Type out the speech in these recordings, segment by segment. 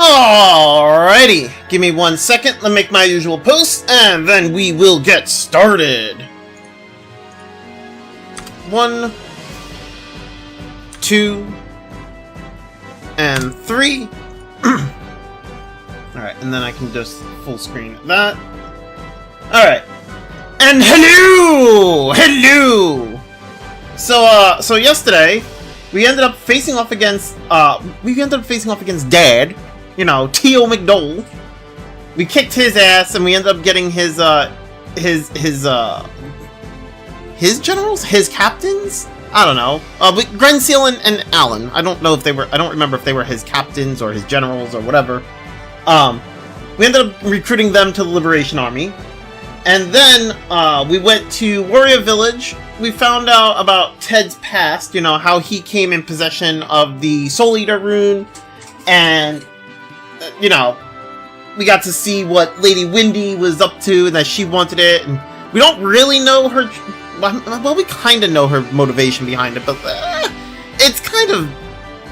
Alrighty, give me 1 second to make my usual post, and then we will get started. 1, 2, and 3. Alright, and then I can just full screen that. Alright. And hello! Hello! So yesterday, we ended up facing off against, Dad. You know, Teo Mcdohl. We kicked his ass, and we ended up getting his generals? His captains? I don't know. Grenseal and Allen. I don't remember if they were his captains or his generals or whatever. We ended up recruiting them to the Liberation Army. And then, we went to Warrior Village. We found out about Ted's past, you know, how he came in possession of the Soul Eater rune. And, you know, we got to see what Lady Windy was up to and that she wanted it. And we don't really know her... Well, we kind of know her motivation behind it, but it's kind of,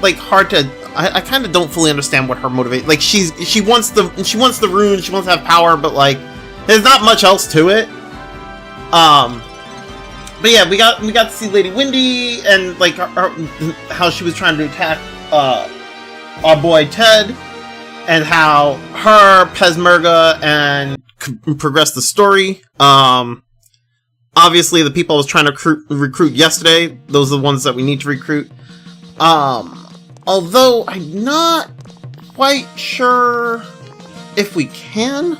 like, hard to... I kind of don't fully understand what her motivation... Like, she wants the rune, she wants to have power, but, like, there's not much else to it. But yeah, we got to see Lady Windy and, like, how she was trying to attack our boy Ted, and how her, Pesmerga, and progress the story. Obviously, the people I was trying to recruit yesterday, those are the ones that we need to recruit. Although I'm not quite sure if we can.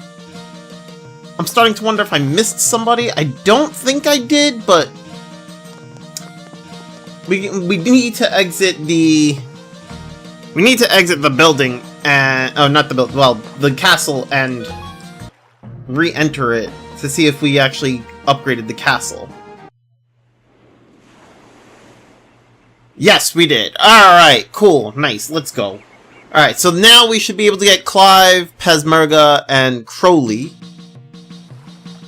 I'm starting to wonder if I missed somebody. I don't think I did, but we need to exit the building and the castle and re-enter it to see if we actually upgraded the castle. Yes, we did. Alright, cool, nice, let's go. Alright, so now we should be able to get Clive, Pesmerga, and Crowley.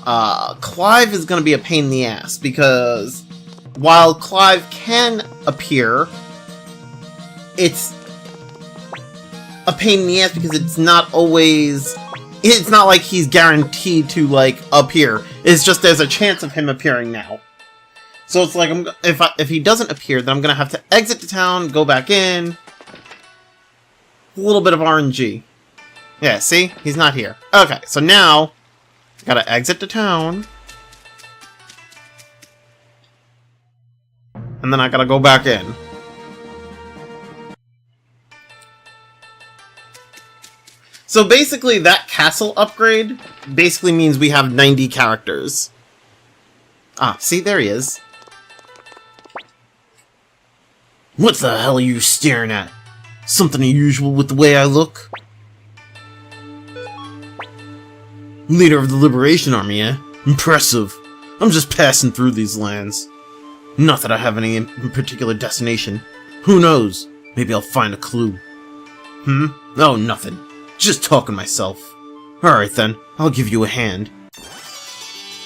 Clive is gonna be a pain in the ass, because while Clive can appear, it's a pain in the ass because it's not always... It's not like he's guaranteed to, like, appear. It's just there's a chance of him appearing now. So it's like, if he doesn't appear, then I'm gonna have to exit the town, go back in. A little bit of RNG. Yeah, see? He's not here. Okay, so now, I gotta exit the town. And then I gotta go back in. So basically, that castle upgrade basically means we have 90 characters. Ah, see, there he is. What the hell are you staring at? Something unusual with the way I look? Leader of the Liberation Army, eh? Impressive. I'm just passing through these lands. Not that I have any particular destination. Who knows? Maybe I'll find a clue. Oh, nothing. Just talking myself. Alright then, I'll give you a hand.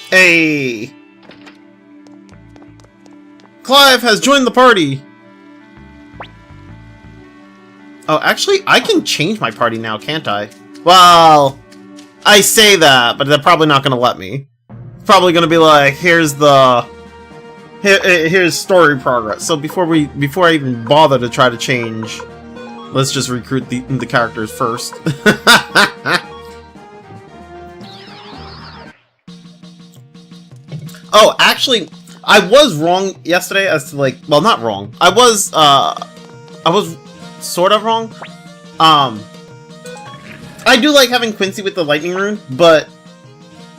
Hey! Clive has joined the party! Oh, actually, I can change my party now, can't I? Well, I say that, but they're probably not gonna let me. Probably gonna be like, here's story progress. So before I even bother to try to change, let's just recruit the characters first. Oh, actually, I was wrong yesterday as to, like, well, not wrong. I was sort of wrong. I do like having Quincy with the lightning rune, but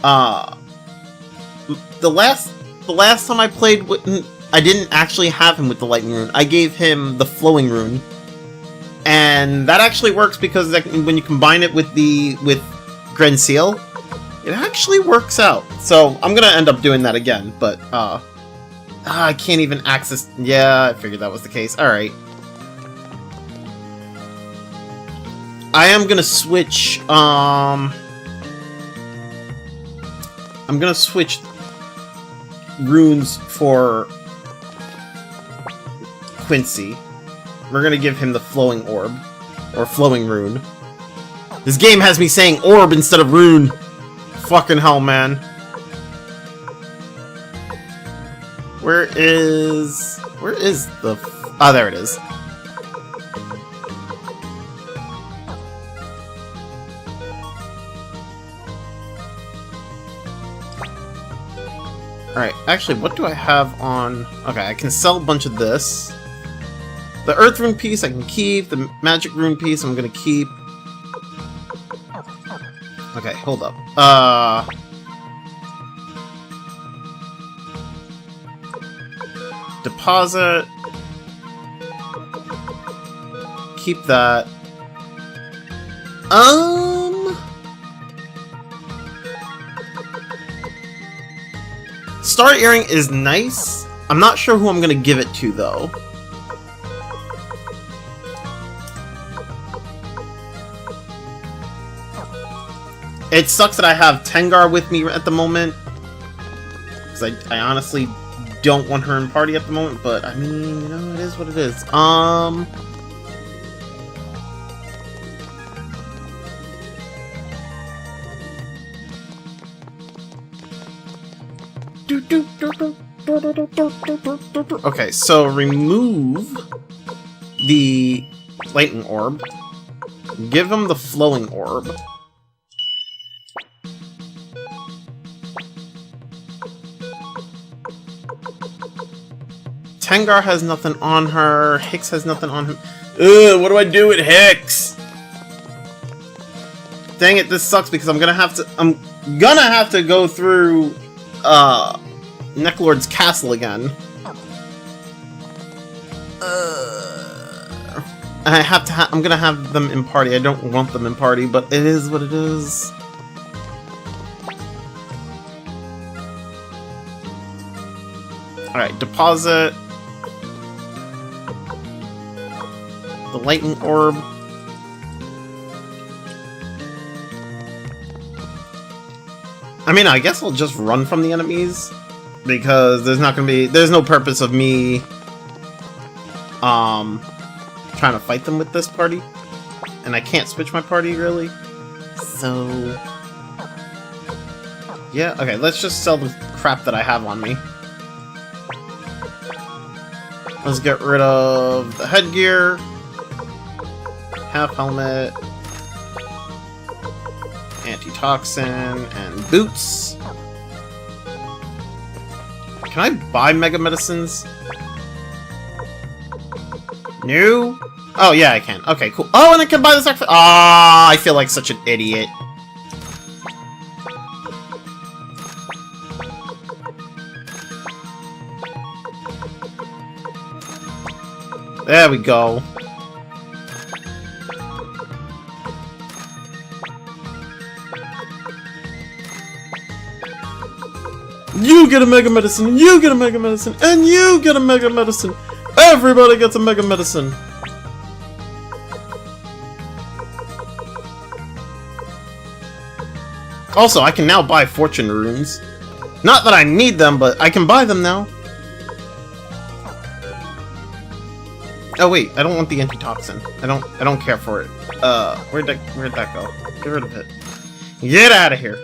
the last time I played, I didn't actually have him with the lightning rune. I gave him the flowing rune. And that actually works because when you combine it with Grenseal, it actually works out. So I'm gonna end up doing that again, but I can't even access. Yeah, I figured that was the case. All right, I am gonna switch. I'm gonna switch runes for Quincy. We're gonna give him the flowing orb, or flowing rune. This game has me saying orb instead of rune. Fucking hell, man. Where is the... Oh, there it is. Alright, actually, what do I have on... Okay, I can sell a bunch of this. The Earth Rune piece I can keep. The Magic Rune piece I'm gonna keep. Okay, hold up. Deposit. Keep that. Star Earring is nice. I'm not sure who I'm gonna give it to, though. It sucks that I have Tengar with me at the moment. Because I honestly don't want her in party at the moment, but I mean, you know, it is what it is. Okay, so remove the Lightning Orb. Give him the Flowing Orb. Tengar has nothing on her. Hicks has nothing on him. Ugh, what do I do with Hicks? Dang it, this sucks because I'm gonna have to go through Neclord's castle again. I'm gonna have them in party. I don't want them in party, but it is what it is. Alright, deposit the Lightning Orb. I mean, I guess I'll just run from the enemies, because there's no purpose of me trying to fight them with this party, and I can't switch my party really. So yeah, okay, let's just sell the crap that I have on me. Let's get rid of the headgear, half helmet, antitoxin, and boots. Can I buy mega medicines? No? Oh, yeah, I can. Okay, cool. Oh, and I can buy the sacrifice. Ah, I feel like such an idiot. There we go. You get a mega medicine, you get a mega medicine, and you get a mega medicine. Everybody gets a mega medicine. Also, I can now buy fortune runes. Not that I need them, but I can buy them now. Oh wait, I don't want the antitoxin. I don't care for it. Where'd that go? Get rid of it. Get out of here.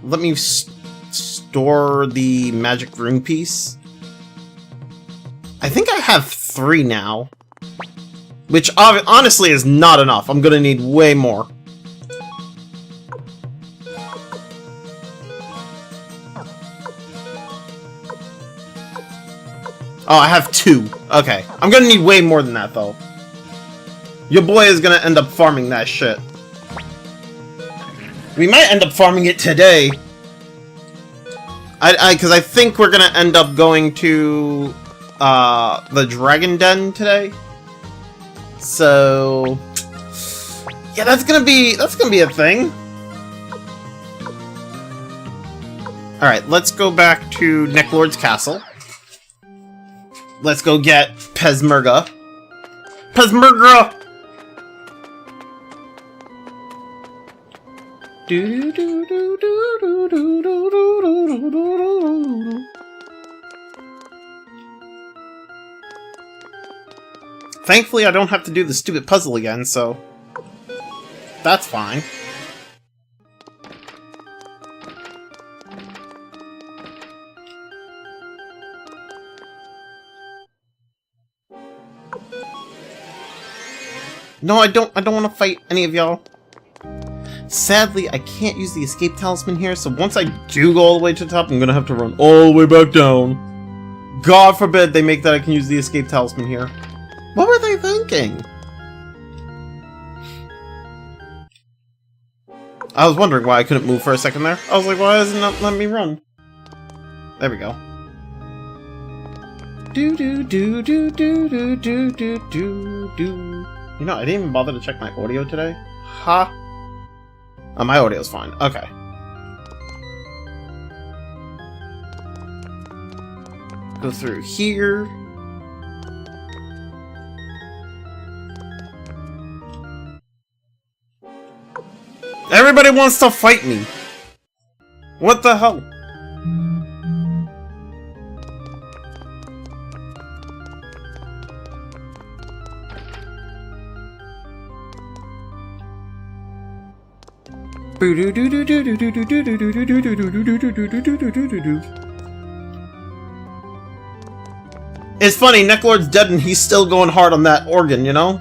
Let me store the magic rune piece. I think I have 3 now. Which honestly is not enough. I'm gonna need way more. Oh, I have 2. Okay. I'm gonna need way more than that, though. Your boy is gonna end up farming that shit. We might end up farming it today. Because I think we're gonna end up going to the Dragon Den today. So yeah, that's gonna be a thing. All right, let's go back to Neclord's castle. Let's go get Pesmerga. Pesmerga. Thankfully, I don't have to do the stupid puzzle again, so... that's fine. No, I don't want to fight any of y'all. Sadly, I can't use the escape talisman here, so once I do go all the way to the top, I'm gonna have to run all the way back down. God forbid they make that I can use the escape talisman here. What were they thinking? I was wondering why I couldn't move for a second there. I was like, why isn't it letting me run? There we go. Do do do do do do do do do do. You know, I didn't even bother to check my audio today. Ha! Oh, my audio's fine. Okay. Go through here. Everybody wants to fight me! What the hell? It's funny, Neclord's dead and he's still going hard on that organ, you know?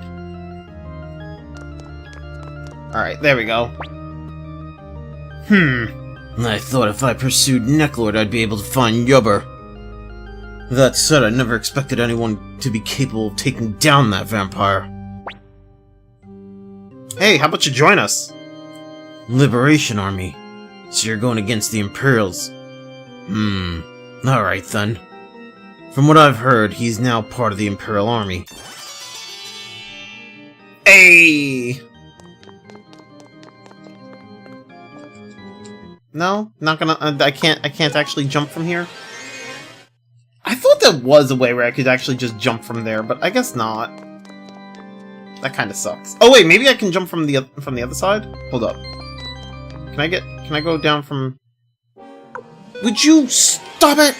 Alright, there we go. I thought if I pursued Neclord, I'd be able to find Yubber. That said, I never expected anyone to be capable of taking down that vampire. Hey, how about you join us? Liberation Army. So you're going against the Imperials. Alright then. From what I've heard, he's now part of the Imperial Army. Hey! No? Not gonna... I can't actually jump from here? I thought there was a way where I could actually just jump from there, but I guess not. That kinda sucks. Oh wait, maybe I can jump from the other side? Hold up. Can I go down from... Would you stop it?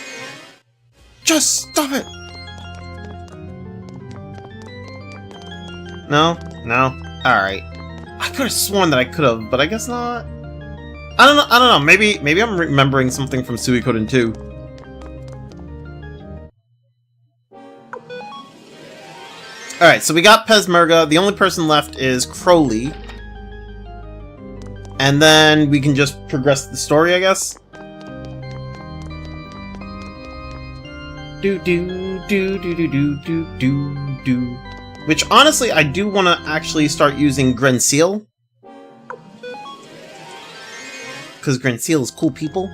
Just stop it! No? No? Alright. I could have sworn that I could have, but I guess not. I don't know. Maybe I'm remembering something from Suikoden 2. Alright, so we got Peshmerga. The only person left is Crowley. And then we can just progress the story, I guess. Do do do do do do do do do. Which honestly, I do want to actually start using Grenseal. Because Grenseal is cool people.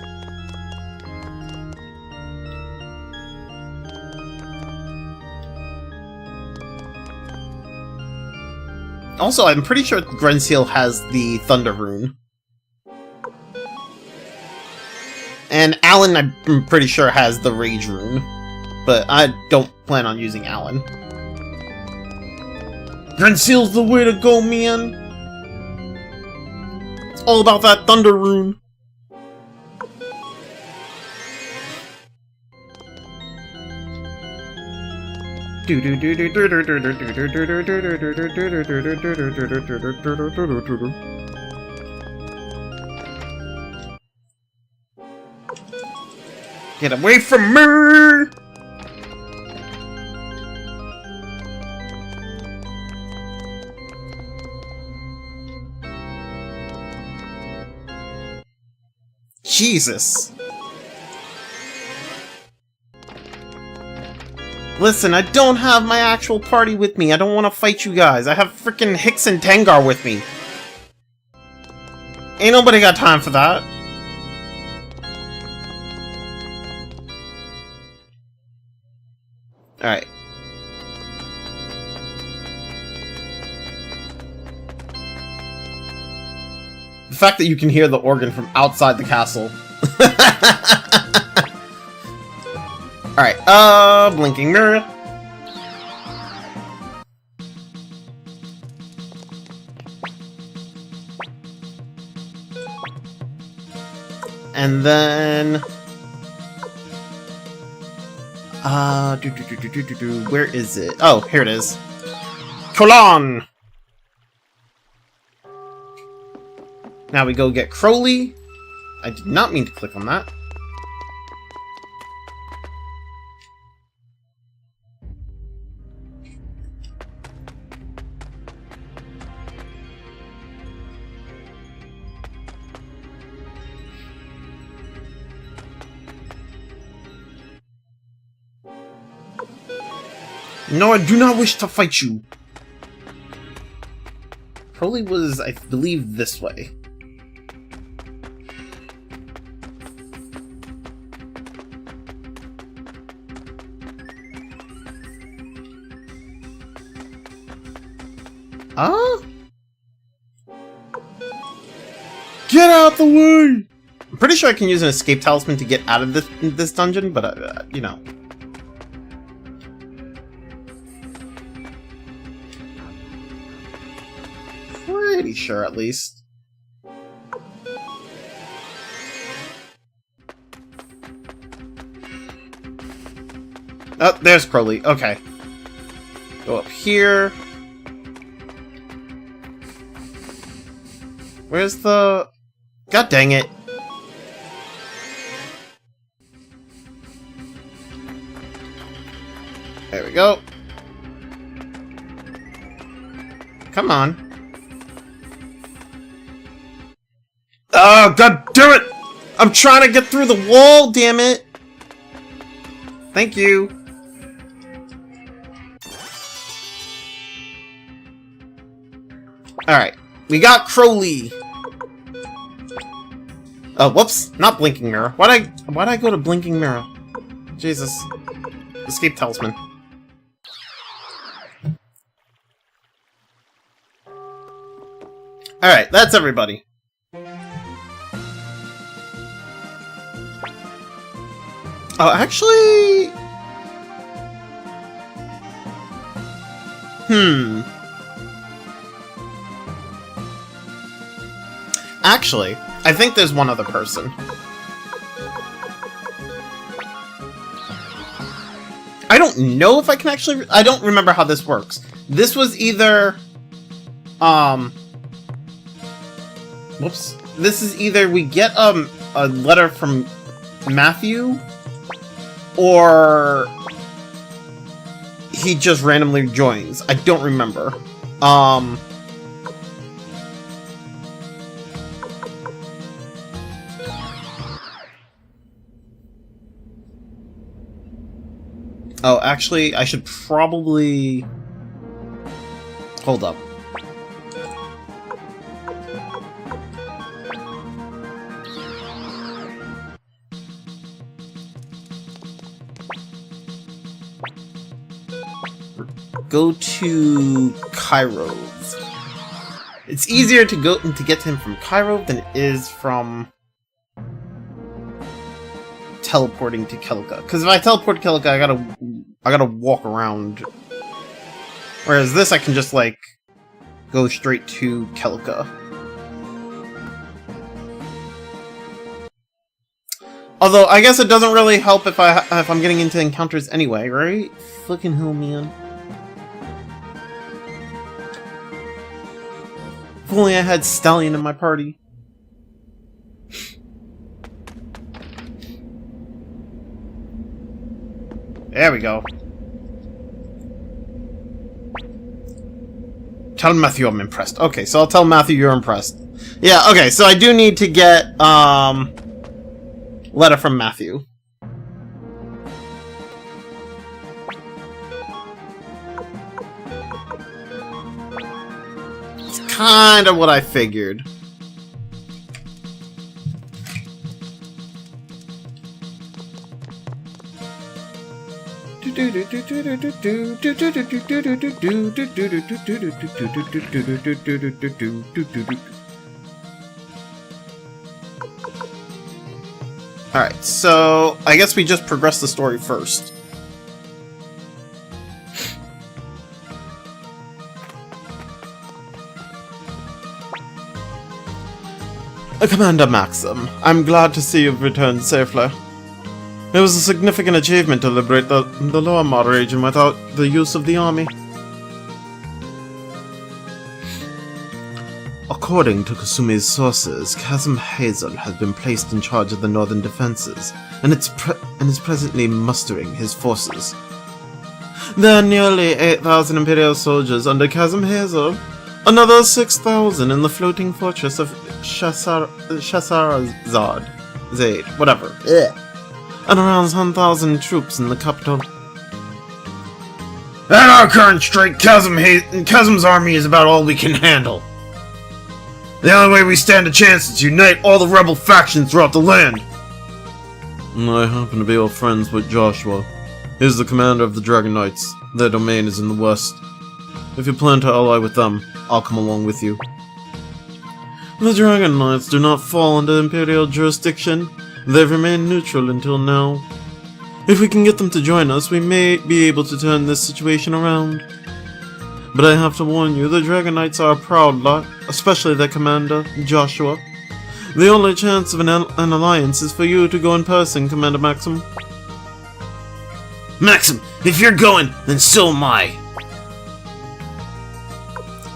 Also, I'm pretty sure Grenseal has the Thunder Rune. And Alan, I'm pretty sure, has the Rage Rune. But I don't plan on using Alan. Grenseal's the way to go, man! It's all about that Thunder Rune. Get away from me! Jesus. Listen, I don't have my actual party with me. I don't want to fight you guys. I have frickin' Hicks and Tengar with me. Ain't nobody got time for that. Alright. The fact that you can hear the organ from outside the castle. Alright, blinking mirror. And then... where is it? Oh, here it is. Colon! Now we go get Crowley. I did not mean to click on that. No, I do not wish to fight you. Crowley was, I believe, this way. Get out the way! I'm pretty sure I can use an escape talisman to get out of this dungeon, but, you know. Pretty sure, at least. Oh, there's Crowley. Okay. Go up here. Where's the... God dang it. There we go. Come on. Oh, god damn it! I'm trying to get through the wall, damn it! Thank you. Alright. We got Crowley. Oh, whoops. Not Blinking Mirror. Why'd I go to Blinking Mirror? Jesus. Escape Talisman. Alright, that's everybody. Oh, actually... Actually, I think there's one other person. I don't know if I can actually... I don't remember how this works. This was either... Whoops. This is either we get a letter from Matthew, or he just randomly joins. I don't remember. Oh, actually, I should probably... Hold up. Go to Cairo. It's easier to get to him from Cairo than it is from teleporting to Kelka. Because if I teleport to Kelka, I gotta walk around. Whereas this, I can just like go straight to Kelka. Although I guess it doesn't really help if I'm getting into encounters anyway, right? Fucking hell, man. If only I had Stallion in my party. There we go. Tell Matthew I'm impressed. Okay, so I'll tell Matthew you're impressed. Yeah, okay, so I do need to get, letter from Matthew. It's kind of what I figured. Alright, so I guess we just progress the story first. Commander Maxim, I'm glad to see you've returned safely. It was a significant achievement to liberate the lower Mod region without the use of the army. According to Kasumi's sources, Chasm Hazel has been placed in charge of the northern defenses, and is presently mustering his forces. There are nearly 8,000 Imperial soldiers under Chasm Hazel, another 6,000 in the floating fortress of Shasharazad, whatever, and around 10,000 troops in the capital. At our current strength, Chasm's army is about all we can handle. The only way we stand a chance is to unite all the rebel factions throughout the land. I happen to be old friends with Joshua. He's the commander of the Dragon Knights. Their domain is in the west. If you plan to ally with them, I'll come along with you. The Dragon Knights do not fall under Imperial jurisdiction. They've remained neutral until now. If we can get them to join us, we may be able to turn this situation around. But I have to warn you, the Dragon Knights are a proud lot, especially their commander, Joshua. The only chance of an alliance is for you to go in person, Commander Maxim. Maxim, if you're going, then so am I.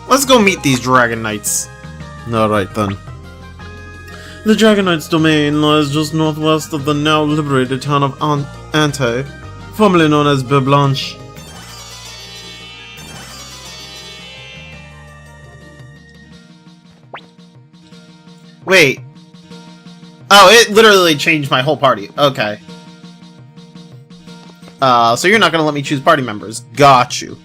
Let's go meet these Dragon Knights. Alright then. The Dragon Knight's domain lies just northwest of the now liberated town of Ante, formerly known as Beurre Blanche. Wait. Oh, it literally changed my whole party. Okay. So you're not gonna let me choose party members. Got you.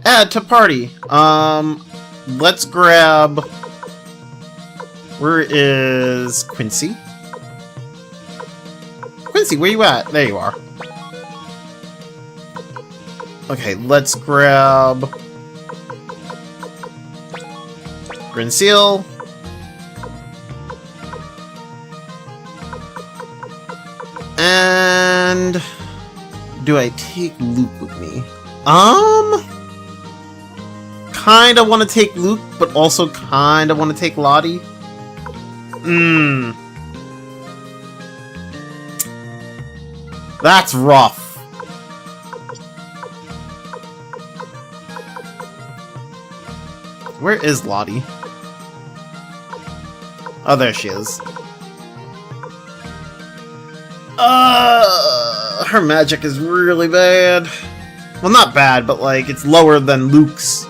Add to party. Let's grab... Where is Quincy? Quincy, where you at? There you are. Okay, let's grab... Grinseal. And... do I take Luke with me? Kinda want to take Luke, but also kinda want to take Lottie. That's rough. Where is Lottie? Oh, there she is. Her magic is really bad. Well, not bad, but like, it's lower than Luke's.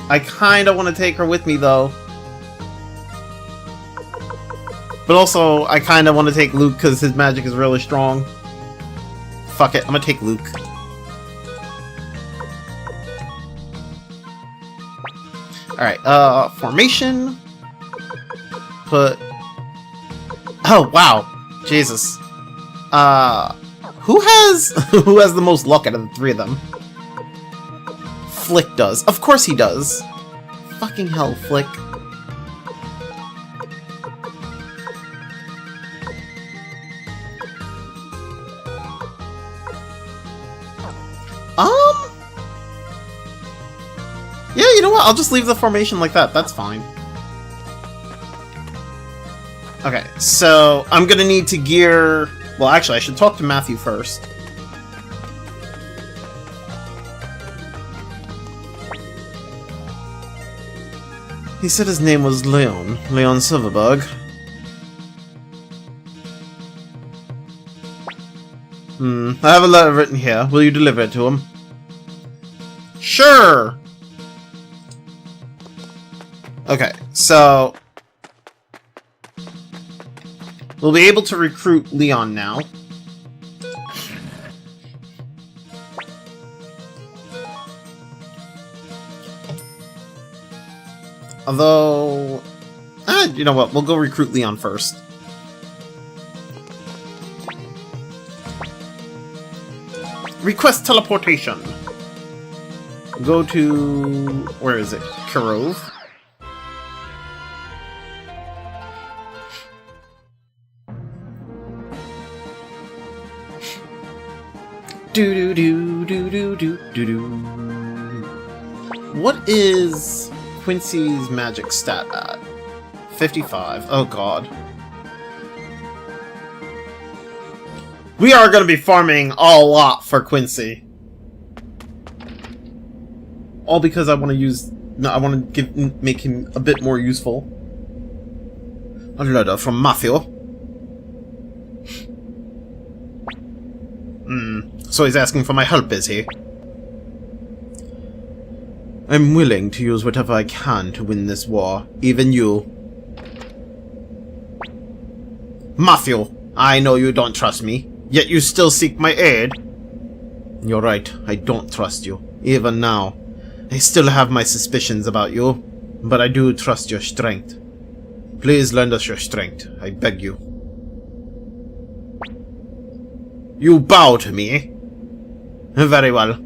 I kinda want to take her with me, though. But also, I kinda want to take Luke because his magic is really strong. Fuck it, I'm gonna take Luke. Alright, formation. Put... Oh, wow. Jesus. Who has the most luck out of the three of them? Flick does. Of course he does. Fucking hell, Flick. Yeah, you know what? I'll just leave the formation like that. That's fine. Okay, so I'm gonna need to gear... Well, actually, I should talk to Matthew first. He said his name was Leon Silverberg. I have a letter written here. Will you deliver it to him? Sure! Okay, so... we'll be able to recruit Leon now. Although... you know what? We'll go recruit Leon first. Request teleportation. Go to... where is it? Kirov. Do-do-do-do-do-do-do-do. What is Quincy's magic stat at? 55. Oh god. We are going to be farming a lot for Quincy. All because I want to use... No, I want to make him a bit more useful. A letter from Matthew. So he's asking for my help, is he? I'm willing to use whatever I can to win this war. Even you. Matthew, I know you don't trust me, yet you still seek my aid. You're right, I don't trust you. Even now. I still have my suspicions about you, but I do trust your strength. Please lend us your strength, I beg you. You bow to me? Very well.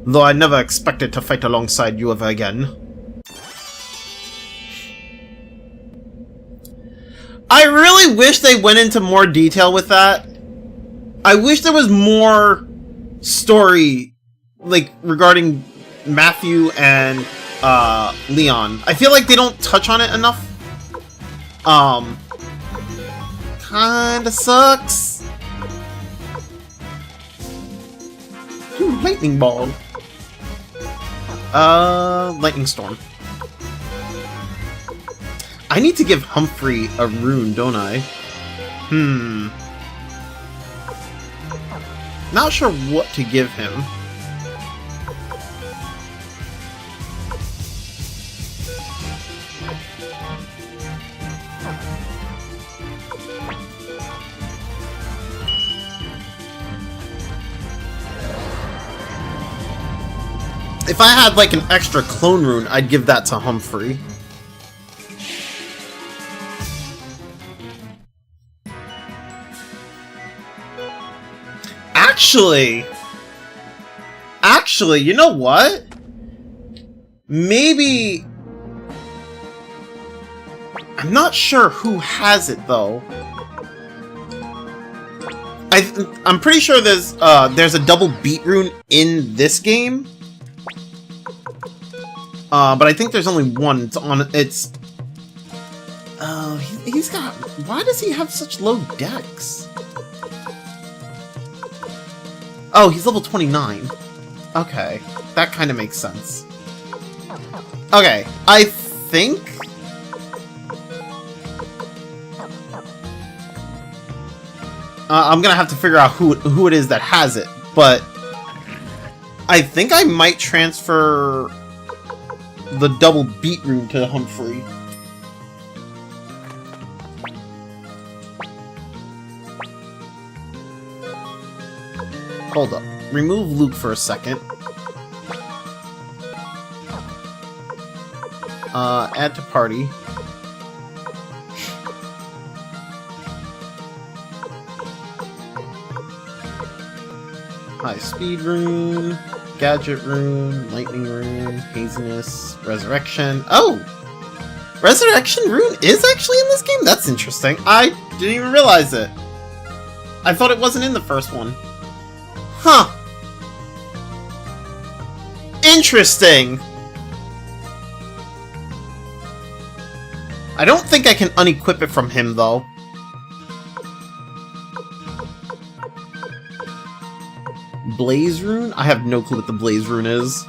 Though I never expected to fight alongside you ever again. I really wish they went into more detail with that. I wish there was more story, like, regarding Matthew and Leon. I feel like they don't touch on it enough. Kinda sucks. Ooh, lightning ball. Lightning storm. I need to give Humphrey a rune, don't I? Not sure what to give him. If I had like an extra clone rune, I'd give that to Humphrey. Actually, you know what? Maybe... I'm not sure who has it, though. I'm pretty sure there's a double beat rune in this game. But I think there's only one. It's... he's got... Why does he have such low dex? Oh, he's level 29. Okay, that kind of makes sense. Okay, I think... I'm gonna have to figure out who it is that has it, but... I think I might transfer the double beat rune to Humphrey. Hold up. Remove Luke for a second. Add to party. High speed rune, gadget rune, lightning rune, haziness, resurrection. Oh! Resurrection rune is actually in this game? That's interesting. I didn't even realize it. I thought it wasn't in the first one. Huh. Interesting. I don't think I can unequip it from him, though. Blaze rune? I have no clue what the blaze rune is.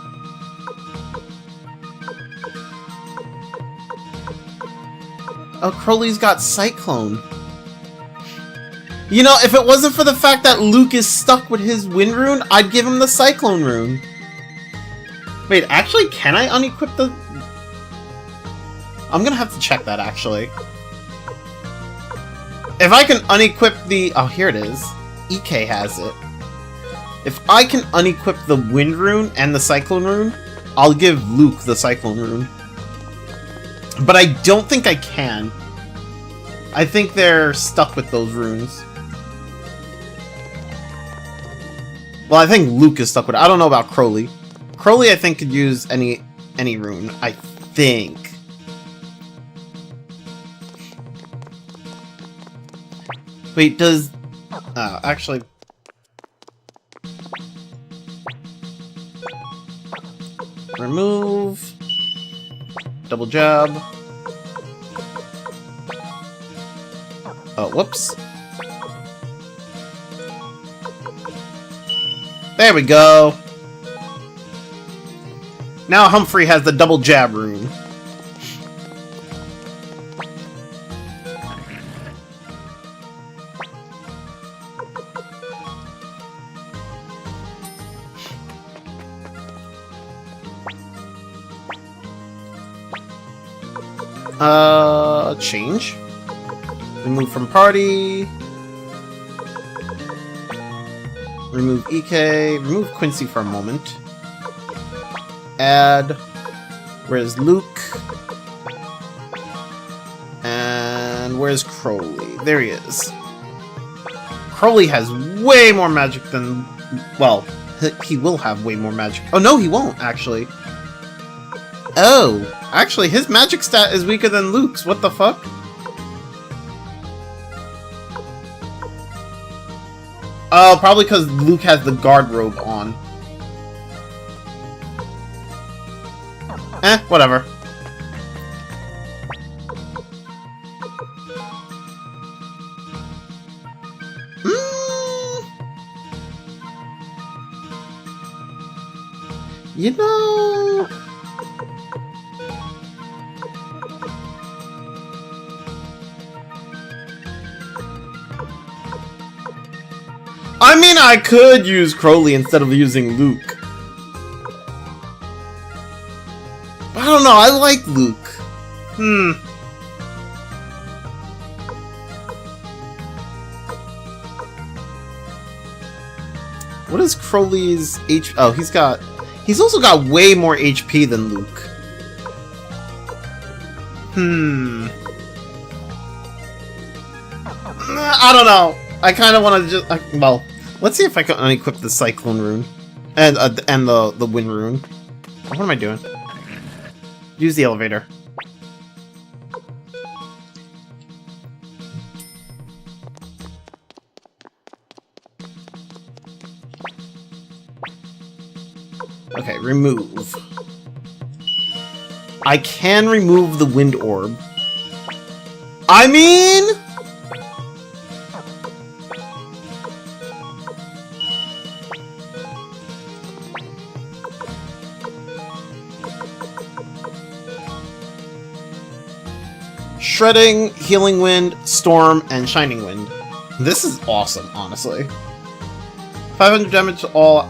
Oh, Crowley's got Cyclone. You know, if it wasn't for the fact that Luke is stuck with his wind rune, I'd give him the Cyclone rune. Wait, actually, can I unequip the... I'm gonna have to check that, actually. If I can unequip the... Oh, here it is. EK has it. If I can unequip the wind rune and the Cyclone rune, I'll give Luke the Cyclone rune. But I don't think I can. I think they're stuck with those runes. Well, I think Luke is stuck with it. I don't know about Crowley. Crowley, I think, could use any rune. I think. Wait, does... actually... Remove. Double jab. Oh, whoops. There we go. Now Humphrey has the double jab rune. Change. Remove from party. Remove EK. Remove Quincy for a moment. Add. Where's Luke? And where's Crowley? There he is. Crowley has way more magic than... Well, he will have way more magic. Oh, no, he won't, actually. Oh, actually, his magic stat is weaker than Luke's. What the fuck? Oh, probably because Luke has the guard robe on. Whatever. You know... I mean, I could use Crowley instead of using Luke. But I don't know, I like Luke. What is Crowley's H... Oh, he's also got way more HP than Luke. I don't know. I kind of want to just... well, let's see if I can unequip the Cyclone rune. And the Wind rune. What am I doing? Use the elevator. Okay, remove. I can remove the Wind Orb. I mean... Shredding, Healing Wind, Storm, and Shining Wind. This is awesome, honestly. 500 damage to all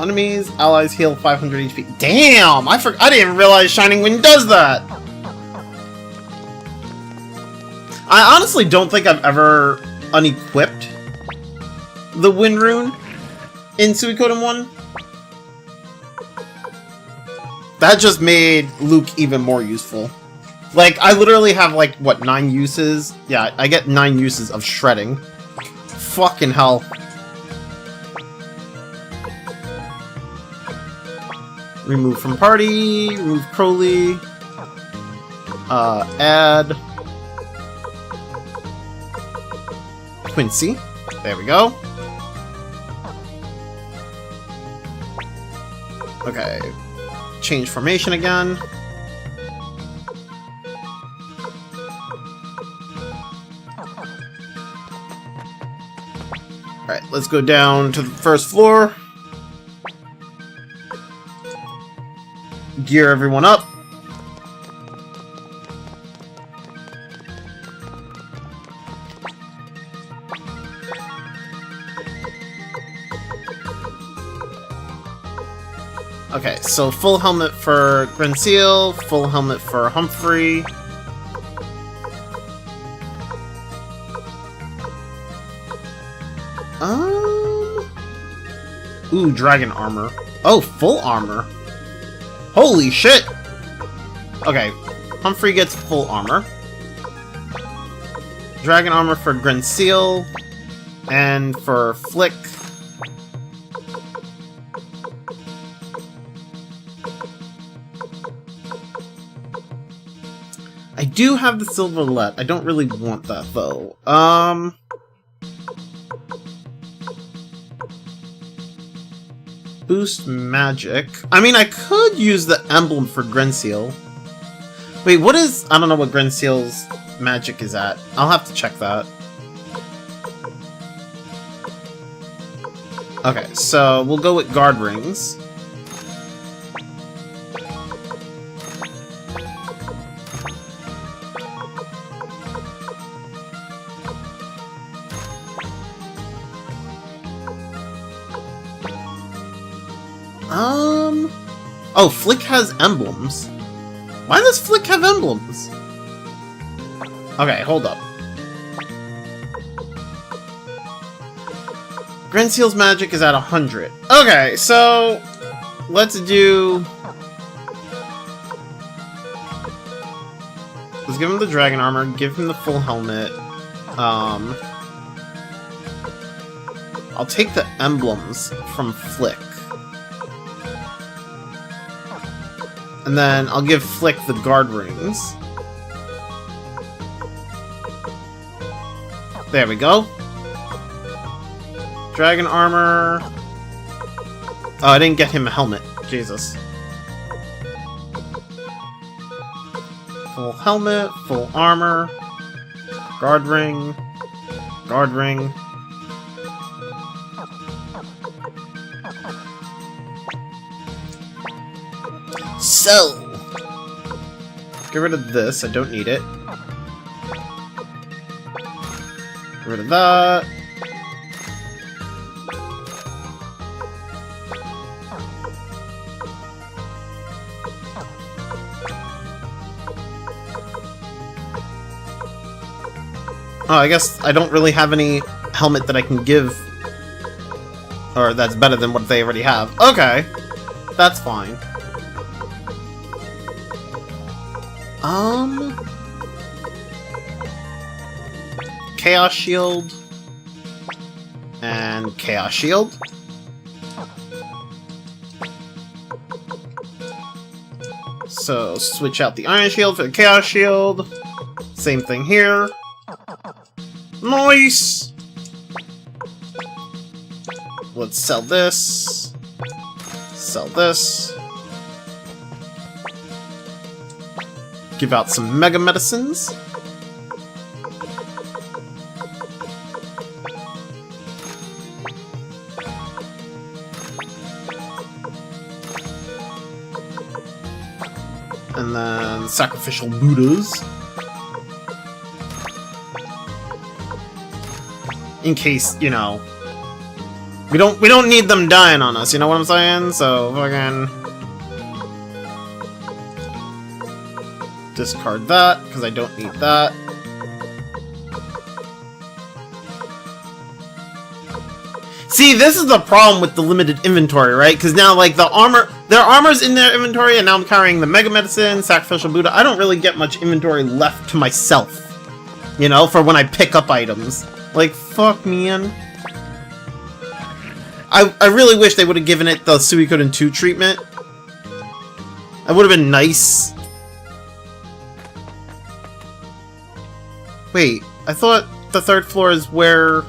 enemies. Allies heal 500 HP. Damn! I didn't even realize Shining Wind does that! I honestly don't think I've ever unequipped the Wind rune in Suikoden 1. That just made Luke even more useful. Like, I literally have, like, what, 9 uses? Yeah, I get 9 uses of shredding. Fucking hell. Remove from party, remove Crowley. Add... Quincy. There we go. Okay. Change formation again. Alright, let's go down to the first floor. Gear everyone up. Okay, so full helmet for Grenseal, full helmet for Humphrey. Ooh, dragon armor. Oh, full armor. Holy shit! Okay, Humphrey gets full armor. Dragon armor for Grenseal. And for Flick. I do have the Silverlet. I don't really want that, though. Boost magic. I mean, I could use the emblem for Grenseal. Wait, what is... I don't know what Grenseal's magic is at. I'll have to check that. Okay, so we'll go with guard rings. Oh, Flick has emblems. Why does Flick have emblems? Okay, hold up. Grenseal's magic is at 100. Okay, so let's do... Let's give him the dragon armor, give him the full helmet. I'll take the emblems from Flick. And then I'll give Flick the guard rings. There we go. Dragon armor. Oh, I didn't get him a helmet. Jesus. Full helmet, full armor. Guard ring. Guard ring. So, get rid of this. I don't need it. Get rid of that. Oh, I guess I don't really have any helmet that I can give, or that's better than what they already have. Okay, that's fine. Chaos Shield and Chaos Shield. So switch out the Iron Shield for the Chaos Shield. Same thing here. Nice! Let's sell this. Sell this. Give out some Mega Medicines. And then Sacrificial Buddhas. In case, you know, we don't need them dying on us, you know what I'm saying? So fucking discard that, because I don't need that. See, this is the problem with the limited inventory, right? Because now, like, their armor's in their inventory, and now I'm carrying the Mega Medicine, Sacrificial Buddha. I don't really get much inventory left to myself, you know, for when I pick up items. Like, fuck, man. I really wish they would have given it the Suikoden 2 treatment. That would have been nice. Wait, I thought the third floor is where...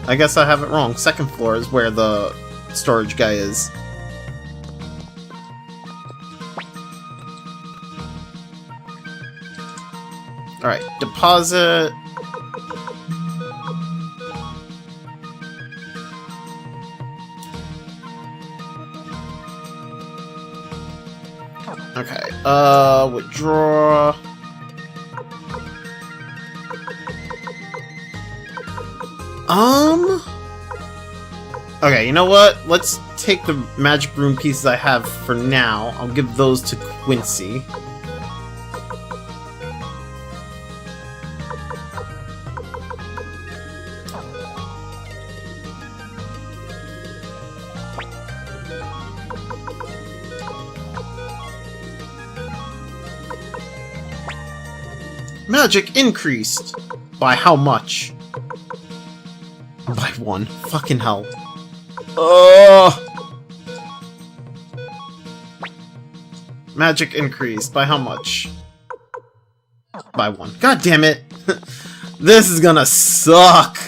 I guess I have it wrong. Second floor is where the storage guy is. Alright, deposit... Okay, withdraw... Okay, you know what? Let's take the magic room pieces I have for now. I'll give those to Quincy. Magic increased! By how much? By 1. Fucking hell. Magic increased. By how much? By 1. God damn it! This is gonna suck!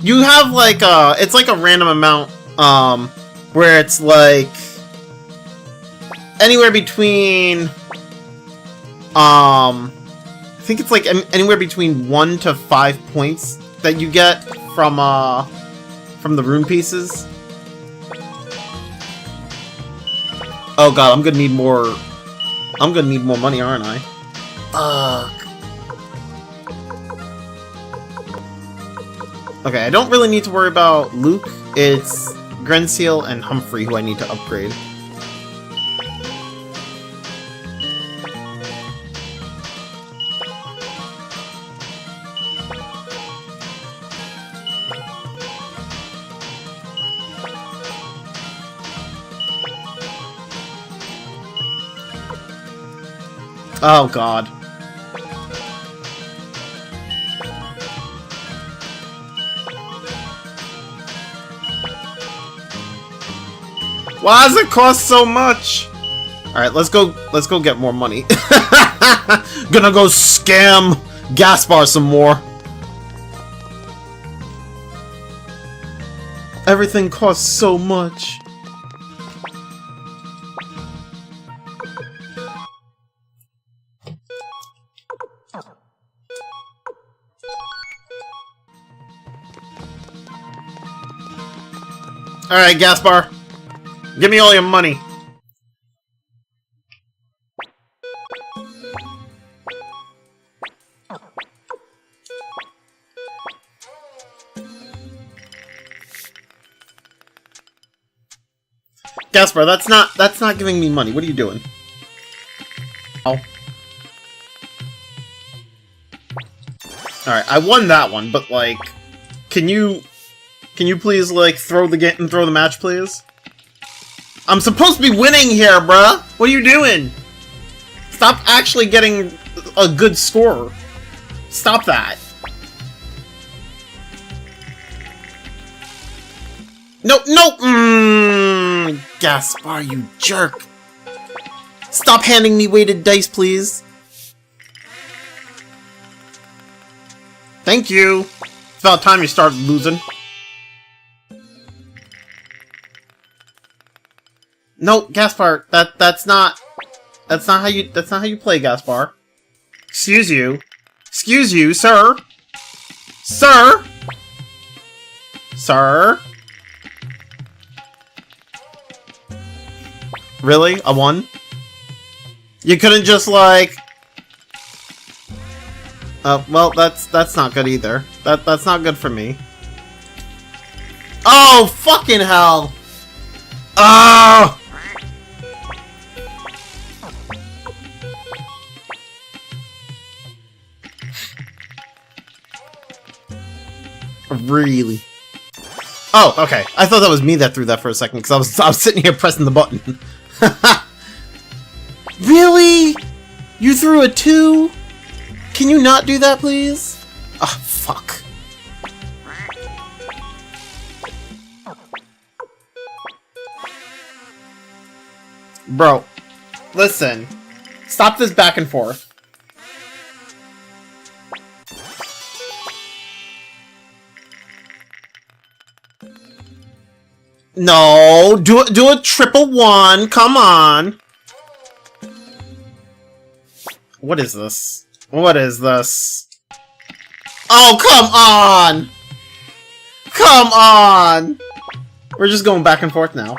You have like it's like a random amount, where it's like... anywhere between... I think it's like anywhere between 1 to 5 points that you get from from the rune pieces. Oh god, I'm gonna need more. I'm gonna need more money, aren't I? Fuck. Okay, I don't really need to worry about Luke. It's Grenseal and Humphrey who I need to upgrade. Oh god. Why does it cost so much? Alright, let's go get more money. Gonna go scam Gaspar some more. Everything costs so much. Alright, Gaspar. Give me all your money. Gaspar, that's not giving me money. What are you doing? Oh. Alright, I won that one, but like, can you please like throw the match, please? I'm supposed to be winning here, bruh! What are you doing? Stop actually getting a good score. Stop that. No, no! Gaspar, you jerk. Stop handing me weighted dice, please. Thank you. It's about time you started losing. No, Gaspar, that's not how you play, Gaspar. Excuse you, sir. Sir. Really? A 1? You couldn't just like. Well, that's not good either. That's not good for me. Oh, fucking hell! Ah! Really? Oh, okay. I thought that was me that threw that for a second because I was sitting here pressing the button. Really? You threw a 2? Can you not do that, please? Ah, fuck. Bro, listen. Stop this back and forth. No, do a triple 1. Come on. What is this? What is this? Oh, come on! Come on! We're just going back and forth now.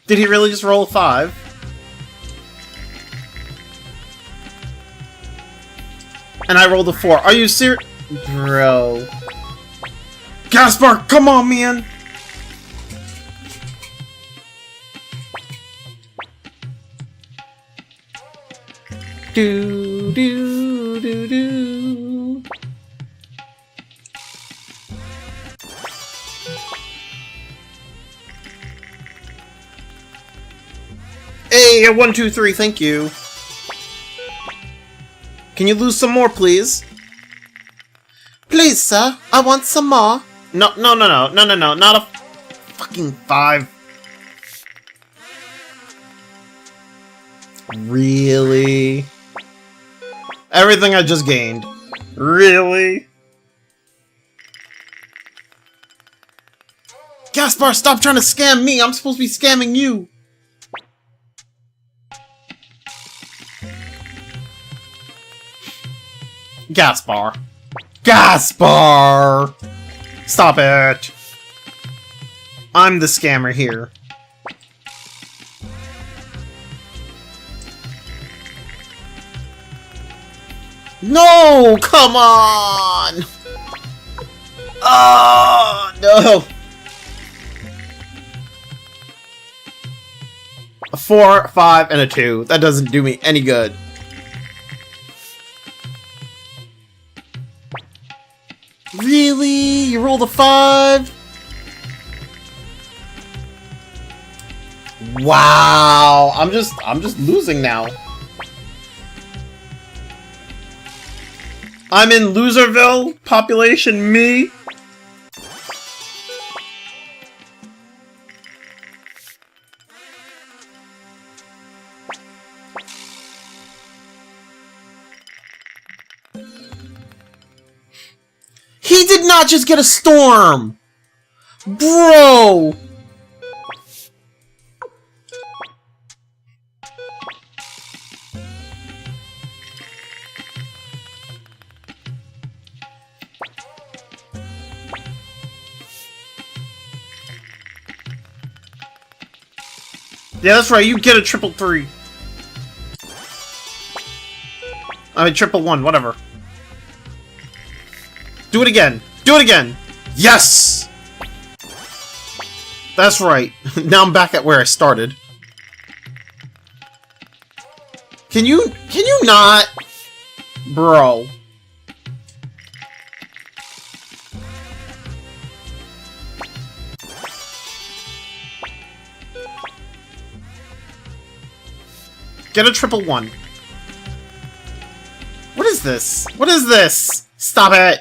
Did he really just roll a 5? And I rolled a 4. Are you serious? Bro. Gaspar, come on, man! Do do do do. Hey, 1, 2, 3, thank you. Can you lose some more, please? Please, sir, I want some more. No, not a fucking 5. Really? Everything I just gained. Really? Gaspar, stop trying to scam me! I'm supposed to be scamming you! Gaspar. Gaspar! Stop it! I'm the scammer here. No! Come on! Oh, no! A 4, a 5, and a 2. That doesn't do me any good. Really? You rolled a 5? Wow! I'm just losing now. I'm in Loserville, population me. He did not just get a storm! Bro! Yeah, that's right, you get a triple 3. I mean, triple 1, whatever. Do it again! Do it again! Yes! That's right. Now I'm back at where I started. Can you not? Bro. Get a triple 1. What is this? What is this? Stop it!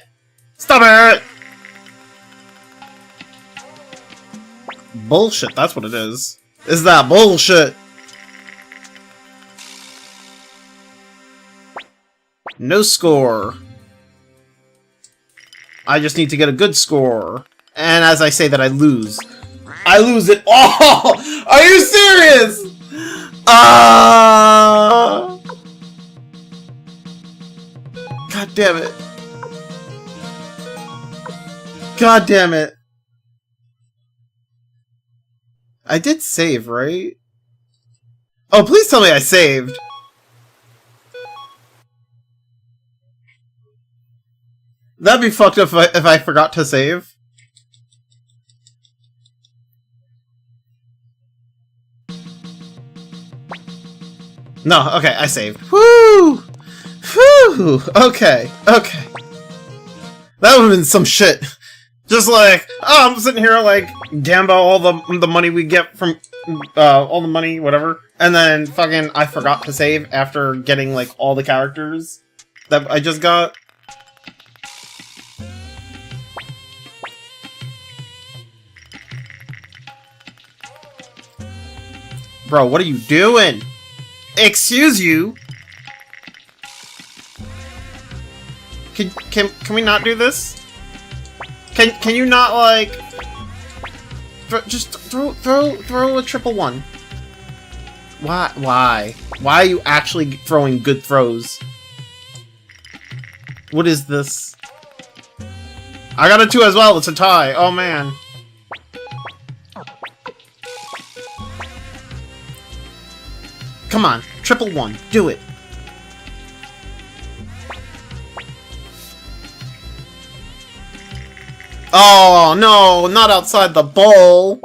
Stop it! Bullshit, that's what it is. Is that bullshit? No score. I just need to get a good score. And as I say that, I lose. I lose it all! Are you serious? God damn it. God damn it. I did save, right? Oh, please tell me I saved. That'd be fucked up if I forgot to save. No, okay, I saved. Woo! Whew! Okay, okay. That would've been some shit. Just like, oh, I'm sitting here like, gamble all the money we get from, all the money, whatever. And then fucking, I forgot to save after getting like all the characters that I just got. Bro, what are you doing? Excuse you? Can we not do this? Can you not like just throw a triple 1? Why are you actually throwing good throws? What is this? I got a 2 as well. It's a tie. Oh man. Come on, triple 1. Do it. Oh, no, not outside the bowl.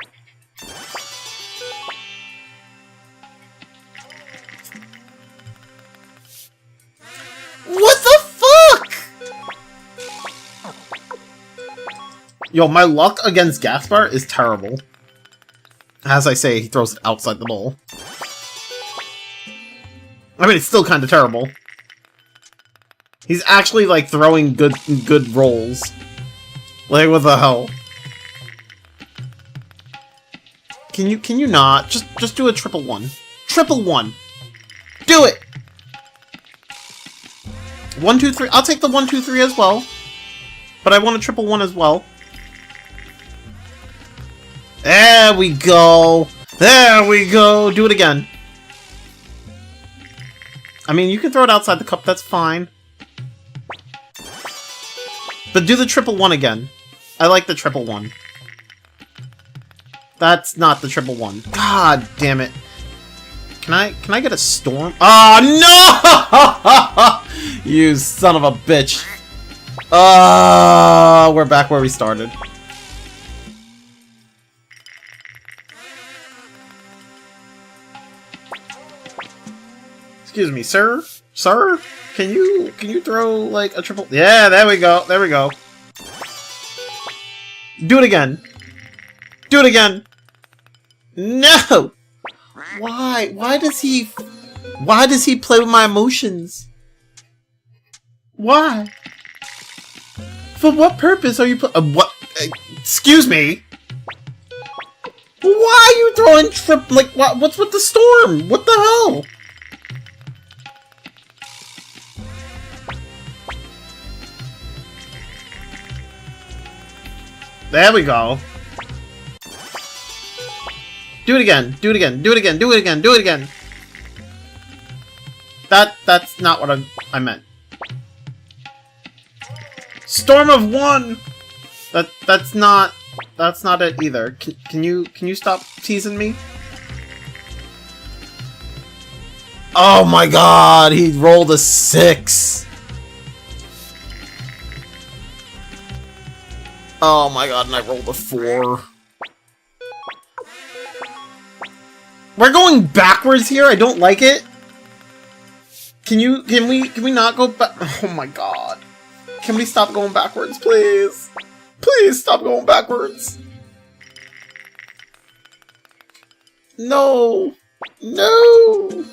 What the fuck? Yo, my luck against Gaspar is terrible. As I say, he throws it outside the bowl. I mean, it's still kind of terrible. He's actually, like, throwing good rolls. Like, what the hell? Can you not? Just do a triple 1. Triple 1! Do it! 1, 2, 3. I'll take the 1, 2, 3 as well. But I want a triple 1 as well. There we go! There we go! Do it again. I mean, you can throw it outside the cup, that's fine. But do the triple one again. I like the triple one. That's not the triple one. God damn it. Can I get a storm? Oh no! You son of a bitch. We're back where we started. Excuse me, sir? Sir? Can you throw like a triple? Yeah, there we go. There we go. Do it again. Do it again. No. Why? Why does he play with my emotions? Why? For what purpose are you what? Excuse me. Why are you throwing like what? What's with the storm? What the hell? There we go. Do it again. Do it again. Do it again. Do it again. Do it again. That's not what I meant. Storm of 1. That's not it either. Can you stop teasing me? Oh my god, he rolled a 6. Oh my god, and I rolled a 4. We're going backwards here. I don't like it. Can we not go back? Oh my god. Can we stop going backwards, please? Please stop going backwards. No. No.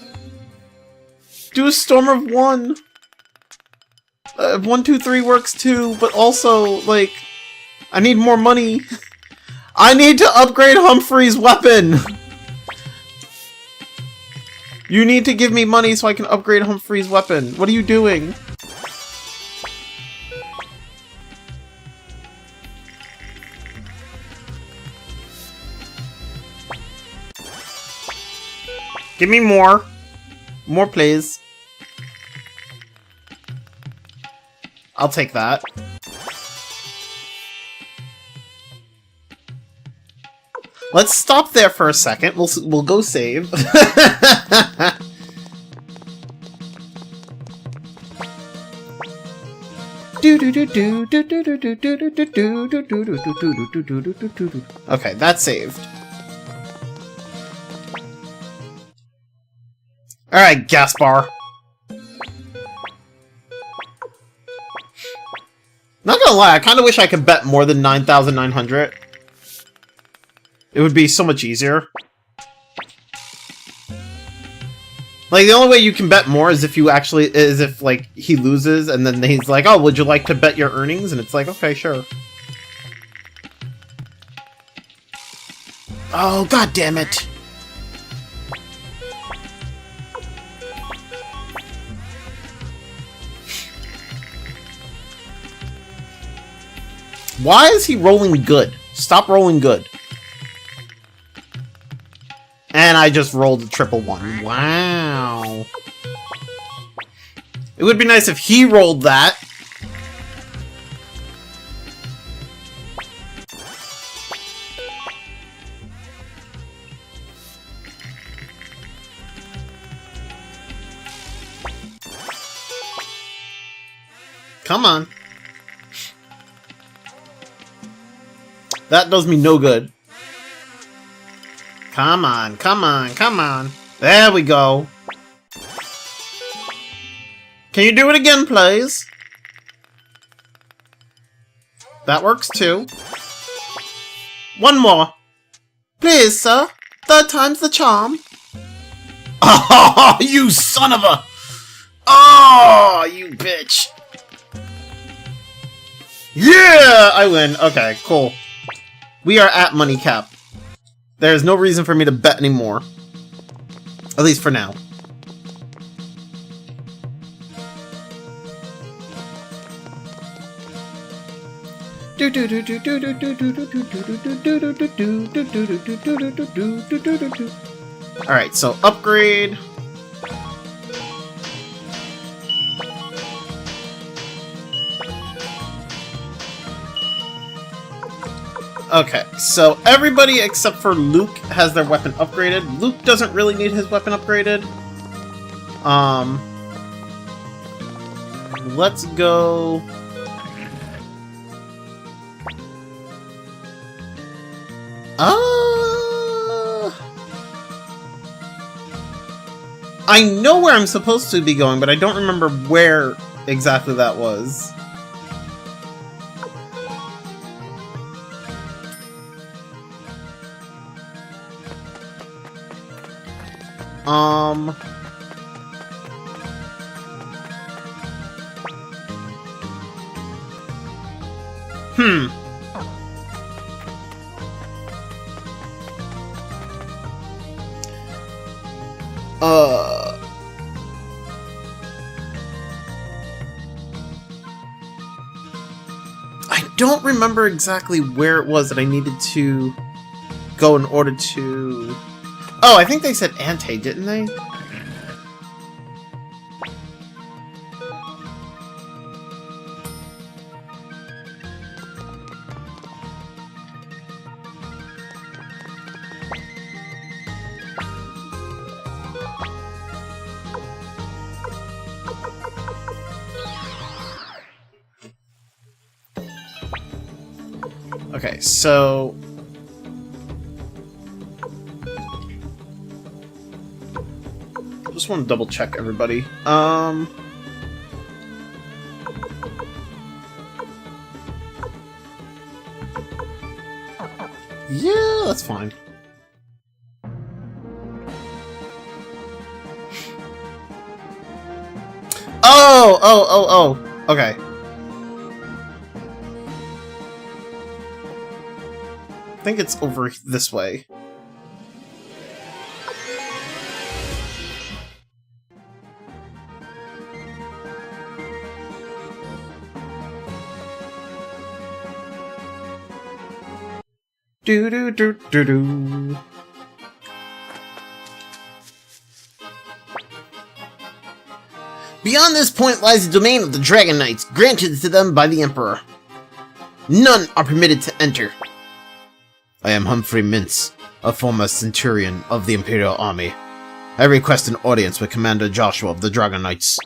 Do a storm of 1. 1, 2, 3 works too, but also, like, I need more money. I need to upgrade Humphrey's weapon. You need to give me money so I can upgrade Humphrey's weapon. What are you doing? Give me more. More, please. I'll take that. Let's stop there for a second. We'll go save. Okay, that's saved. Alright, Gaspar. Not gonna lie, I kinda wish I could bet more than 9,900. It would be so much easier. Like, the only way you can bet more is if like, he loses, and then he's like, oh, would you like to bet your earnings? And it's like, okay, sure. Oh, god damn it. Why is he rolling good? Stop rolling good. And I just rolled a triple 1. Wow. It would be nice if he rolled that. Come on. That does me no good. Come on, come on, come on. There we go. Can you do it again, please? That works too. One more. Please, sir. 3rd time's the charm. Oh, you son of a... Oh, you bitch. Yeah, I win. Okay, cool. We are at money cap. There's no reason for me to bet anymore. At least for now. Alright, so upgrade. Okay, so everybody except for Luke has their weapon upgraded. Luke doesn't really need his weapon upgraded. Let's go... I know where I'm supposed to be going, but I don't remember where exactly that was. I don't remember exactly where it was that I needed to go in order to... Oh, I think they said Ante, didn't they? Okay, so... just want to double check everybody. Yeah, that's fine. Oh, okay. I think it's over this way. Do do do do do. Beyond this point lies the domain of the Dragon Knights, granted to them by the Emperor. None are permitted to enter. I am Humphrey Mintz, a former centurion of the Imperial Army. I request an audience with Commander Joshua of the Dragon Knights.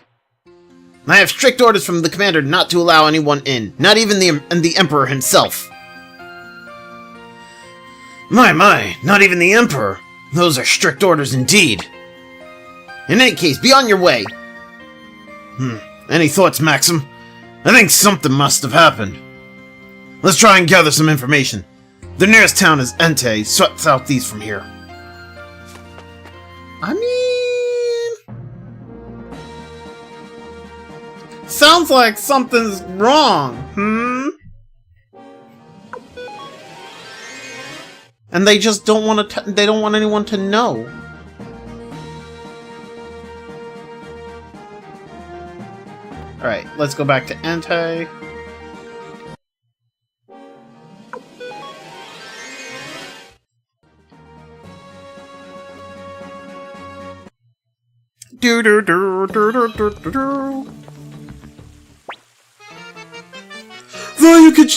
I have strict orders from the commander not to allow anyone in, not even the Emperor himself. My, not even the Emperor. Those are strict orders indeed. In any case, be on your way. Any thoughts, Maxim? I think something must have happened. Let's try and gather some information. The nearest town is Ente, southeast from here. I mean... sounds like something's wrong, And they just don't want to. They don't want anyone to know. All right, let's go back to Ante. Do do do do do do do do. Though you could.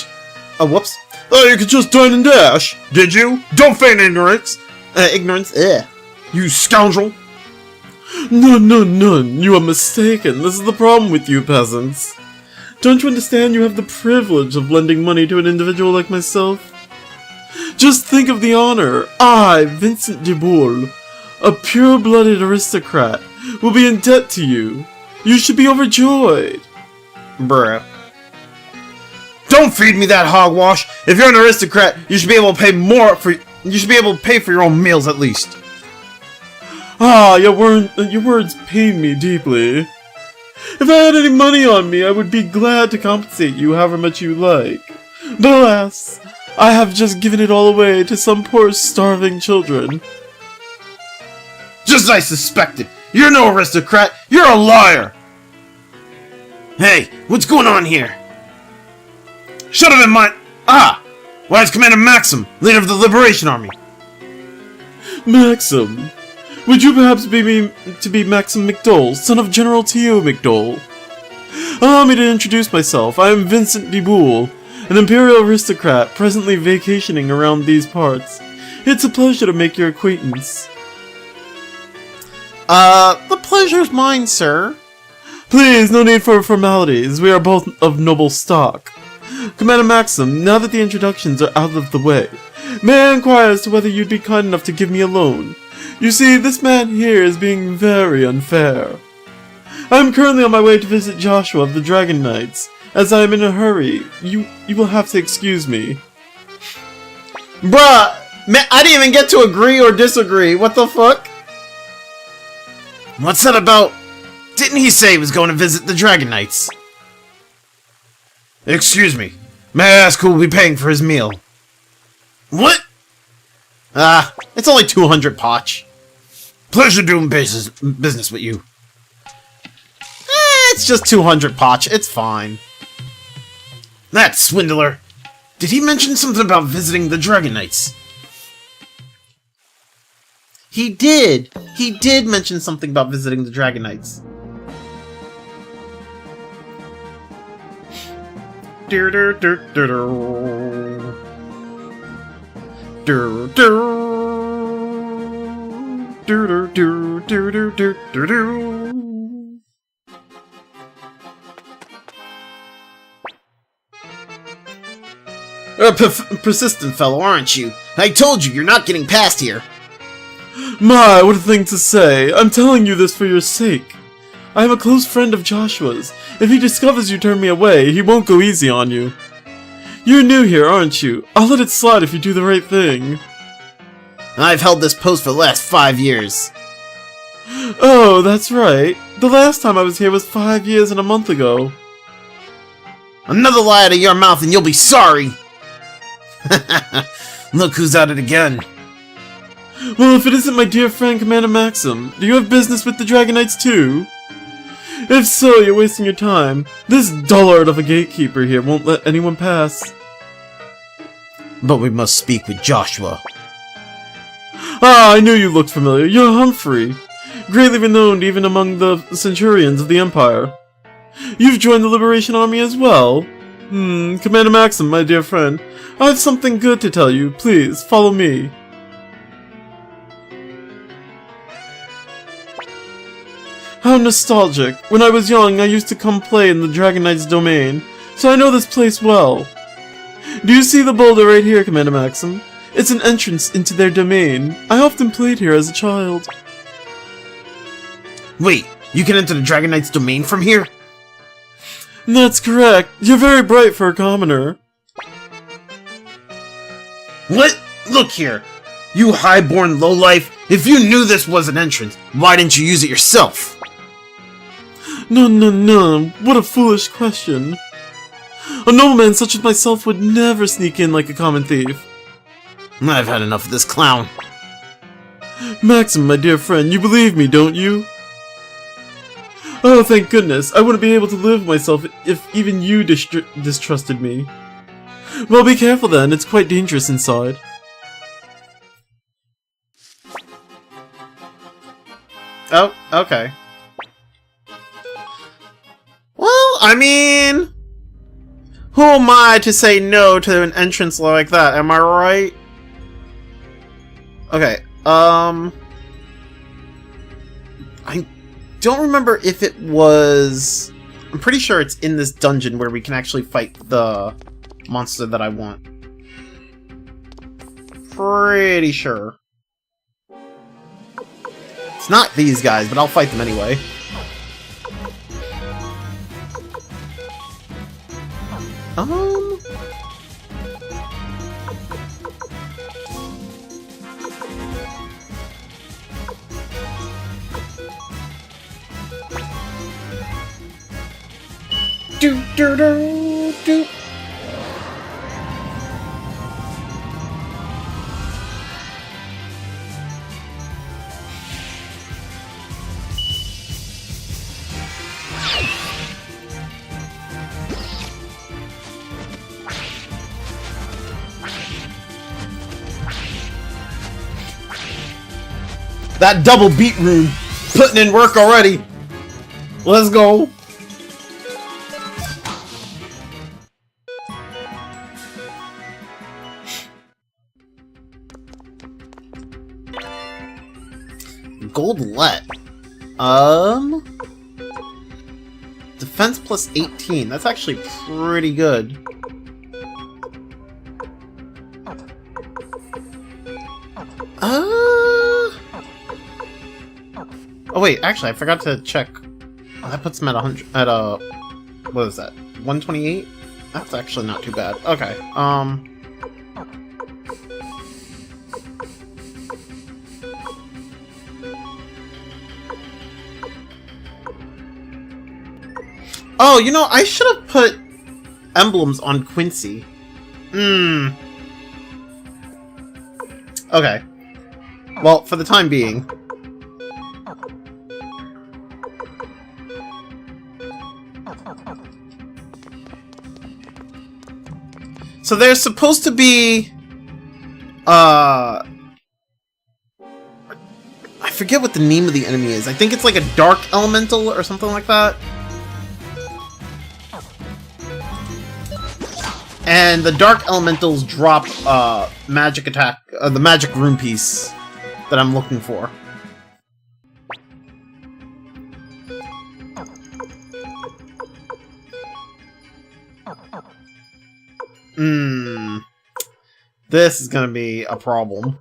Oh, whoops. Oh, you could just dine and dash, did you? Don't feign ignorance! Ignorance, You scoundrel! None, you are mistaken. This is the problem with you peasants. Don't you understand you have the privilege of lending money to an individual like myself? Just think of the honor. I, Vincent de Boule, a pure-blooded aristocrat, will be in debt to you. You should be overjoyed. Bruh. Don't feed me that hogwash! If you're an aristocrat, you should be able to pay more for. You should be able to pay for your own meals at least. Ah, your words pain me deeply. If I had any money on me, I would be glad to compensate you however much you like. But alas, I have just given it all away to some poor starving children. Just as I suspected. You're no aristocrat. You're a liar. Hey, what's going on here? Shut up in my... Why is Commander Maxim, leader of the Liberation Army? Maxim? Would you perhaps be Maxim Mcdohl, son of General Teo Mcdohl? Allow me to introduce myself. I am Vincent de Boule, an Imperial aristocrat presently vacationing around these parts. It's a pleasure to make your acquaintance. The pleasure's mine, sir. Please, no need for formalities. We are both of noble stock. Commander Maxim, now that the introductions are out of the way, may I inquire as to whether you'd be kind enough to give me a loan? You see, this man here is being very unfair. I am currently on my way to visit Joshua of the Dragon Knights. As I am in a hurry, you will have to excuse me. Bruh! Man, I didn't even get to agree or disagree. What the fuck? What's that about? Didn't he say he was going to visit the Dragon Knights? Excuse me. May I ask who will be paying for his meal? What? It's only 200 potch. Pleasure doing business with you. It's just 200 potch. It's fine. That swindler. Did he mention something about visiting the Dragon Knights? He did. He did mention something about visiting the Dragon Knights. Persistent fellow, aren't you? I told you, you're not getting past here. My, what a thing to say. I'm telling you this for your sake. I am a close friend of Joshua's. If he discovers you turn me away, he won't go easy on you. You're new here, aren't you? I'll let it slide if you do the right thing. I've held this post for the last 5 years. Oh, that's right. The last time I was here was 5 years and a month ago. Another lie out of your mouth and you'll be sorry! Look who's at it again. Well, if it isn't my dear friend Commander Maxim, do you have business with the Dragon Knights too? If so, you're wasting your time. This dullard of a gatekeeper here won't let anyone pass. But we must speak with Joshua. Ah, I knew you looked familiar. You're Humphrey. Greatly renowned even among the centurions of the Empire. You've joined the Liberation Army as well? Commander Maxim, my dear friend, I have something good to tell you. Please, follow me. How nostalgic. When I was young, I used to come play in the Dragon Knight's domain, so I know this place well. Do you see the boulder right here, Commander Maxim? It's an entrance into their domain. I often played here as a child. Wait, you can enter the Dragon Knight's domain from here? That's correct. You're very bright for a commoner. What? Look here. You high-born lowlife. If you knew this was an entrance, why didn't you use it yourself? No. What a foolish question. A nobleman such as myself would never sneak in like a common thief. I've had enough of this clown. Maxim, my dear friend, you believe me, don't you? Oh, thank goodness. I wouldn't be able to live with myself if even you distrusted me. Well, be careful then. It's quite dangerous inside. Oh, okay. Well, I mean... who am I to say no to an entrance like that, am I right? Okay, I don't remember if it was... I'm pretty sure it's in this dungeon where we can actually fight the monster that I want. Pretty sure. It's not these guys, but I'll fight them anyway. Do. That double beat rune, putting in work already. Let's go. Goldlet. Defense plus 18. That's actually pretty good. Oh wait, actually, I forgot to check. Oh, that puts him at 100. At what is that? 128. That's actually not too bad. Okay. Oh, you know, I should have put emblems on Quincy. Okay. Well, for the time being. So there's supposed to be... I forget what the name of the enemy is. I think it's like a dark elemental or something like that. And the dark elementals drop magic attack, the magic rune piece that I'm looking for. This is gonna be a problem.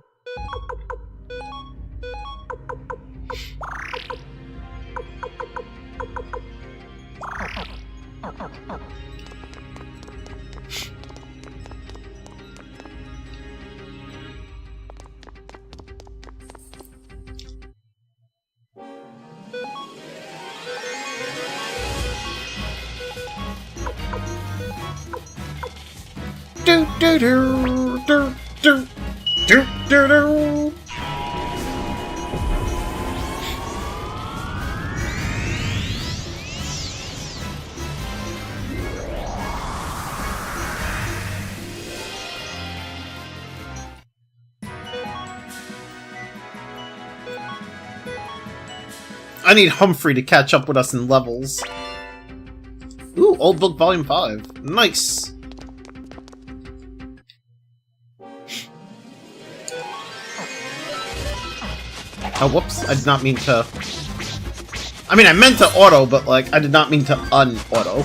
Do do do do do do do do. I need Humphrey to catch up with us in levels. Ooh, Old Book Volume 5. Nice! Oh, whoops. I did not mean to... I mean, I meant to auto, but, like, I did not mean to un-auto.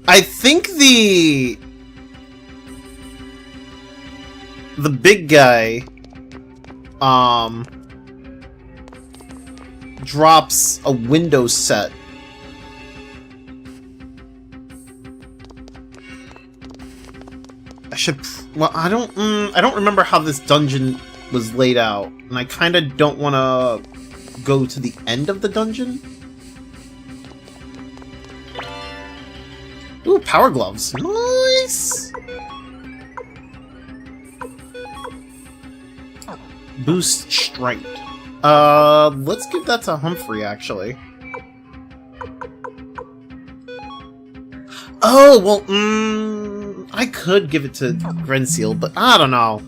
I think the big guy, drops a Windows set. I should... Well, I don't remember how this dungeon was laid out, and I kind of don't want to go to the end of the dungeon. Ooh, power gloves. Nice! Boost strength. Let's give that to Humphrey, actually. Oh, well, I could give it to Grenseal, but I don't know.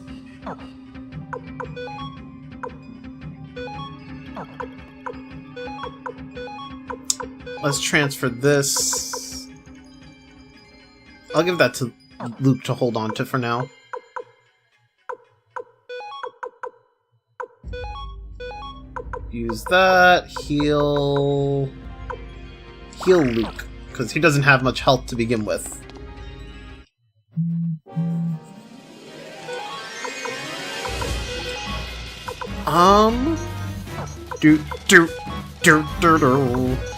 Let's transfer this. I'll give that to Luke to hold on to for now. Use that. Heal Luke, because he doesn't have much health to begin with.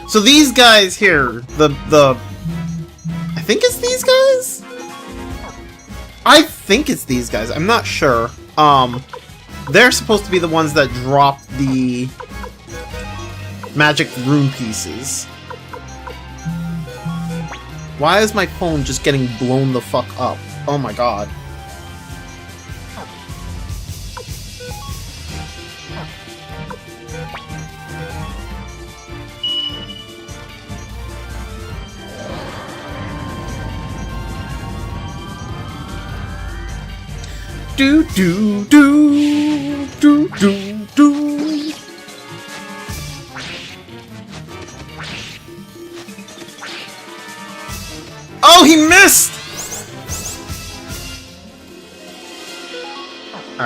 So these guys here, I think it's these guys? I think it's these guys, I'm not sure. They're supposed to be the ones that drop the magic rune pieces. Why is my phone just getting blown the fuck up? Oh my god. Do do do do do do.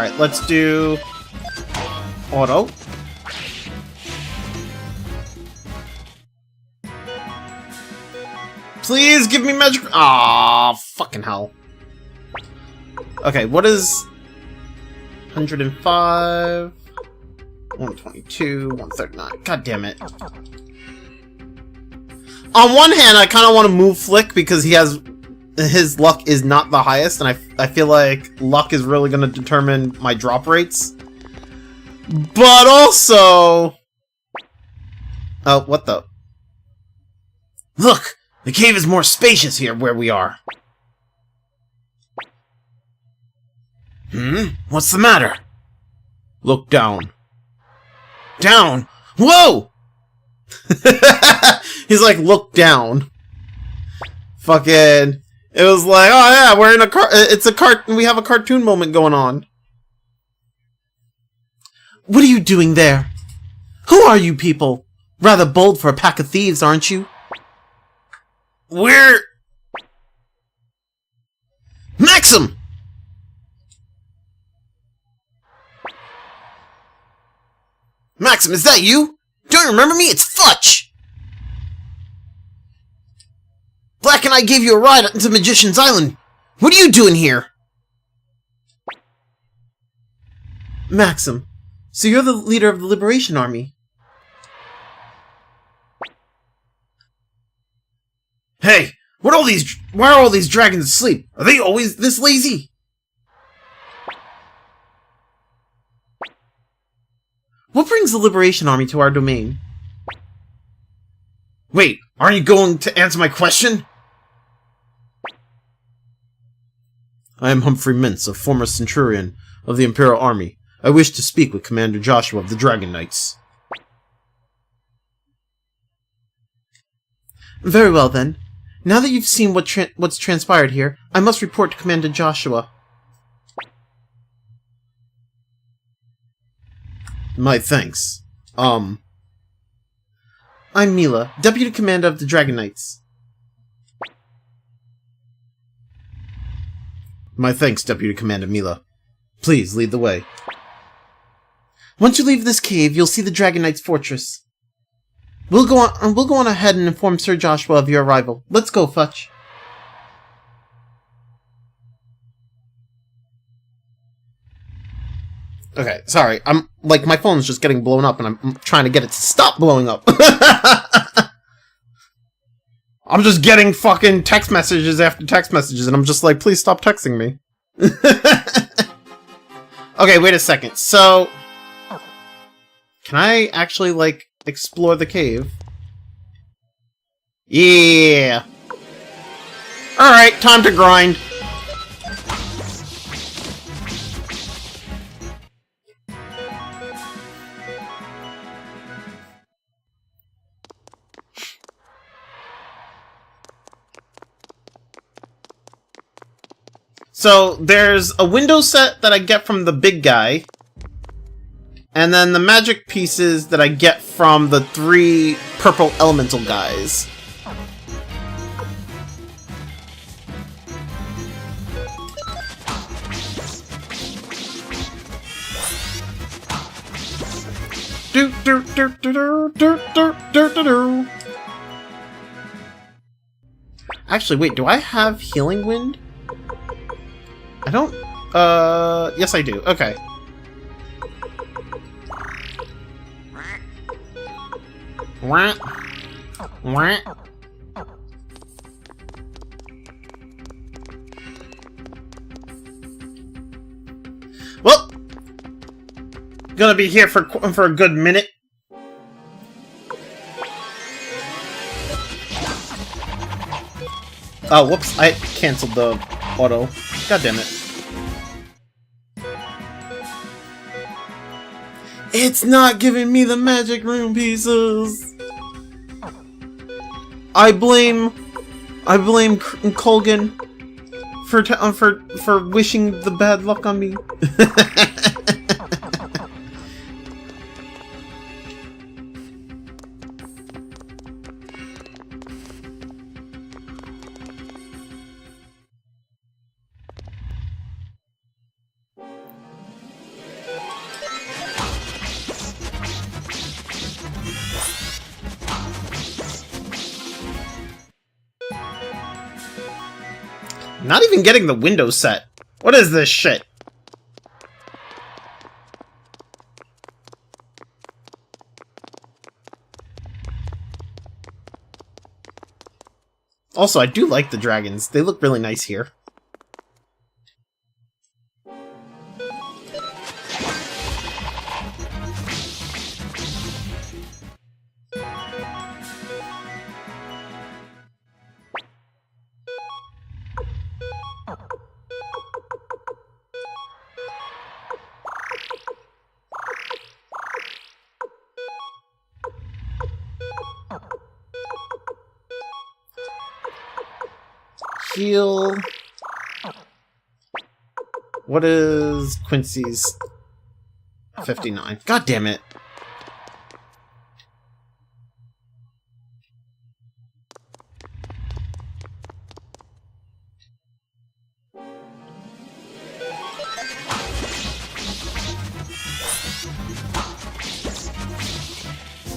Alright, let's do... auto. Please give me magic... Aw, fucking hell. Okay, what is... 105... 122, 139. God damn it. On one hand, I kind of want to move Flick because he has... his luck is not the highest, and I feel like luck is really going to determine my drop rates. But also... oh, what the... look! The cave is more spacious here where we are. What's the matter? Look down. Down? Whoa! He's like, look down. Fucking... it was like, oh yeah, we're in a we have a cartoon moment going on. What are you doing there? Who are you people? Rather bold for a pack of thieves, aren't you? We're... Maxim! Maxim, is that you? Don't you remember me? It's Futch! Black and I gave you a ride into Magician's Island. What are you doing here? Maxim, so you're the leader of the Liberation Army. Hey, why are all these dragons asleep? Are they always this lazy? What brings the Liberation Army to our domain? Wait, aren't you going to answer my question? I am Humphrey Mintz, a former Centurion of the Imperial Army. I wish to speak with Commander Joshua of the Dragon Knights. Very well, then. Now that you've seen what's transpired here, I must report to Commander Joshua. My thanks. I'm Mila, Deputy Commander of the Dragon Knights. My thanks, Deputy Commander Mila. Please, lead the way. Once you leave this cave, you'll see the Dragon Knights fortress. We'll go on ahead and inform Sir Joshua of your arrival. Let's go, Futch. Okay, sorry. I'm like, my phone's just getting blown up and I'm trying to get it to stop blowing up. I'm just getting fucking text messages after text messages and I'm just like, please stop texting me. Okay, wait a second. So, can I actually, like, explore the cave? Yeah! Alright, time to grind. So, there's a window set that I get from the big guy. And then the magic pieces that I get from the 3 purple elemental guys. Actually, wait, do I have Healing Wind? I don't... yes I do. Okay. Wah. Wah. Well, gonna be here for a good minute. Oh, whoops! I canceled the auto. God damn it! It's not giving me the magic room pieces. I blame Colgan for wishing the bad luck on me. Not even getting the window set. What is this shit? Also, I do like the dragons. They look really nice here. Heal. What is Quincy's 59? God damn it.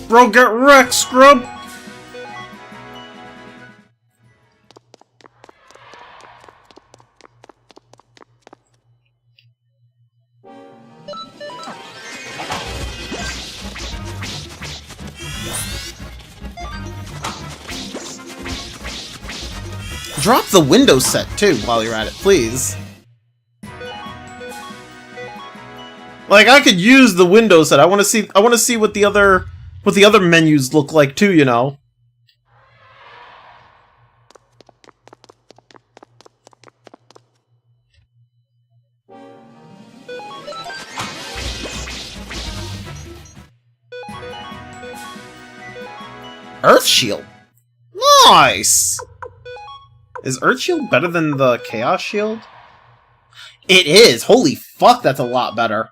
Bro, get wrecked, scrub! Drop the window set, too, while you're at it, please. Like, I could use the window set. I want to see what the other menus look like, too, you know. Earth Shield. Nice! Is Earth Shield better than the Chaos Shield? It is! Holy fuck, that's a lot better.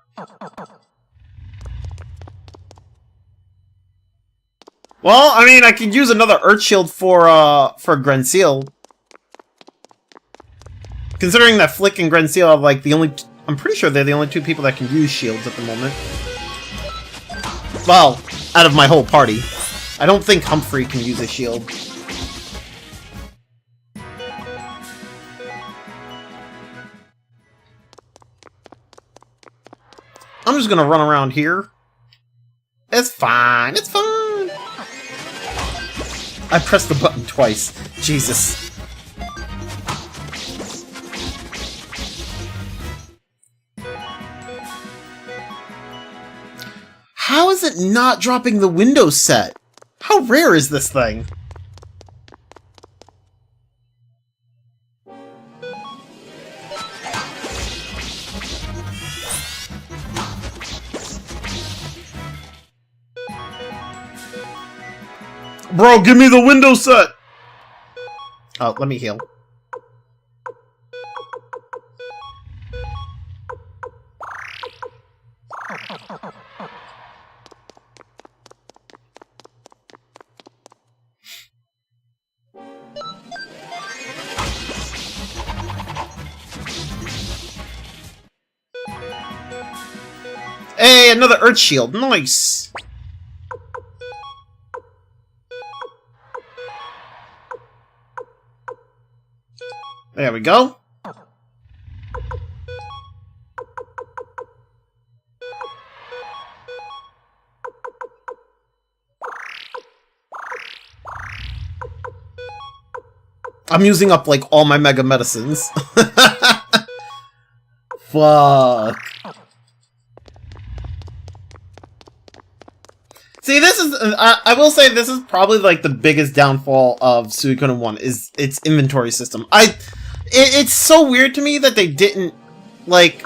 Well, I mean, I could use another Earth Shield for Grenseal. Considering that Flick and Grenseal are like the only... I'm pretty sure they're the only two people that can use shields at the moment. Well, out of my whole party. I don't think Humphrey can use a shield. I'm just gonna run around here. It's fine, it's fine! I pressed the button twice. Jesus. How is it not dropping the window set? How rare is this thing? Bro, give me the window set! Oh, let me heal. Hey, another Earth Shield. Nice! There we go. I'm using up, like, all my mega medicines. Fuck. See, this is... I will say this is probably, like, the biggest downfall of Suikoden 1, is its inventory system. It's so weird to me that they didn't, like...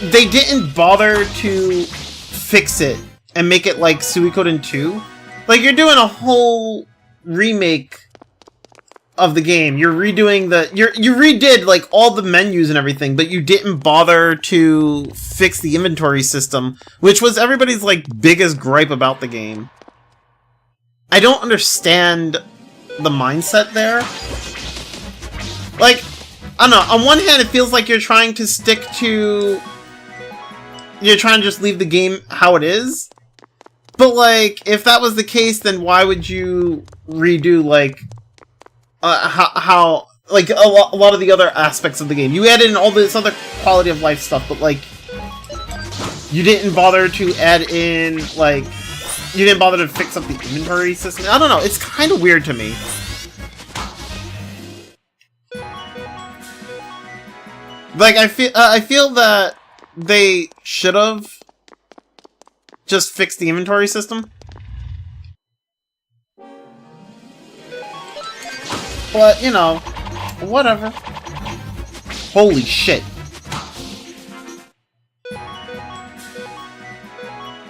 They didn't bother to fix it and make it like Suikoden 2. Like, you're doing a whole remake of the game. You're redoing the... You redid, like, all the menus and everything, but you didn't bother to fix the inventory system, which was everybody's, like, biggest gripe about the game. I don't understand the mindset there. Like, I don't know, on one hand it feels like you're trying to stick to... You're trying to just leave the game how it is. But, like, if that was the case, then why would you redo, like... how like a lot of the other aspects of the game. You added in all this other quality of life stuff, but like you didn't bother to add in like you didn't bother to fix up the inventory system. I don't know. It's kind of weird to me. Like I feel that they should have just fixed the inventory system. But, you know, whatever. Holy shit.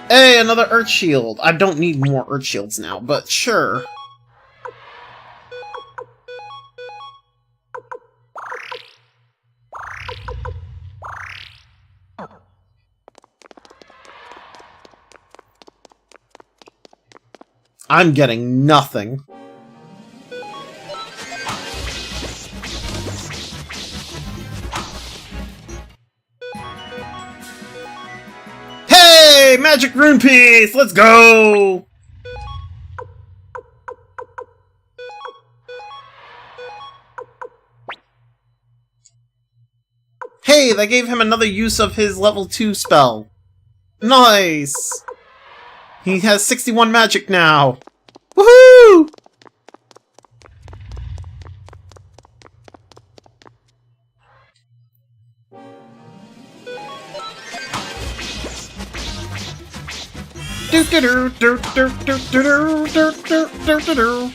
Hey, another Earth Shield. I don't need more Earth Shields now, but sure. I'm getting nothing. Hey, magic rune piece! Let's go! Hey, they gave him another use of his level 2 spell. Nice! He has 61 magic now. Woohoo! Do do do do do do do do do do do do.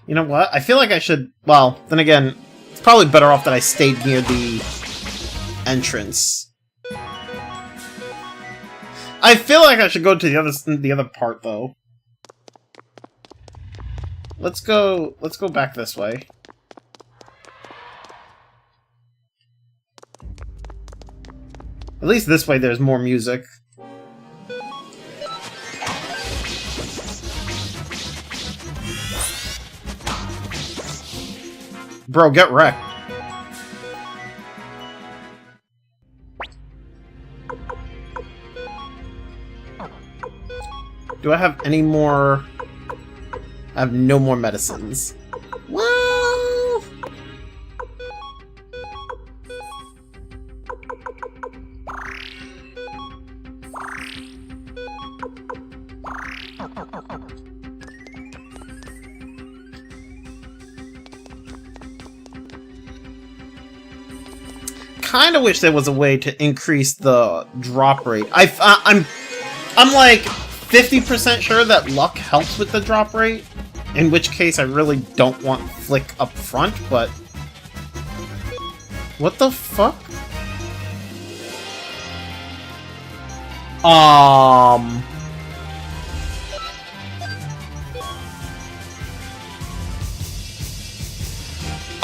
You know what? I feel like I should... Well, then again, it's probably better off that I stayed near the entrance. I feel like I should go to the other part, though. Let's go back this way. At least this way there's more music. Bro, get wrecked. Do I have any more? I have no more medicines. Well... kind of wish there was a way to increase the drop rate. I'm like 50% sure that luck helps with the drop rate, in which case I really don't want Flick up front, but... What the fuck?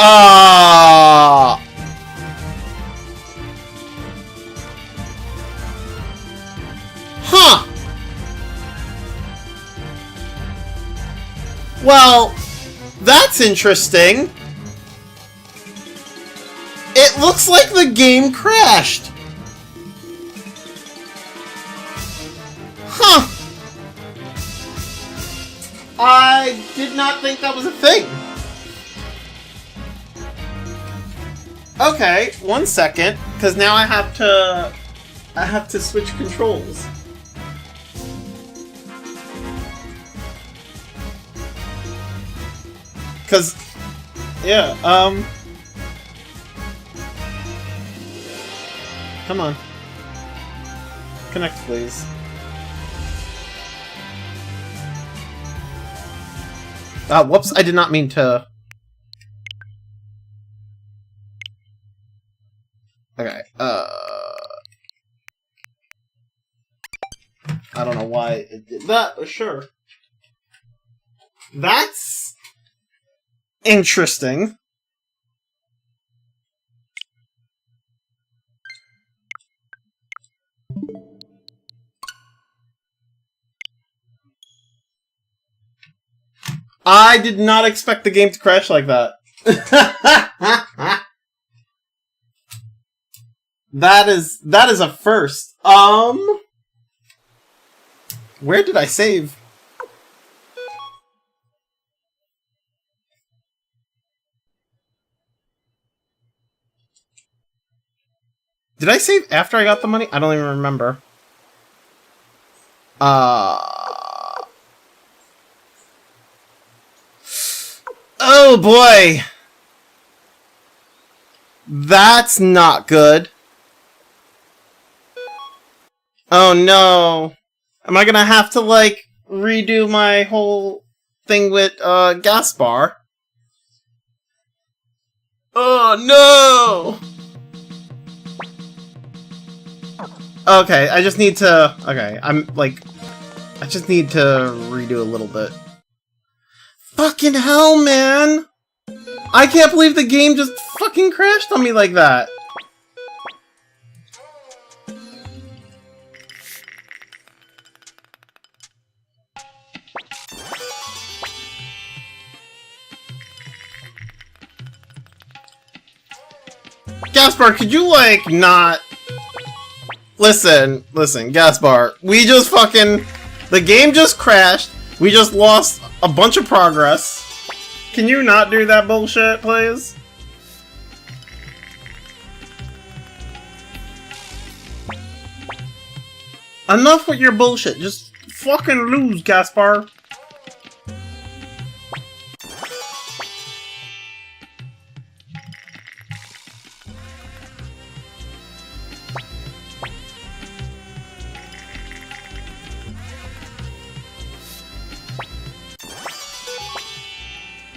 Huh! Well, that's interesting. It looks like the game crashed. Huh. I did not think that was a thing. Okay, 1 second, because now I have to switch controls. Cause, yeah, come on. Connect, please. Whoops, I did not mean to... Okay, I don't know why it did that, but sure. That's... interesting. I did not expect the game to crash like that. That is a first. Where did I save? Did I save after I got the money? I don't even remember. Oh boy! That's not good. Oh no. Am I gonna have to, like, redo my whole thing with, Gaspar? Oh no! Okay, I just need to... Okay, I just need to redo a little bit. Fucking hell, man! I can't believe the game just fucking crashed on me like that! Gaspar, could you, like, not... Listen, Gaspar. We just fucking... The game just crashed. We just lost a bunch of progress. Can you not do that bullshit, please? Enough with your bullshit. Just fucking lose, Gaspar.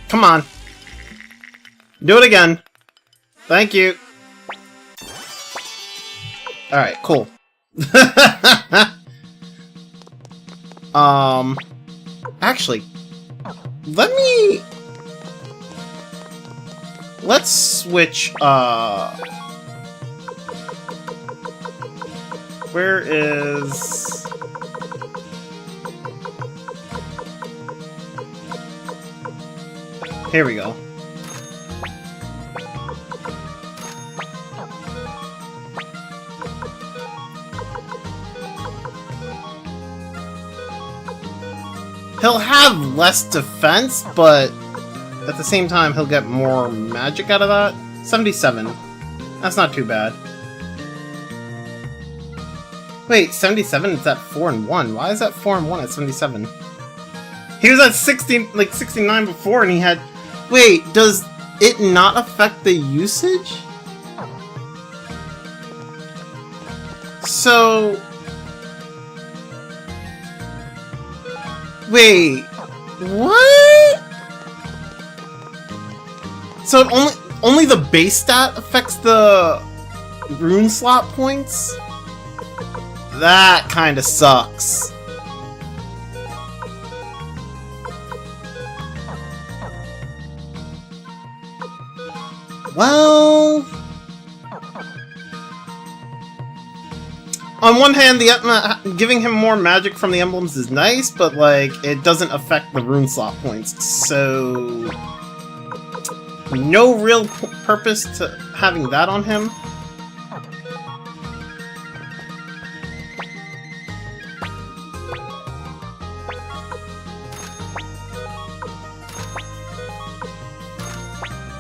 Come on. Do it again. Thank you. Alright, cool. Actually, let's switch, where is... Here we go. He'll have less defense, but at the same time, he'll get more magic out of that. 77. That's not too bad. Wait, 77 is at 4 and 1. Why is that 4 and 1 at 77? He was at 60, like 69 before, and he had... Wait, does it not affect the usage? So... Wait, what? So it only the base stat affects the rune slot points? That kinda sucks. Well... On one hand, giving him more magic from the emblems is nice, but, like, it doesn't affect the rune slot points, so... No real purpose to having that on him.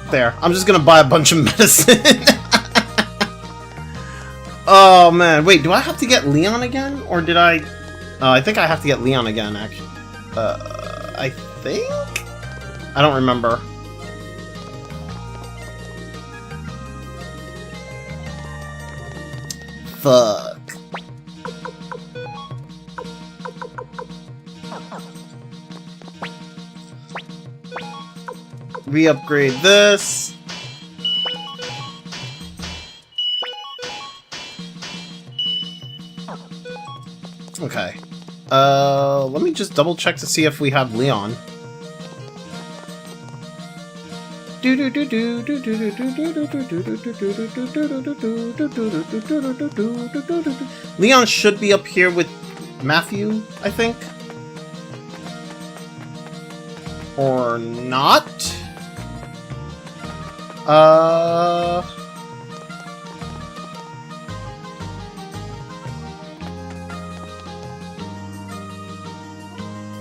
There, I'm just gonna buy a bunch of medicine. Oh man, wait, do I have to get Leon again? Or did I... I think I have to get Leon again, actually. I think? I don't remember. Fuck. Re-upgrade this. Okay. Let me just double check to see if we have Leon. Leon should be up here with Matthew, I think. Or not?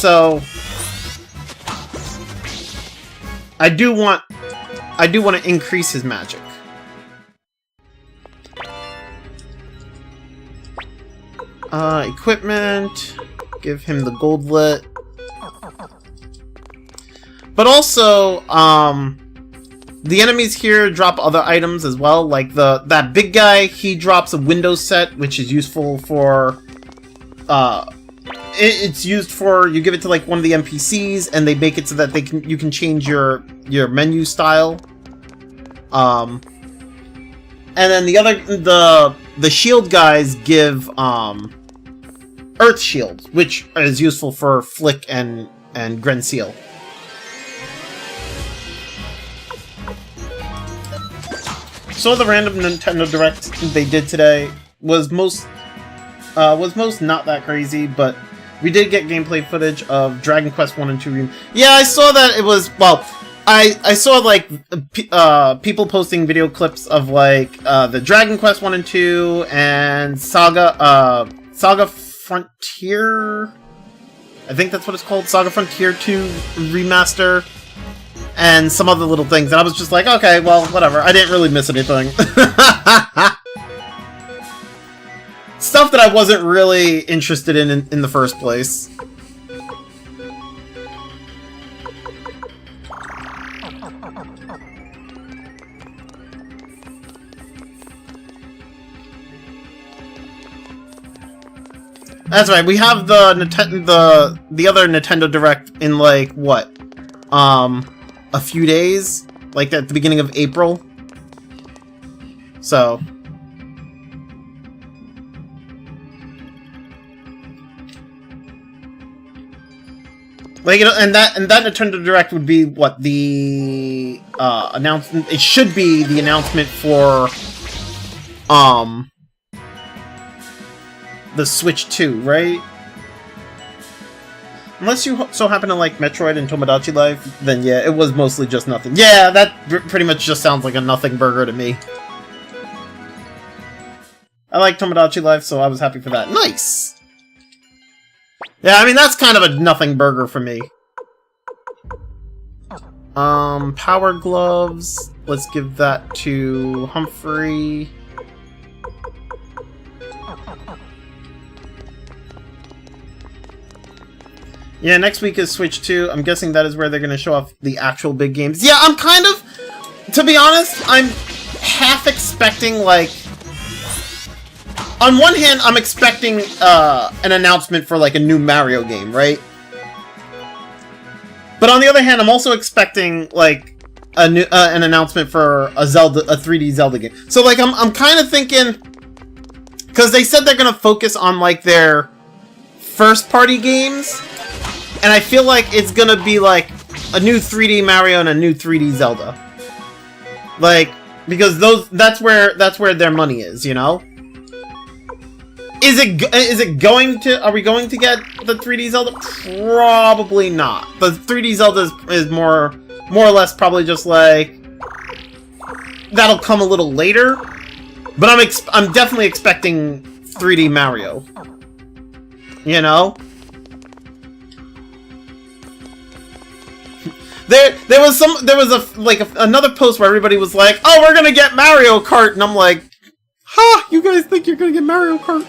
so I do want to increase his magic. Equipment, give him the goldlet. But also, the enemies here drop other items as well, like that big guy, he drops a window set, which is useful for, it's used for, you give it to like one of the NPCs, and they make it so that you can change your menu style. And then the shield guys give, Earth Shield, which is useful for Flick and Grenseal. So the random Nintendo Direct they did today was most not that crazy, but we did get gameplay footage of Dragon Quest 1 and 2. Yeah, I saw that it was, well, I saw like people posting video clips of like the Dragon Quest 1 and 2 and Saga Frontier, I think that's what it's called, Saga Frontier 2 Remaster, and some other little things, and I was just like, okay, well, whatever, I didn't really miss anything. Stuff that I wasn't really interested in the first place. That's right. We have the other Nintendo Direct in like what, a few days, like at the beginning of April. So, like, you know, and that Nintendo Direct would be what, the announcement. It should be the announcement for the Switch 2, right? Unless you so happen to like Metroid and Tomodachi Life, then yeah, it was mostly just nothing. Yeah, that pretty much just sounds like a nothing burger to me. I like Tomodachi Life, so I was happy for that. Nice! Yeah, I mean, that's kind of a nothing burger for me. Power Gloves. Let's give that to Humphrey. Yeah, next week is Switch 2. I'm guessing that is where they're going to show off the actual big games. Yeah, I'm kind of... To be honest, I'm half expecting, like... On one hand, I'm expecting an announcement for, like, a new Mario game, right? But on the other hand, I'm also expecting, like, an announcement for a 3D Zelda game. So, like, I'm kind of thinking... Because they said they're going to focus on, like, their first-party games... And I feel like it's gonna be like a new 3D Mario and a new 3D Zelda. Like, because that's where their money is, you know? Is it going to, are we going to get the 3D Zelda? Probably not. The 3D Zelda is more or less probably just like, that'll come a little later. But I'm definitely expecting 3D Mario. You know? There was another post where everybody was like, "Oh, we're gonna get Mario Kart," and I'm like, "Ha! You guys think you're gonna get Mario Kart?"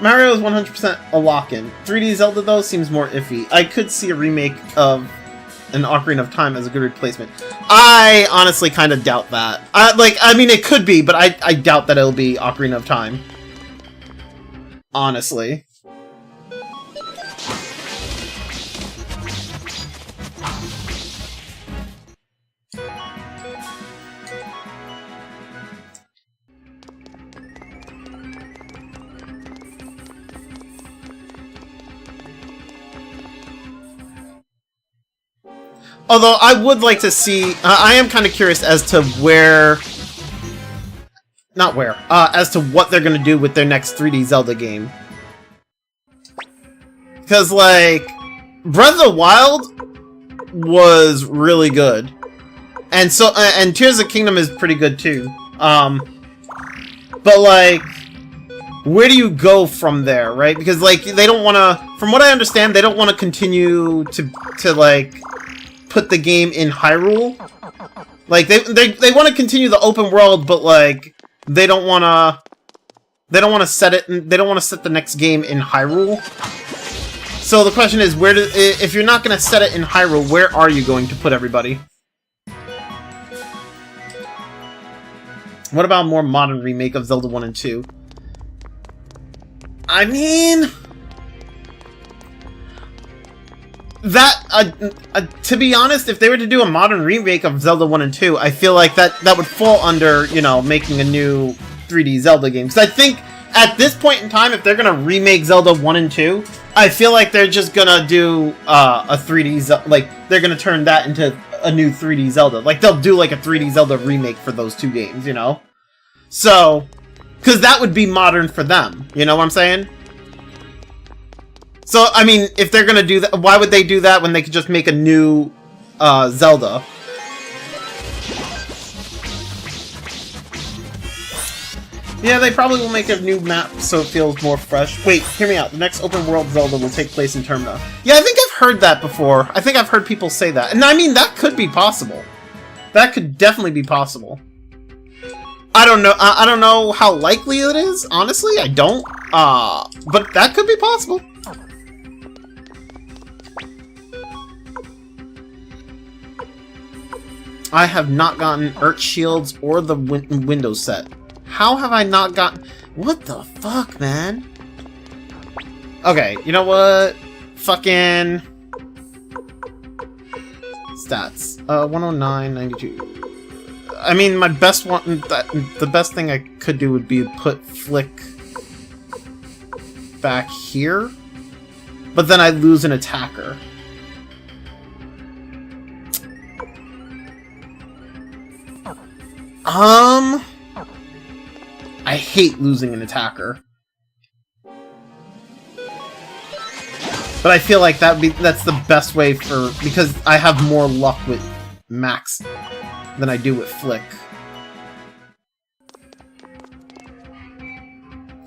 Mario is 100% a lock-in. 3D Zelda though seems more iffy. I could see a remake of an Ocarina of Time as a good replacement. I honestly kind of doubt that. I mean, it could be, but I doubt that it'll be Ocarina of Time. Honestly. Although, I would like to see... I am kind of curious as to where... Not where. As to what they're going to do with their next 3D Zelda game. Because, like... Breath of the Wild was really good. And so, and Tears of the Kingdom is pretty good too. But like, where do you go from there, right? Because like, they don't want to, from what I understand, they don't want to continue to like, put the game in Hyrule. Like, they want to continue the open world, but like, they don't want to set it, they don't want to set the next game in Hyrule. So the question is, if you're not going to set it in Hyrule, where are you going to put everybody? What about a more modern remake of Zelda 1 and 2? I mean... to be honest, if they were to do a modern remake of Zelda 1 and 2, I feel like that would fall under, you know, making a new 3D Zelda game. Because I think, at this point in time, if they're gonna remake Zelda 1 and 2, I feel like they're just gonna do a 3D Zelda, like, they're gonna turn that into a new 3D Zelda. Like, they'll do, like, a 3D Zelda remake for those two games, you know? So, because that would be modern for them, you know what I'm saying? So, I mean, if they're gonna do that, why would they do that when they could just make a new, Zelda? Yeah, they probably will make a new map so it feels more fresh. Wait, hear me out. The next open world Zelda will take place in Termina. Yeah, I think I've heard that before. I think I've heard people say that. And I mean, that could be possible. That could definitely be possible. I don't know. I don't know how likely it is. Honestly, I don't. But that could be possible. I have not gotten Earth Shields or the Windows set. How have I not gotten... What the fuck, man? Okay, you know what? Fucking... Stats. 109, 92. I mean, my best one... The best thing I could do would be put Flick... back here. But then I'd lose an attacker. I hate losing an attacker. But I feel like that's the best way for... Because I have more luck with Max than I do with Flick.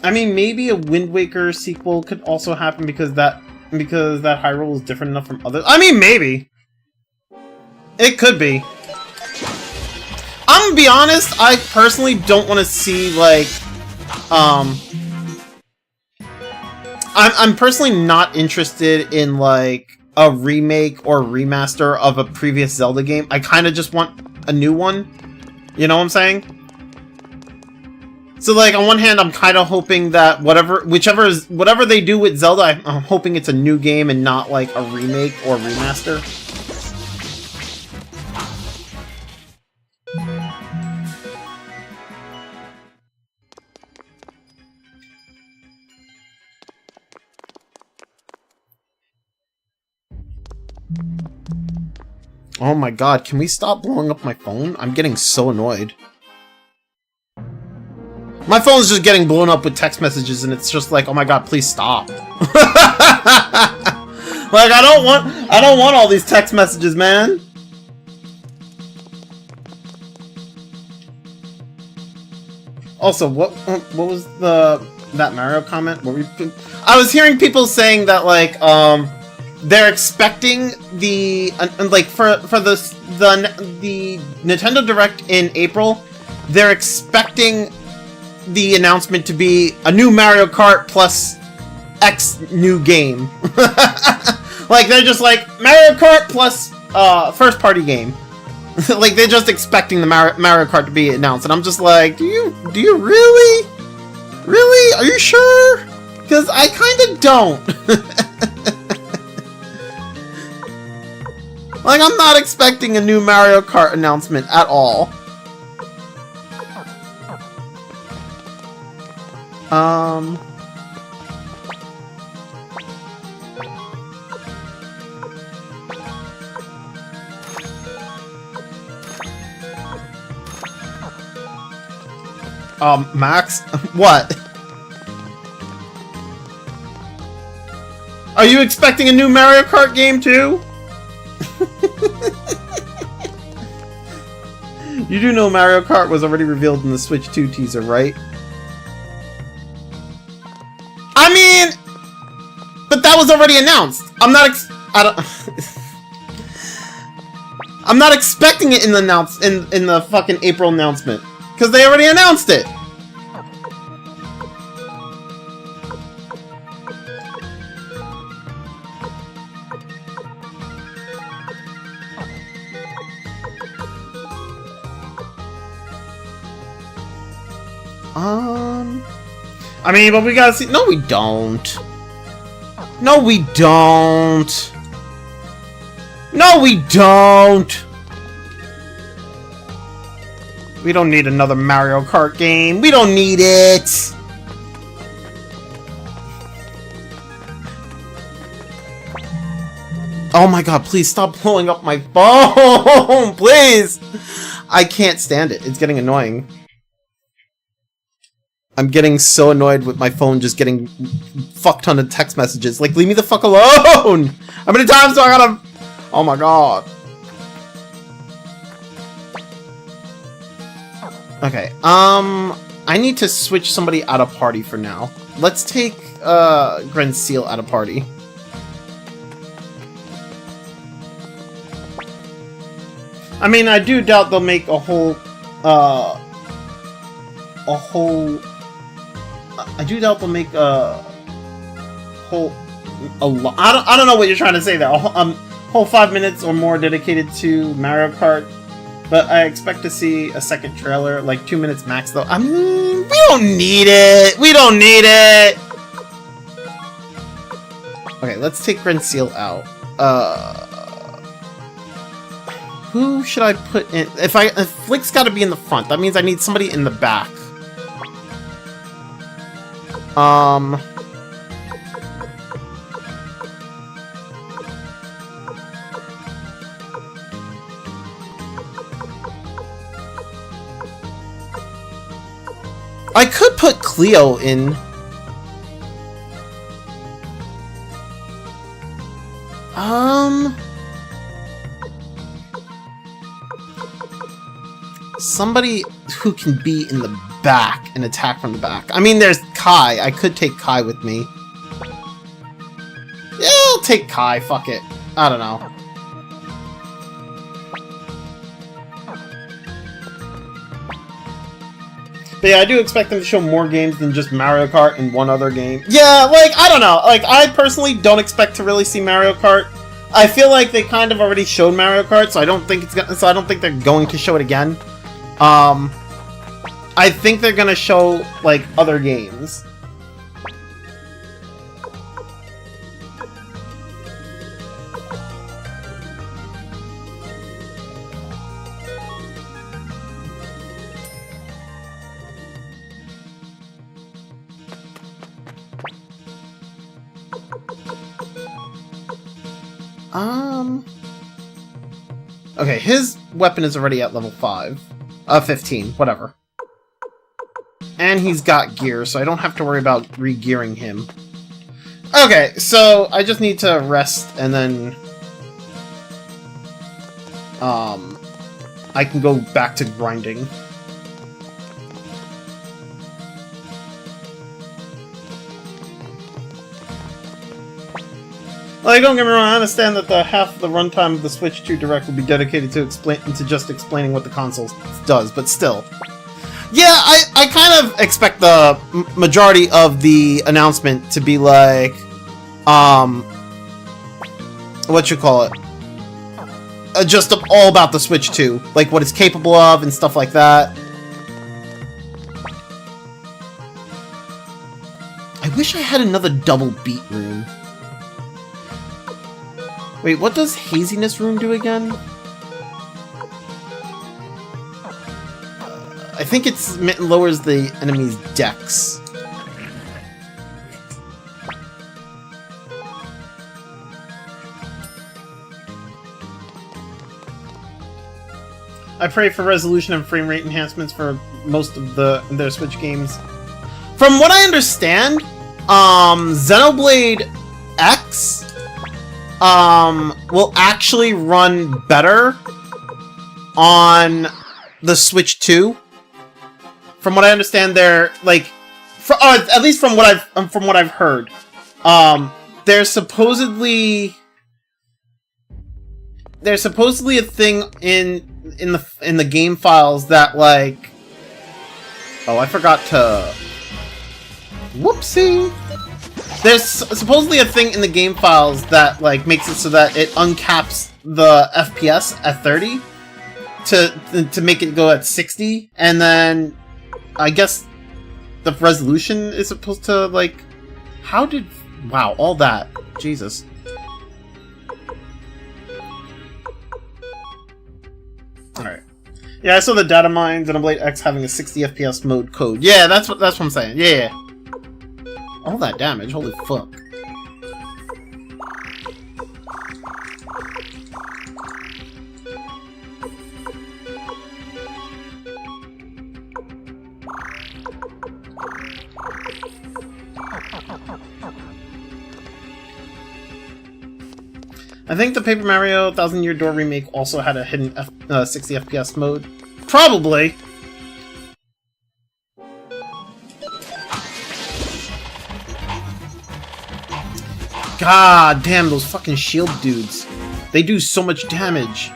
I mean, maybe a Wind Waker sequel could also happen because that Hyrule is different enough from others. I mean, maybe. It could be. I'm gonna be honest, I personally don't want to see, like, I'm personally not interested in, like, a remake or remaster of a previous Zelda game. I kind of just want a new one. You know what I'm saying? So, like, on one hand, I'm kind of hoping that whatever they do with Zelda, I'm hoping it's a new game and not, like, a remake or remaster. Oh my god, can we stop blowing up my phone? I'm getting so annoyed. My phone's just getting blown up with text messages and it's just like, oh my god, please stop. Like, I don't want all these text messages, man. Also, what was that Mario comment? I was hearing people saying that, like, they're expecting the like for the Nintendo Direct in April, they're expecting the announcement to be a new Mario Kart plus X new game. Like, they're just like Mario Kart plus first party game. Like, they're just expecting the Mario Kart to be announced, and I'm just like, do you really? Really? Are you sure? Because I kind of don't. Like, I'm not expecting a new Mario Kart announcement at all. Max? What? Are you expecting a new Mario Kart game too? You do know Mario Kart was already revealed in the Switch 2 teaser, right? I mean, but that was already announced. I'm not I'm not expecting it in the in the fucking April announcement because they already announced it. I mean, but we gotta see. No, we don't. No, we don't. No, we don't. We don't need another Mario Kart game. We don't need it. Oh my god, please stop blowing up my phone. Please. I can't stand it. It's getting annoying. I'm getting so annoyed with my phone just getting fuck ton of text messages. Like, leave me the fuck alone! How many times do I gotta... Oh my god. Okay, I need to switch somebody out of party for now. Let's take, Grenseal out of party. I mean, I do doubt they'll make a whole... I do doubt they'll make a lot. I don't know what you're trying to say there. A whole 5 minutes or more dedicated to Mario Kart, but I expect to see a second trailer, like 2 minutes max. Though I mean, we don't need it. We don't need it. Okay, let's take Grenseal out. Who should I put in? If Flick's got to be in the front, that means I need somebody in the back. I could put Cleo in. Somebody who can be in the back and attack from the back. I mean, there's Kai. I could take Kai with me. Yeah, I'll take Kai. Fuck it. I don't know. But yeah, I do expect them to show more games than just Mario Kart and one other game. Yeah, like, I don't know. Like, I personally don't expect to really see Mario Kart. I feel like they kind of already showed Mario Kart, so I don't think I don't think they're going to show it again. I think they're gonna show, like, other games. Okay, his weapon is already at level 5. 15, whatever. And he's got gear, so I don't have to worry about re-gearing him. Okay, so I just need to rest, and then... I can go back to grinding. Like, don't get me wrong, I understand that the half of the runtime of the Switch 2 Direct will be dedicated to just explaining what the console does, but still. Yeah, I kind of expect the majority of the announcement to be like, what you call it? Just all about the Switch 2, like what it's capable of and stuff like that. I wish I had another double beat rune. Wait, what does Haziness Rune do again? I think it lowers the enemy's dex. I pray for resolution and frame rate enhancements for most of their Switch games. From what I understand, Xenoblade X will actually run better on the Switch 2. From what I understand, they're like, at least from what I've heard, there's supposedly a thing in the game files that like, oh, I forgot to, whoopsie. There's supposedly a thing in the game files that like makes it so that it uncaps the FPS at 30 to make it go at 60, and then I guess the resolution is supposed to like, wow, all that, Jesus. Alright. Yeah, I saw the data mine, Xenoblade X having a 60 FPS mode code. Yeah, that's what I'm saying. Yeah. All that damage, holy fuck. I think the Paper Mario 1000 Year Door remake also had a hidden 60 FPS mode. Probably! God damn, those fucking shield dudes. They do so much damage.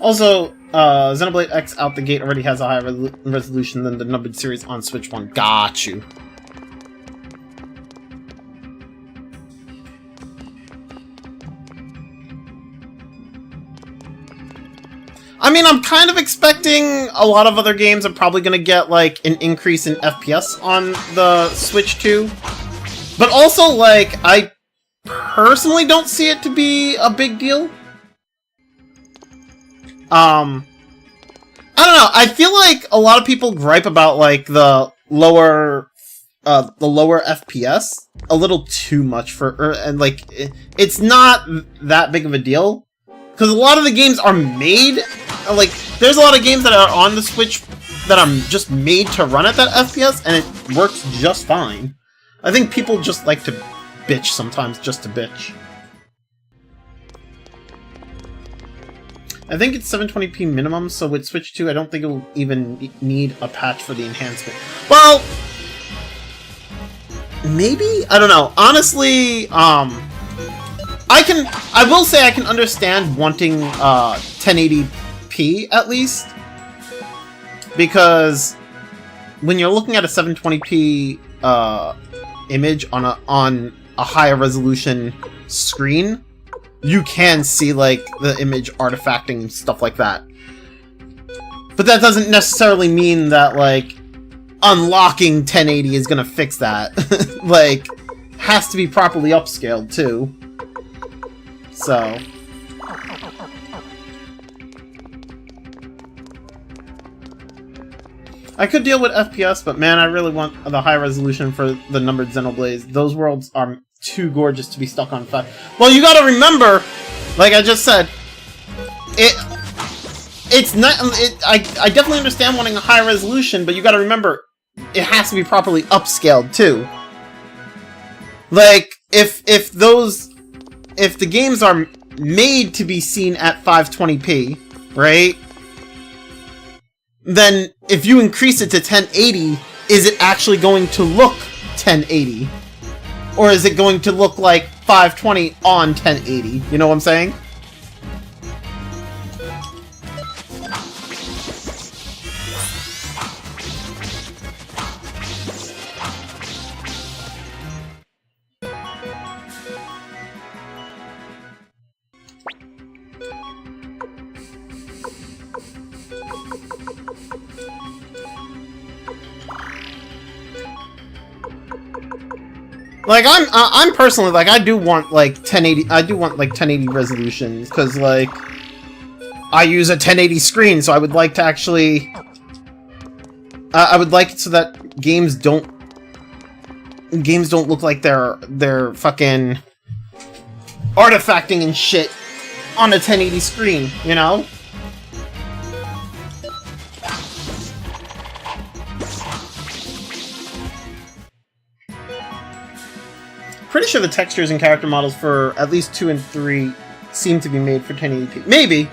Also, Xenoblade X out the gate already has a higher resolution than the numbered series on Switch 1. Got you. I mean, I'm kind of expecting a lot of other games are probably going to get, like, an increase in FPS on the Switch 2. But also, like, I personally don't see it to be a big deal. I don't know, I feel like a lot of people gripe about, like, the lower FPS a little too much and, like, it's not that big of a deal. Because a lot of the games are made, like, there's a lot of games that are on the Switch that are just made to run at that FPS, and it works just fine. I think people just like to bitch sometimes just to bitch. I think it's 720p minimum, so with Switch 2, I don't think it'll even need a patch for the enhancement. Well, maybe? I don't know. Honestly, I will say I can understand wanting 1080p at least, because when you're looking at a 720p image on a higher resolution screen, you can see, like, the image artifacting and stuff like that. But that doesn't necessarily mean that, like, unlocking 1080 is gonna fix that. Like, has to be properly upscaled, too. So... I could deal with FPS, but man, I really want the high resolution for the numbered Xenoblades. Those worlds are too gorgeous to be stuck on 5. Well, you gotta remember, like I just said, it's not. I definitely understand wanting a high resolution, but you gotta remember, it has to be properly upscaled too. Like if the games are made to be seen at 520p, right? Then if you increase it to 1080, is it actually going to look 1080? Or is it going to look like 520 on 1080? You know what I'm saying? Like, I'm personally, like, I do want, like, 1080, I do want, like, 1080 resolutions, because, like, I use a 1080 screen, so I would like to actually, I would like it so that games don't look like they're fucking, artifacting and shit on a 1080 screen, you know? Pretty sure the textures and character models for at least 2 and 3 seem to be made for 1080p. Maybe.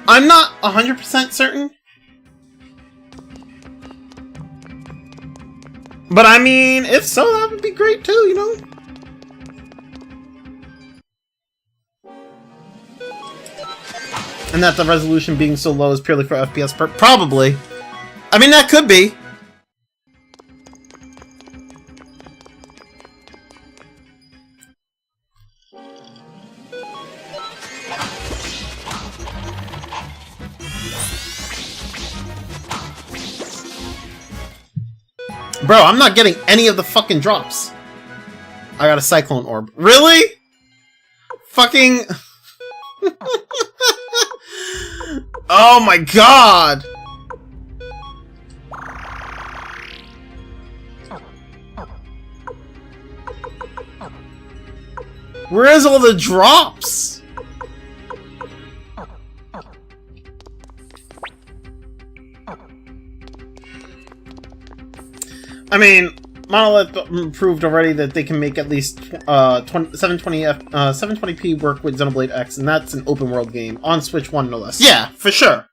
I'm not 100% certain. But I mean, if so, that would be great too, you know? And that the resolution being so low is purely for FPS probably. I mean, that could be. Bro, I'm not getting any of the fucking drops. I got a Cyclone Orb. Really? Fucking... Oh my god! Where is all the drops? I mean, Monolith proved already that they can make at least 720p work with Xenoblade X, and that's an open world game on Switch 1 no less. Yeah, for sure.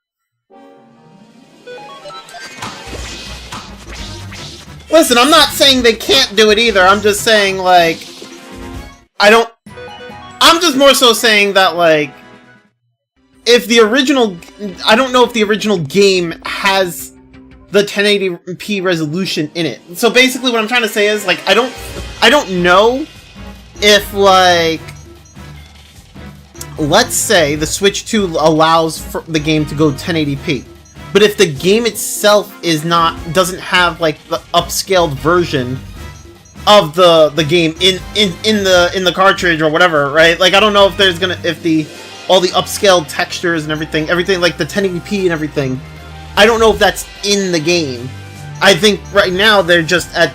Listen, I'm not saying they can't do it either. I'm just saying, like, I'm just more so saying that, like, if the original, I don't know if the original game has the 1080p resolution in it. So basically what I'm trying to say is, like, I don't know if, like, let's say the Switch 2 allows for the game to go 1080p. But if the game itself doesn't have, like, the upscaled version of the game in the cartridge or whatever, right? Like, I don't know if there's all the upscaled textures and everything like the 1080p and everything, I don't know if that's in the game. I think right now they're just at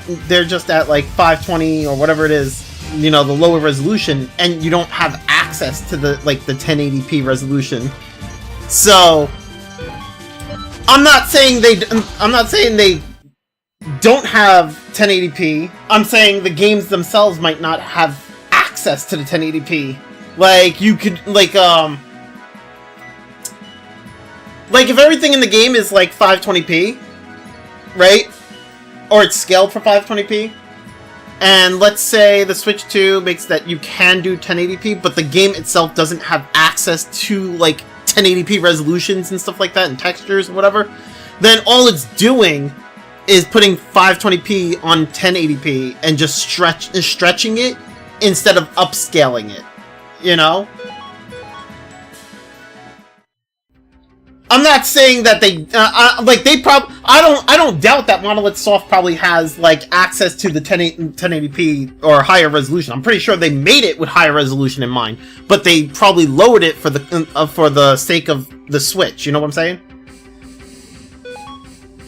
like 520 or whatever it is, you know, the lower resolution, and you don't have access to the 1080p resolution. So I'm not saying they don't have 1080p. I'm saying the games themselves might not have access to the 1080p. Like, you could, like, if everything in the game is, like, 520p, right? Or it's scaled for 520p, and let's say the Switch 2 makes that you can do 1080p, but the game itself doesn't have access to, like, 1080p resolutions and stuff like that, and textures and whatever, then all it's doing is putting 520p on 1080p and just stretching it instead of upscaling it, you know? I'm not saying that they, I don't doubt that Monolith Soft probably has, like, access to the 1080p or higher resolution. I'm pretty sure they made it with higher resolution in mind, but they probably lowered it for the sake of the Switch, you know what I'm saying?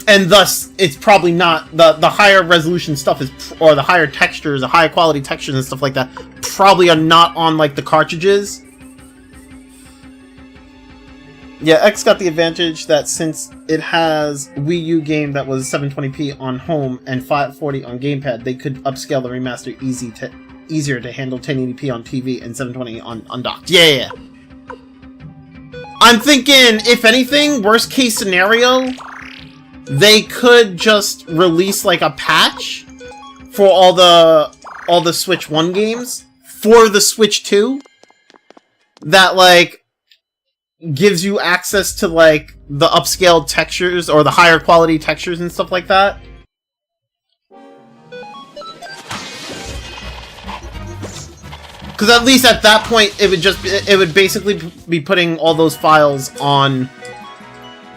And thus, it's probably not, the higher resolution stuff or the higher textures, the higher quality textures and stuff like that, probably are not on, like, the cartridges. Yeah, X got the advantage that since it has Wii U game that was 720p on home and 540 on gamepad, they could upscale the remaster easier to handle 1080p on TV and 720 on undocked. Yeah. I'm thinking, if anything, worst case scenario, they could just release, like, a patch for all the Switch 1 games for the Switch 2 that, like, gives you access to, like, the upscaled textures or the higher quality textures and stuff like that. Because at least at that point, it would basically be putting all those files on.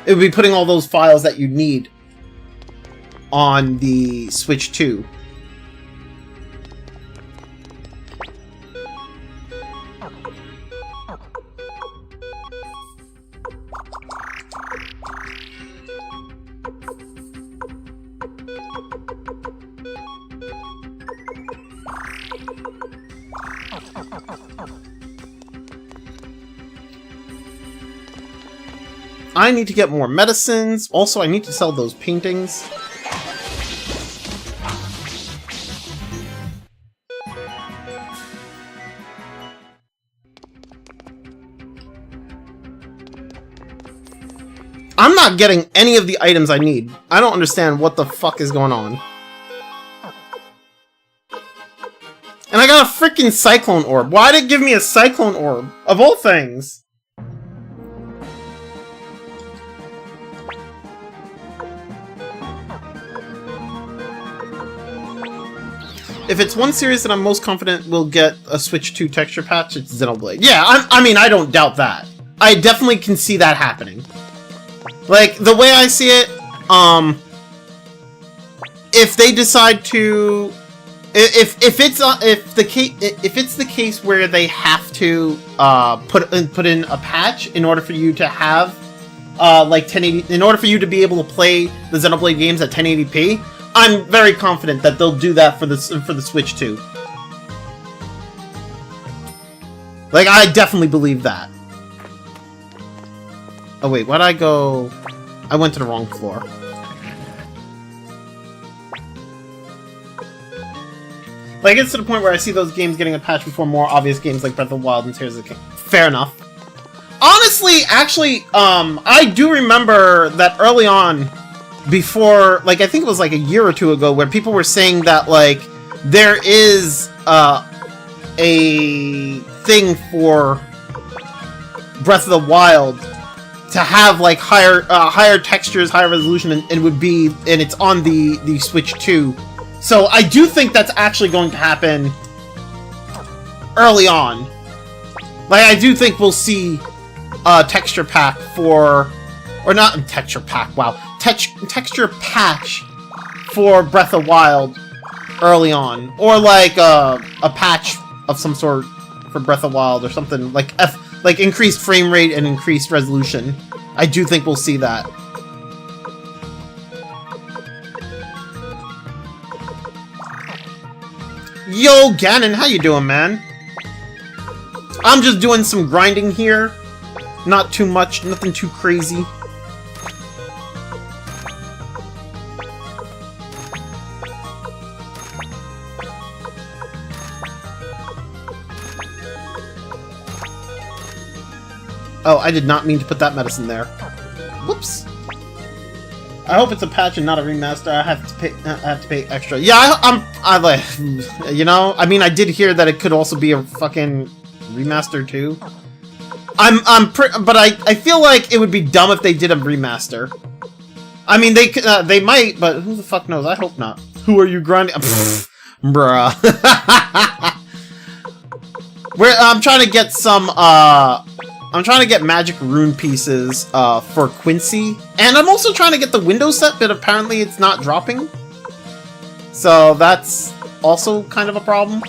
It would be putting all those files that you need on the Switch 2. I need to get more medicines. Also, I need to sell those paintings. I'm not getting any of the items I need. I don't understand what the fuck is going on. And I got a freaking Cyclone Orb. Why did it give me a Cyclone Orb? Of all things. If it's one series that I'm most confident will get a Switch 2 texture patch, it's Xenoblade. Yeah, I mean, I don't doubt that. I definitely can see that happening. Like, the way I see it, if they decide to... If it's the case where they have to put in a patch in order for you to have like 1080, in order for you to be able to play the Xenoblade games at 1080p, I'm very confident that they'll do that for the Switch too. Like, I definitely believe that. Oh wait, why'd I go? I went to the wrong floor. Like, it's to the point where I see those games getting a patch before more obvious games like Breath of the Wild and Tears of the Kingdom. Fair enough. Honestly, actually, I do remember that early on, before, like, I think it was like a year or two ago, where people were saying that, like, there is, a thing for Breath of the Wild to have, like, higher textures, higher resolution, and it's on the Switch 2. So I do think that's actually going to happen early on. Like, I do think we'll see a texture pack for... Or not texture pack, wow. Texture patch for Breath of Wild early on. Or like a patch of some sort for Breath of Wild or something. Like increased frame rate and increased resolution. I do think we'll see that. Yo, Ganon, how you doing, man? I'm just doing some grinding here. Not too much, nothing too crazy. Oh, I did not mean to put that medicine there. Whoops. I hope it's a patch and not a remaster. I have to pay extra. Yeah, I like, you know, I mean, I did hear that it could also be a fucking remaster too. But I feel like it would be dumb if they did a remaster. I mean, they might, but who the fuck knows? I hope not. Who are you grinding? Bruh. I'm trying to get some, I'm trying to get magic rune pieces for Quincy. And I'm also trying to get the window set, but apparently it's not dropping. So that's also kind of a problem.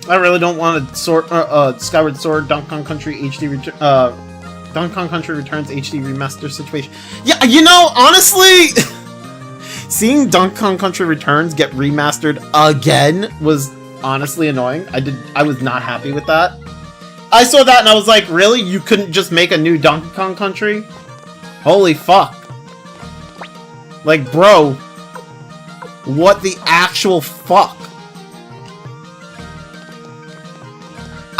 I really don't want a Skyward Sword Donkey Kong Country HD Donkey Kong Country Returns HD remaster situation. Yeah, you know, honestly, seeing Donkey Kong Country Returns get remastered again was honestly annoying. I was not happy with that. I saw that and I was like, really? You couldn't just make a new Donkey Kong Country? Holy fuck. Like, bro, what the actual fuck?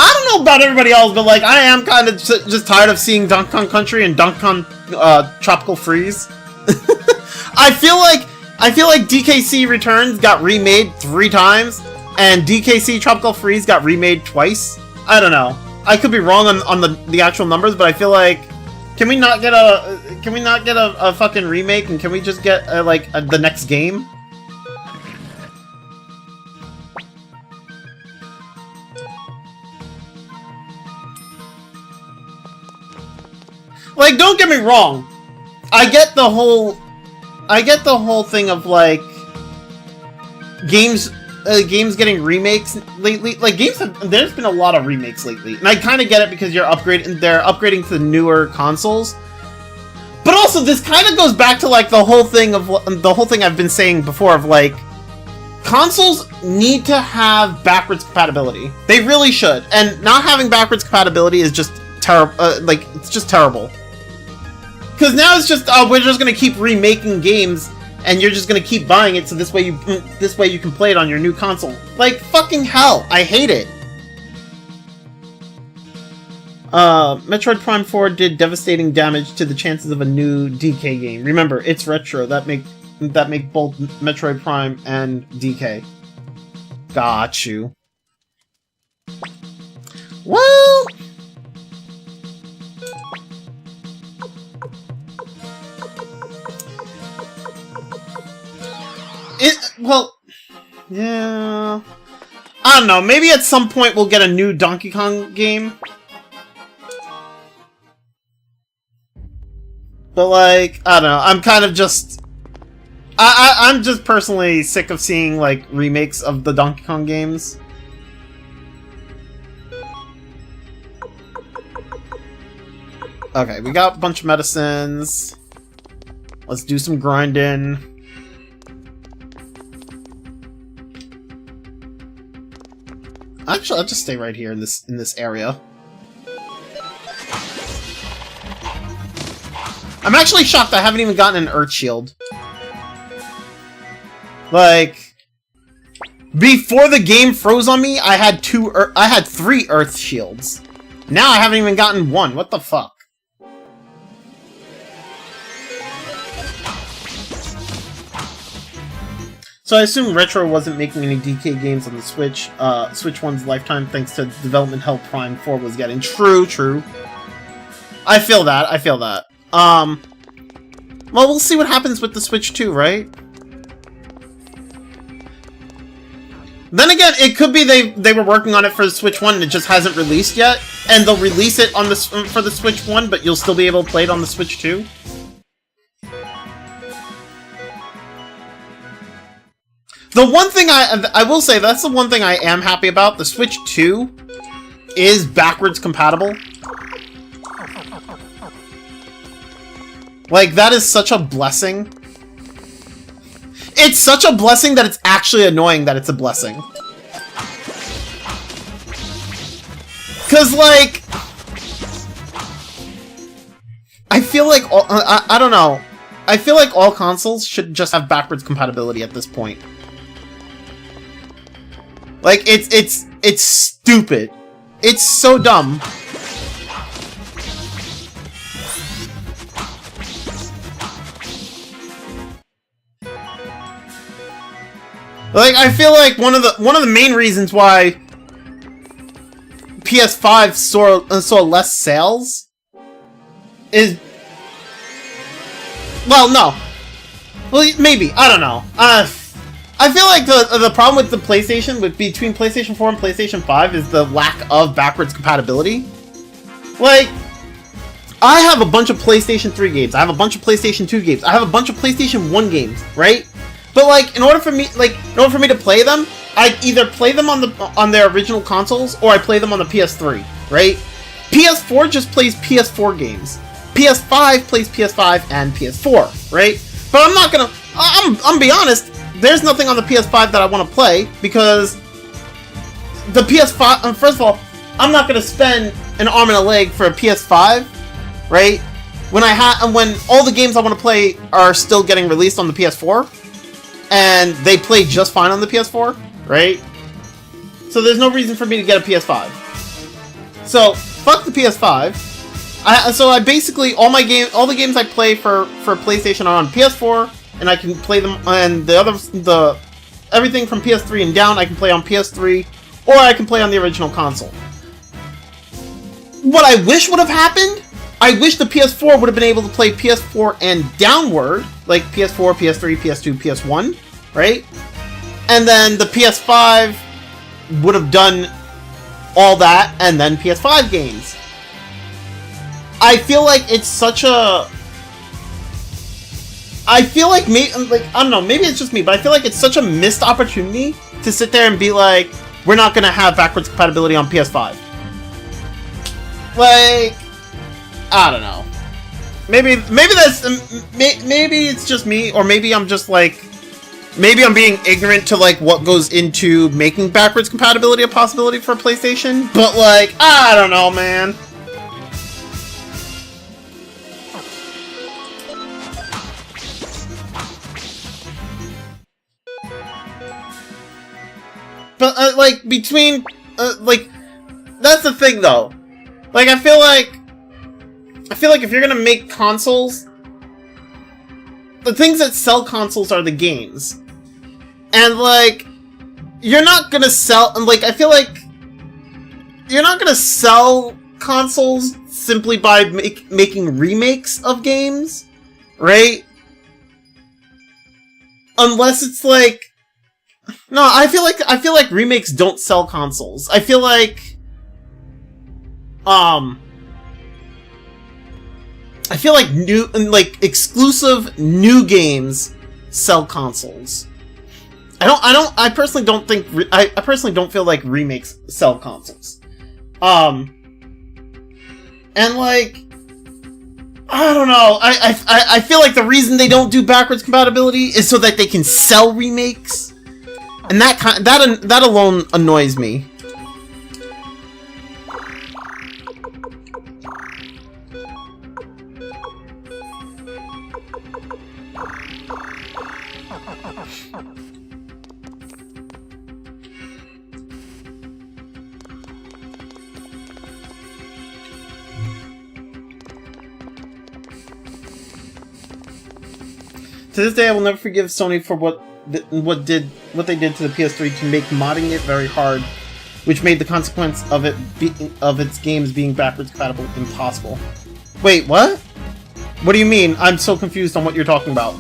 I don't know about everybody else, but like, I am kind of just tired of seeing Donkey Kong Country and Donkey Kong Tropical Freeze. I feel like DKC Returns got remade 3 times, and DKC Tropical Freeze got remade twice. I don't know. I could be wrong on the actual numbers, but I feel like, can we not get a fucking remake, and can we just get the next game? Like, don't get me wrong. I get the whole thing of like games games getting remakes lately. Like there's been a lot of remakes lately, and I kind of get it because they're upgrading to the newer consoles. But also, this kind of goes back to like the whole thing I've been saying before of like, consoles need to have backwards compatibility. They really should, and not having backwards compatibility is just terrible. It's just terrible. Because now it's just we're just gonna keep remaking games. And you're just gonna keep buying it, so this way you can play it on your new console. Like, fucking hell, I hate it. Metroid Prime 4 did devastating damage to the chances of a new DK game. Remember, it's retro. That make both Metroid Prime and DK. Got you. Well. Well, yeah, I don't know, maybe at some point we'll get a new Donkey Kong game. But like, I don't know, I'm kind of just... I'm just personally sick of seeing, like, remakes of the Donkey Kong games. Okay, we got a bunch of medicines. Let's do some grinding. Actually, I'll just stay right here in this area. I'm actually shocked I haven't even gotten an Earth Shield. Like, before the game froze on me, I had 3 Earth Shields. Now I haven't even gotten one. What the fuck? So I assume Retro wasn't making any DK games on the Switch. Switch 1's lifetime, thanks to development help Prime 4 was getting. True. I feel that. Well, we'll see what happens with the Switch 2, right? Then again, it could be they were working on it for the Switch 1 and it just hasn't released yet. And they'll release it on for the Switch 1, but you'll still be able to play it on the Switch 2. The one thing I will say, that's the one thing I am happy about. The Switch 2 is backwards compatible. Like, that is such a blessing. It's such a blessing that it's actually annoying that it's a blessing. Cause, like... I feel like... I don't know. I feel like all consoles should just have backwards compatibility at this point. Like, it's stupid. It's so dumb. Like, I feel like one of the main reasons why PS5 saw less sales is... Well, no. Well, maybe. I don't know. I feel like the problem with the PlayStation, between PlayStation 4 and PlayStation 5, is the lack of backwards compatibility. Like, I have a bunch of PlayStation 3 games, I have a bunch of PlayStation 2 games, I have a bunch of PlayStation 1 games, right? But like, in order for me to play them, I either play them on their original consoles, or I play them on the PS3, right? PS4 just plays PS4 games. PS5 plays PS5 and PS4, right? But I'm not gonna... I'm be honest, there's nothing on the PS5 that I want to play, because the PS5... first of all, I'm not gonna spend an arm and a leg for a PS5, right? When all the games I want to play are still getting released on the PS4, and they play just fine on the PS4, right? So there's no reason for me to get a PS5. So fuck the PS5. So I basically all the games I play for PlayStation are on PS4, and I can play them, and everything from PS3 and down I can play on PS3, or I can play on the original console. What I wish would have happened, I wish the PS4 would have been able to play PS4 and downward, like PS4, PS3, PS2, PS1, right? And then the PS5 would have done all that, and then PS5 games. I feel like it's such a... I feel like I don't know, maybe it's just me, but I feel like it's such a missed opportunity to sit there and be like, we're not gonna have backwards compatibility on PS5. Like, I don't know. Maybe it's just me, or maybe I'm just like, maybe I'm being ignorant to like what goes into making backwards compatibility a possibility for PlayStation. But like, I don't know, man. But like between like, that's the thing though. Like I feel like if you're gonna make consoles, the things that sell consoles are the games. And, like, you're not gonna sell... Like, I feel like you're not gonna sell consoles simply by making remakes of games, right? Unless it's, like... No, I feel like remakes don't sell consoles. I feel like... exclusive new games sell consoles. I personally don't think, I personally don't feel like remakes sell consoles. And like, I don't know, I feel like the reason they don't do backwards compatibility is so that they can sell remakes. And that alone annoys me. To this day, I will never forgive Sony for what they did to the PS3 to make modding it very hard, which made the consequence of its games being backwards compatible impossible. Wait, what? What do you mean? I'm so confused on what you're talking about.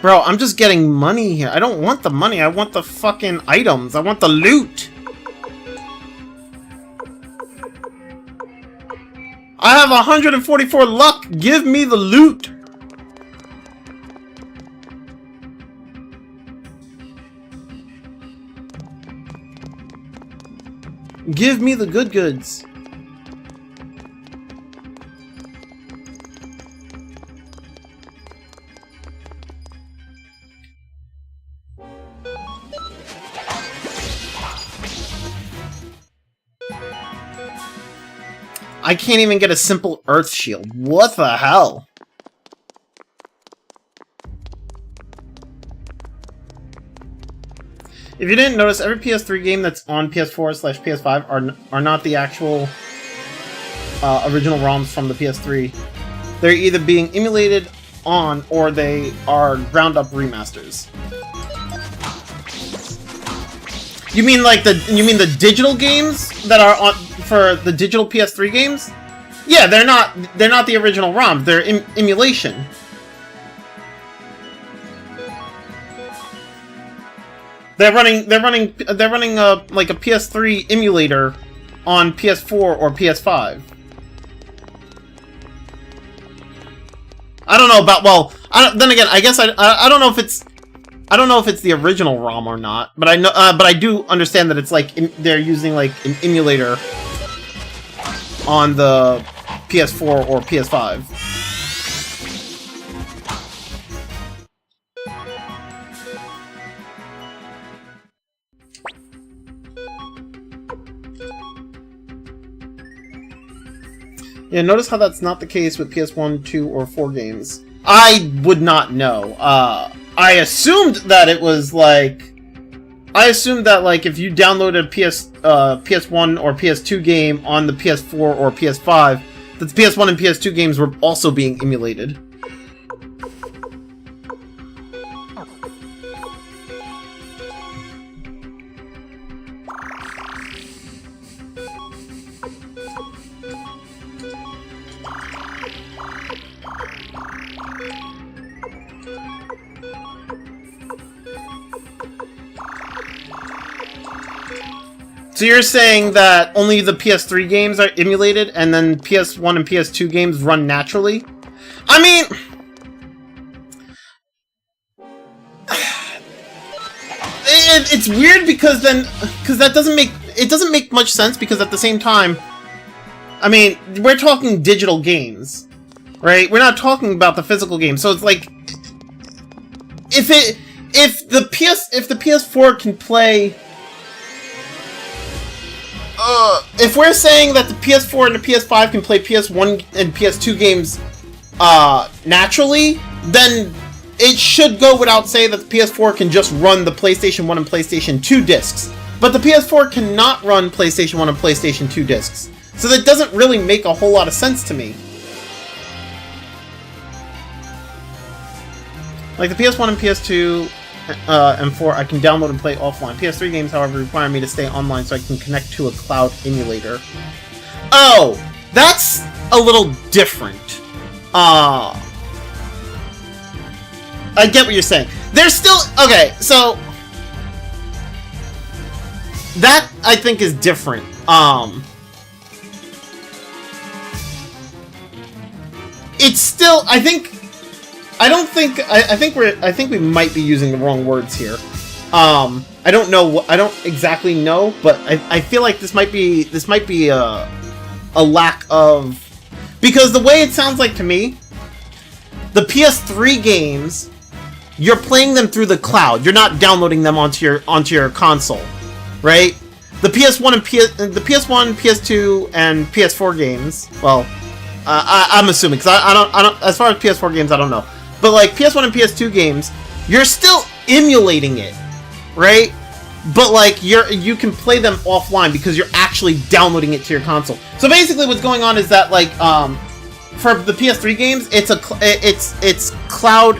Bro, I'm just getting money here. I don't want the money. I want the fucking items. I want the loot. I have 144 luck. Give me the loot. Give me the good goods. I can't even get a simple Earth Shield. What the hell? If you didn't notice, every PS3 game that's on PS4/PS5 are not the actual original ROMs from the PS3. They're either being emulated on, or they are ground-up remasters. You mean like the digital games that are on for the digital PS3 games? Yeah, they're not the original ROMs. They're emulation. They're running like a PS3 emulator on PS4 or PS5. I don't know about, well, then again, I guess I don't know if it's the original ROM or not, but I know, but I do understand that it's like they're using like an emulator on the PS4 or PS5. Yeah, notice how that's not the case with PS1, 2, or 4 games. I would not know. I assumed that it was like... I assumed that, like, if you downloaded a PS1 or PS2 game on the PS4 or PS5, that the PS1 and PS2 games were also being emulated. So you're saying that only the PS3 games are emulated, and then PS1 and PS2 games run naturally? I mean, it's weird because that doesn't make much sense, because at the same time, I mean, we're talking digital games, right? We're not talking about the physical game. So it's like, if the PS4 can play, if we're saying that the PS4 and the PS5 can play PS1 and PS2 games naturally, then it should go without saying that the PS4 can just run the PlayStation 1 and PlayStation 2 discs. But the PS4 cannot run PlayStation 1 and PlayStation 2 discs. So that doesn't really make a whole lot of sense to me. Like the PS1 and PS2 and 4, I can download and play offline. PS3 games, however, require me to stay online so I can connect to a cloud emulator. Oh, that's a little different. I get what you're saying. There's still... Okay, so... That, I think, is different. It's still... I think we might be using the wrong words here. I don't know. I don't exactly know, but I feel like this might be a lack of, because the way it sounds like to me, the PS3 games, you're playing them through the cloud. You're not downloading them onto your console, right? The PS1 and the PS1, PS2, and PS4 games. Well, I'm assuming, because I don't. As far as PS4 games, I don't know. But like PS1 and PS2 games, you're still emulating it, right? But like you can play them offline because you're actually downloading it to your console. So basically, what's going on is that like for the PS3 games, it's cloud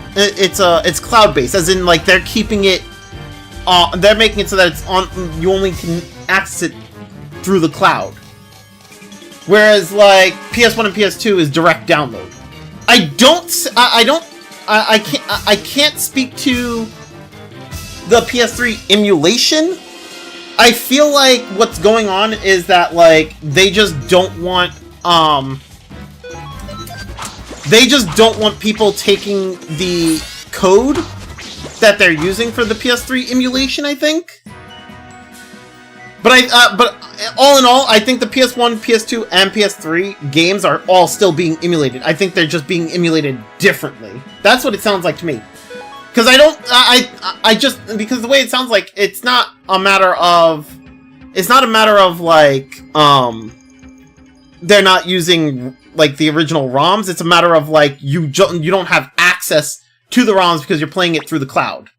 based, as in like they're keeping it, they're making it so that it's on. You only can access it through the cloud. Whereas like PS1 and PS2 is direct download. I can't speak to the PS3 emulation. I feel like what's going on is that like they just don't want people taking the code that they're using for the PS3 emulation, I think. But all in all, I think the PS1, PS2, and PS3 games are all still being emulated. I think they're just being emulated differently. That's what it sounds like to me. Because because the way it sounds like, it's not a matter of like, they're not using like the original ROMs. It's a matter of like, you don't have access to the ROMs because you're playing it through the cloud.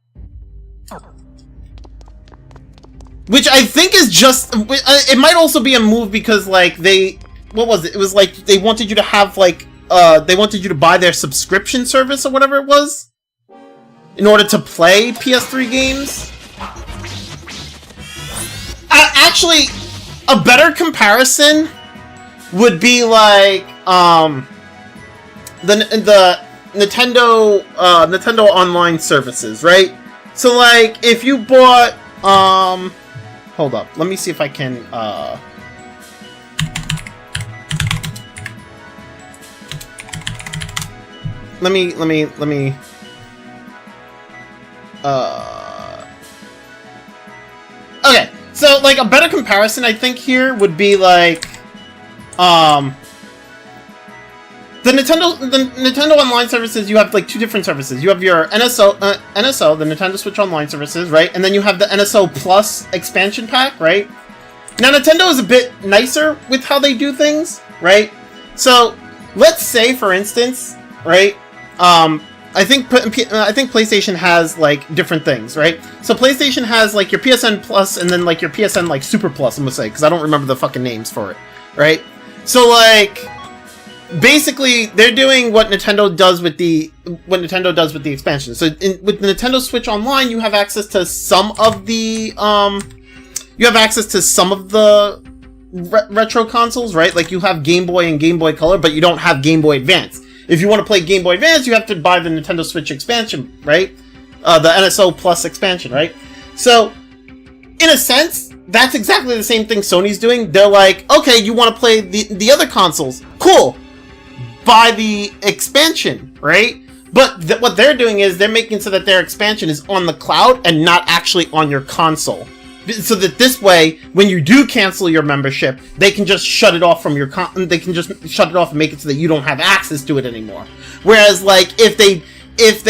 Which I think is just... It might also be a move because, like, what was it? It was like, they wanted you to have, like... they wanted you to buy their subscription service or whatever it was, in order to play PS3 games. Actually, a better comparison would be, like, the Nintendo online services, right? So, like, if you bought... Hold up. Let me see if I can, Let me, Okay, so, like, a better comparison, I think, here would be, like, the Nintendo Online services, you have, like, two different services. You have your NSO, the Nintendo Switch Online services, right? And then you have the NSO Plus expansion pack, right? Now, Nintendo is a bit nicer with how they do things, right? So, let's say, for instance, right? I think PlayStation has, like, different things, right? So, PlayStation has, like, your PSN Plus and then, like, your PSN, like, Super Plus, I'm gonna say, because I don't remember the fucking names for it, right? So, like... Basically, they're doing what Nintendo does with the expansion. So, with the Nintendo Switch Online, you have access to some of the retro consoles, right? Like you have Game Boy and Game Boy Color, but you don't have Game Boy Advance. If you want to play Game Boy Advance, you have to buy the Nintendo Switch expansion, right? The NSO Plus expansion, right? So, in a sense, that's exactly the same thing Sony's doing. They're like, okay, you want to play the other consoles? Cool. Buy the expansion, right? But what they're doing is they're making so that their expansion is on the cloud and not actually on your console. So that this way, when you do cancel your membership, they can just shut it off from your they can just shut it off and make it so that you don't have access to it anymore. Whereas, like, if they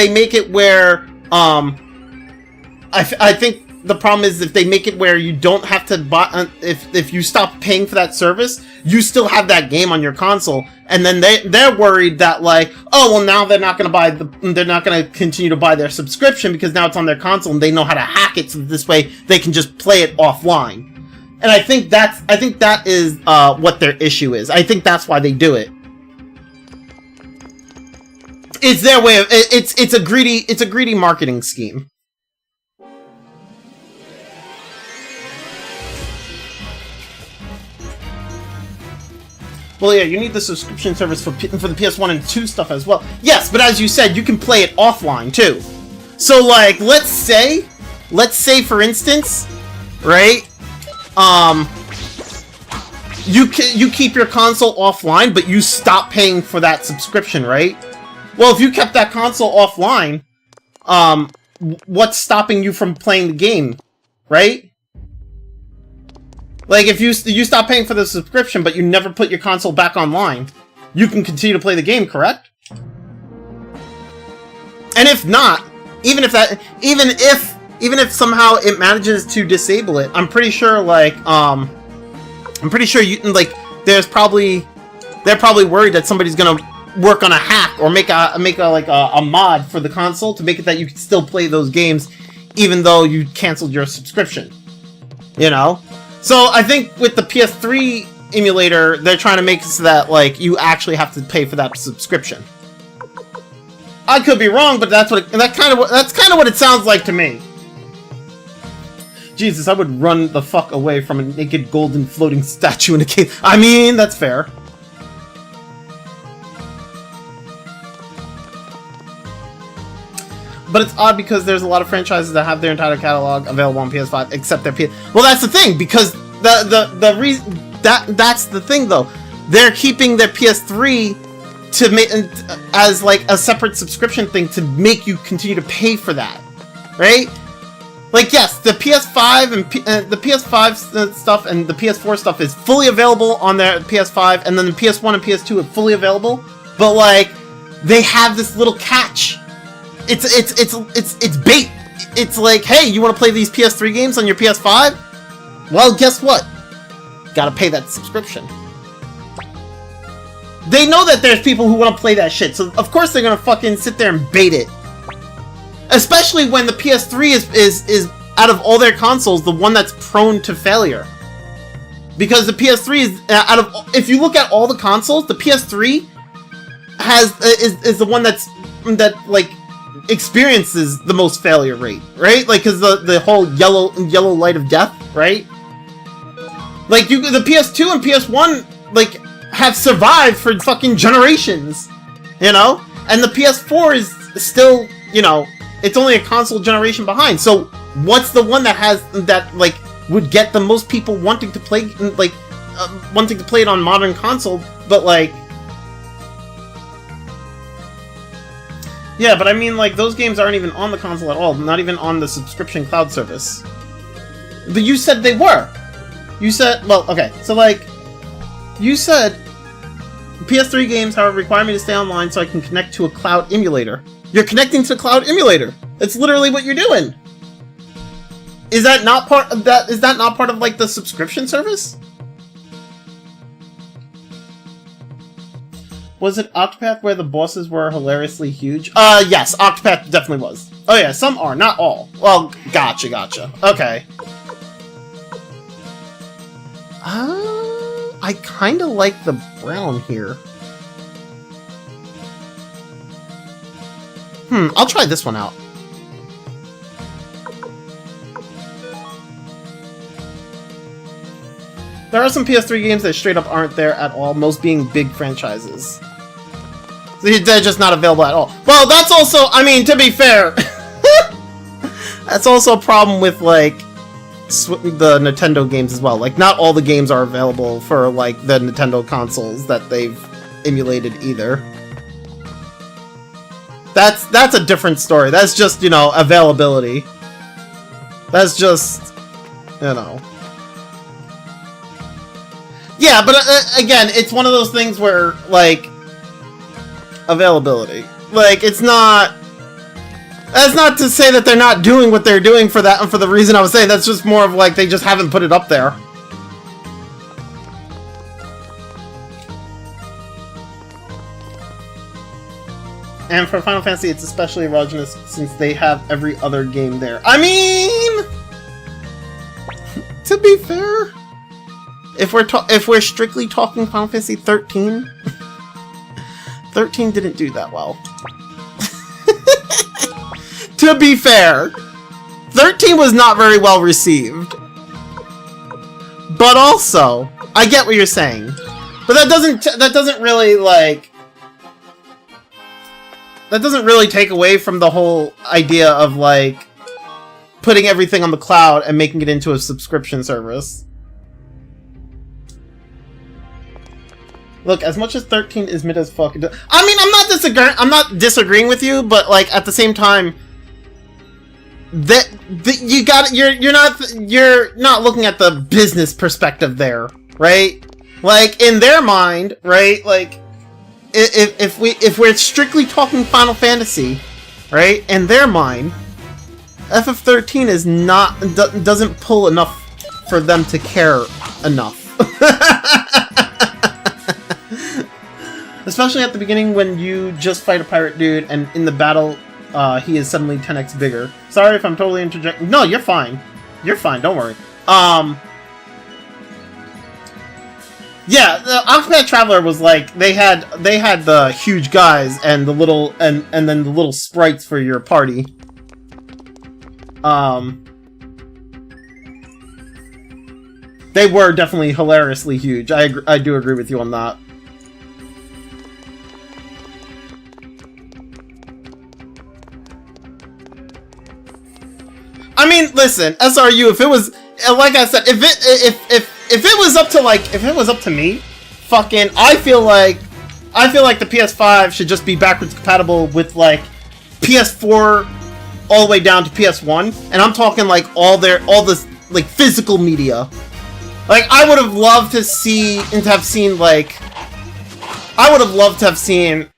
make it where, I think the problem is if they make it where you don't have to buy, if you stop paying for that service, you still have that game on your console, and then they're worried that, like, oh well, now they're not going to continue to buy their subscription because now it's on their console and they know how to hack it, so that this way they can just play it offline. And I think that is what their issue is. I think that's why they do it. It's their way of it's a greedy marketing scheme. Well, yeah, you need the subscription service for the PS1 and 2 stuff as well. Yes, but as you said, you can play it offline too. So, like, let's say for instance, right? You keep your console offline, but you stop paying for that subscription, right? Well, if you kept that console offline, what's stopping you from playing the game, right? Like, if you stop paying for the subscription, but you never put your console back online, you can continue to play the game, correct? And if not, even if somehow it manages to disable it, I'm pretty sure, like, you like, they're probably worried that somebody's gonna work on a hack or make a mod for the console to make it that you can still play those games, even though you canceled your subscription. You know? So I think with the PS3 emulator, they're trying to make it so that, like, you actually have to pay for that subscription. I could be wrong, but that's kind of what it sounds like to me. Jesus, I would run the fuck away from a naked golden floating statue in a cave. I mean, that's fair. But it's odd because there's a lot of franchises that have their entire catalog available on PS5, except their PS. Well, that's the thing, because the reason that's the thing though. They're keeping their PS3 to make as like a separate subscription thing to make you continue to pay for that, right? Like, yes, the PS5 and the PS5 stuff and the PS4 stuff is fully available on their PS5, and then the PS1 and PS2 are fully available. But, like, they have this little catch. It's bait. It's like, hey, you want to play these PS3 games on your PS5? Well, guess what? Gotta pay that subscription. They know that there's people who want to play that shit, so of course they're gonna fucking sit there and bait it. Especially when the PS3 is out of all their consoles, the one that's prone to failure. Because the PS3 is if you look at all the consoles, the PS3 is the one that like experiences the most failure rate, right? Like, cause the whole yellow light of death, right? Like, the PS2 and PS1 like have survived for fucking generations, you know? And the PS4 is still, you know, it's only a console generation behind. So what's the one that like would get the most people wanting to play, like wanting to play it on modern console, but like, yeah, but I mean, like, those games aren't even on the console at all, not even on the subscription cloud service. But you said they were. You said, well, okay, so like, you said PS3 games, however, require me to stay online so I can connect to a cloud emulator. You're connecting to a cloud emulator. That's literally what you're doing. Is that not part of that? Is that not part of, like, the subscription service? Was it Octopath where the bosses were hilariously huge? Yes, Octopath definitely was. Oh yeah, some are, not all. Well, gotcha. Okay. I kinda like the brown here. I'll try this one out. There are some PS3 games that straight up aren't there at all, most being big franchises. They're just not available at all. Well, that's also, I mean, to be fair, that's also a problem with, like, the Nintendo games as well. Like, not all the games are available for, like, the Nintendo consoles that they've emulated either. That's a different story. That's just, you know, availability. That's just, you know. Yeah, but again, it's one of those things where, like, availability. Like, it's not... That's not to say that they're not doing what they're doing for that, and for the reason I was saying. That's just more of like they just haven't put it up there. And for Final Fantasy, it's especially erogenous since they have every other game there. I mean, to be fair, if we're strictly talking Final Fantasy 13, 13 didn't do that well. To be fair, 13 was not very well received. But also, I get what you're saying. But that doesn't really, like... That doesn't really take away from the whole idea of, like, putting everything on the cloud and making it into a subscription service. Look, as much as 13 is mid as fuck... I mean, I'm not disagreeing with you, but, like, at the same time... you're not looking at the business perspective there, right? Like, in their mind, right? Like, if we're strictly talking Final Fantasy, right? In their mind, FF13 is doesn't pull enough for them to care enough. Especially at the beginning when you just fight a pirate dude and in the battle he is suddenly 10x bigger. Sorry if I'm totally interjecting. No, you're fine. You're fine, don't worry. Yeah, the Octopath Traveler was like, they had the huge guys and the little, and then the little sprites for your party. They were definitely hilariously huge. I do agree with you on that. I mean, listen, SRU, if it was, like I said, if it was up to, like, if it was up to me, fucking, I feel like the PS5 should just be backwards compatible with, like, PS4 all the way down to PS1, and I'm talking, like, all this, like, physical media. Like, I would have loved to see, and to have seen, like, I would have loved to have seen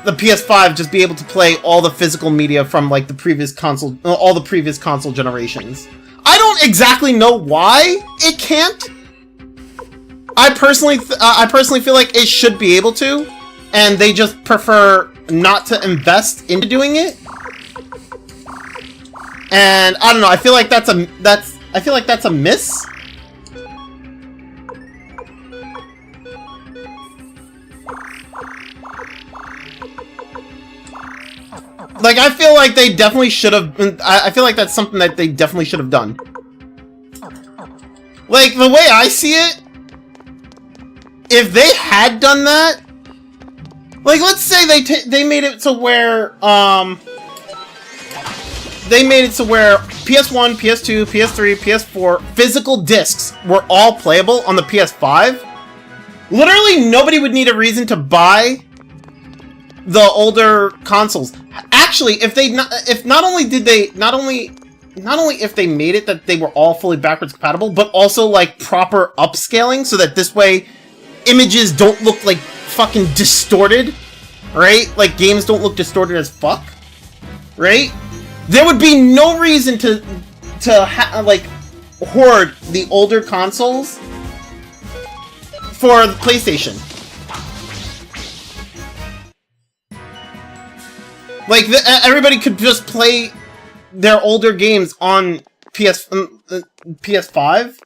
the PS5 just be able to play all the physical media from, like, the previous console, all the previous console generations. I don't exactly know why it can't. I personally feel like it should be able to, and they just prefer not to invest into doing it. And I don't know. I feel like that's a miss. Like, I feel like they definitely should have... I feel like that's something that they definitely should have done. Like, the way I see it, if they had done that... Like, let's say they made it to where, they made it to where PS1, PS2, PS3, PS4 physical discs were all playable on the PS5. Literally, nobody would need a reason to buy the older consoles. Actually, if not only if they made it that they were all fully backwards compatible, but also like proper upscaling so that this way images don't look like fucking distorted, right? Like games don't look distorted as fuck, right? There would be no reason to like hoard the older consoles for the PlayStation. Like, everybody could just play their older games on PS5.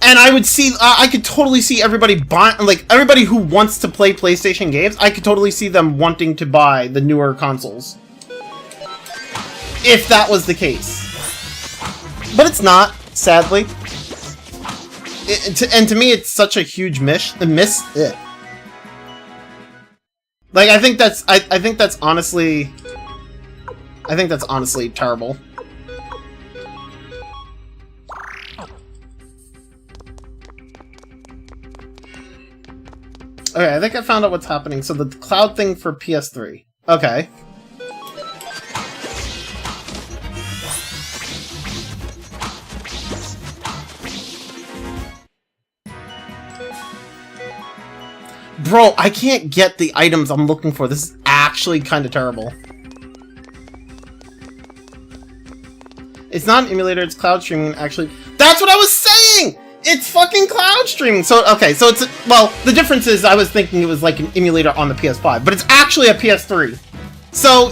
And I would see, I could totally see everybody buying, like, everybody who wants to play PlayStation games, I could totally see them wanting to buy the newer consoles. If that was the case. But it's not, sadly. And to me, it's such a huge miss. Like, I think that's honestly terrible. Okay, I think I found out what's happening. So the cloud thing for PS3. Okay. Bro, I can't get the items I'm looking for. This is actually kind of terrible. It's not an emulator, it's cloud streaming, actually. That's what I was saying! It's fucking cloud streaming! So, okay, so it's... Well, the difference is I was thinking it was like an emulator on the PS5, but it's actually a PS3. So,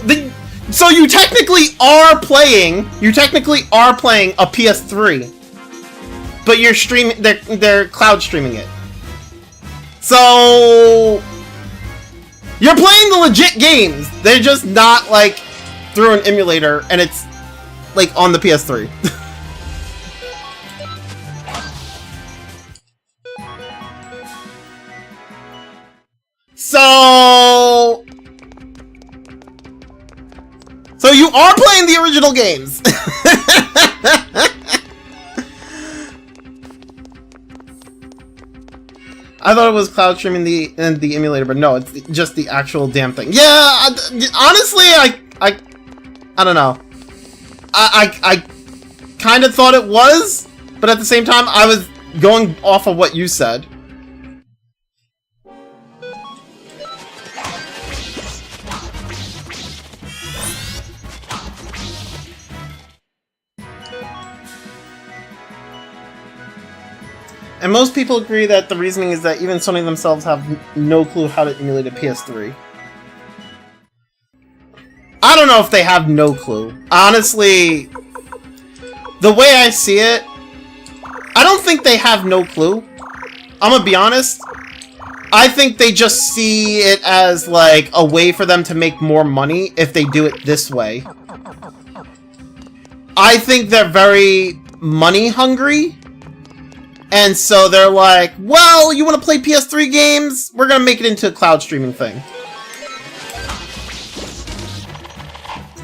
so you technically are playing... You technically are playing a PS3. But you're streaming... They're cloud streaming it. So... You're playing the legit games! They're just not, like, through an emulator, and it's... like, on the PS3. So you are playing the original games! I thought it was cloud streaming the emulator, but no, it's just the actual damn thing. Yeah, honestly, I don't know. I kind of thought it was, but at the same time, I was going off of what you said. And most people agree that the reasoning is that even Sony themselves have no clue how to emulate a PS3. I don't know if they have no clue. Honestly, the way I see it, I don't think they have no clue. I'm gonna be honest. I think they just see it as like a way for them to make more money if they do it this way. I think they're very money hungry. And so they're like, well, you want to play PS3 games? We're gonna make it into a cloud streaming thing.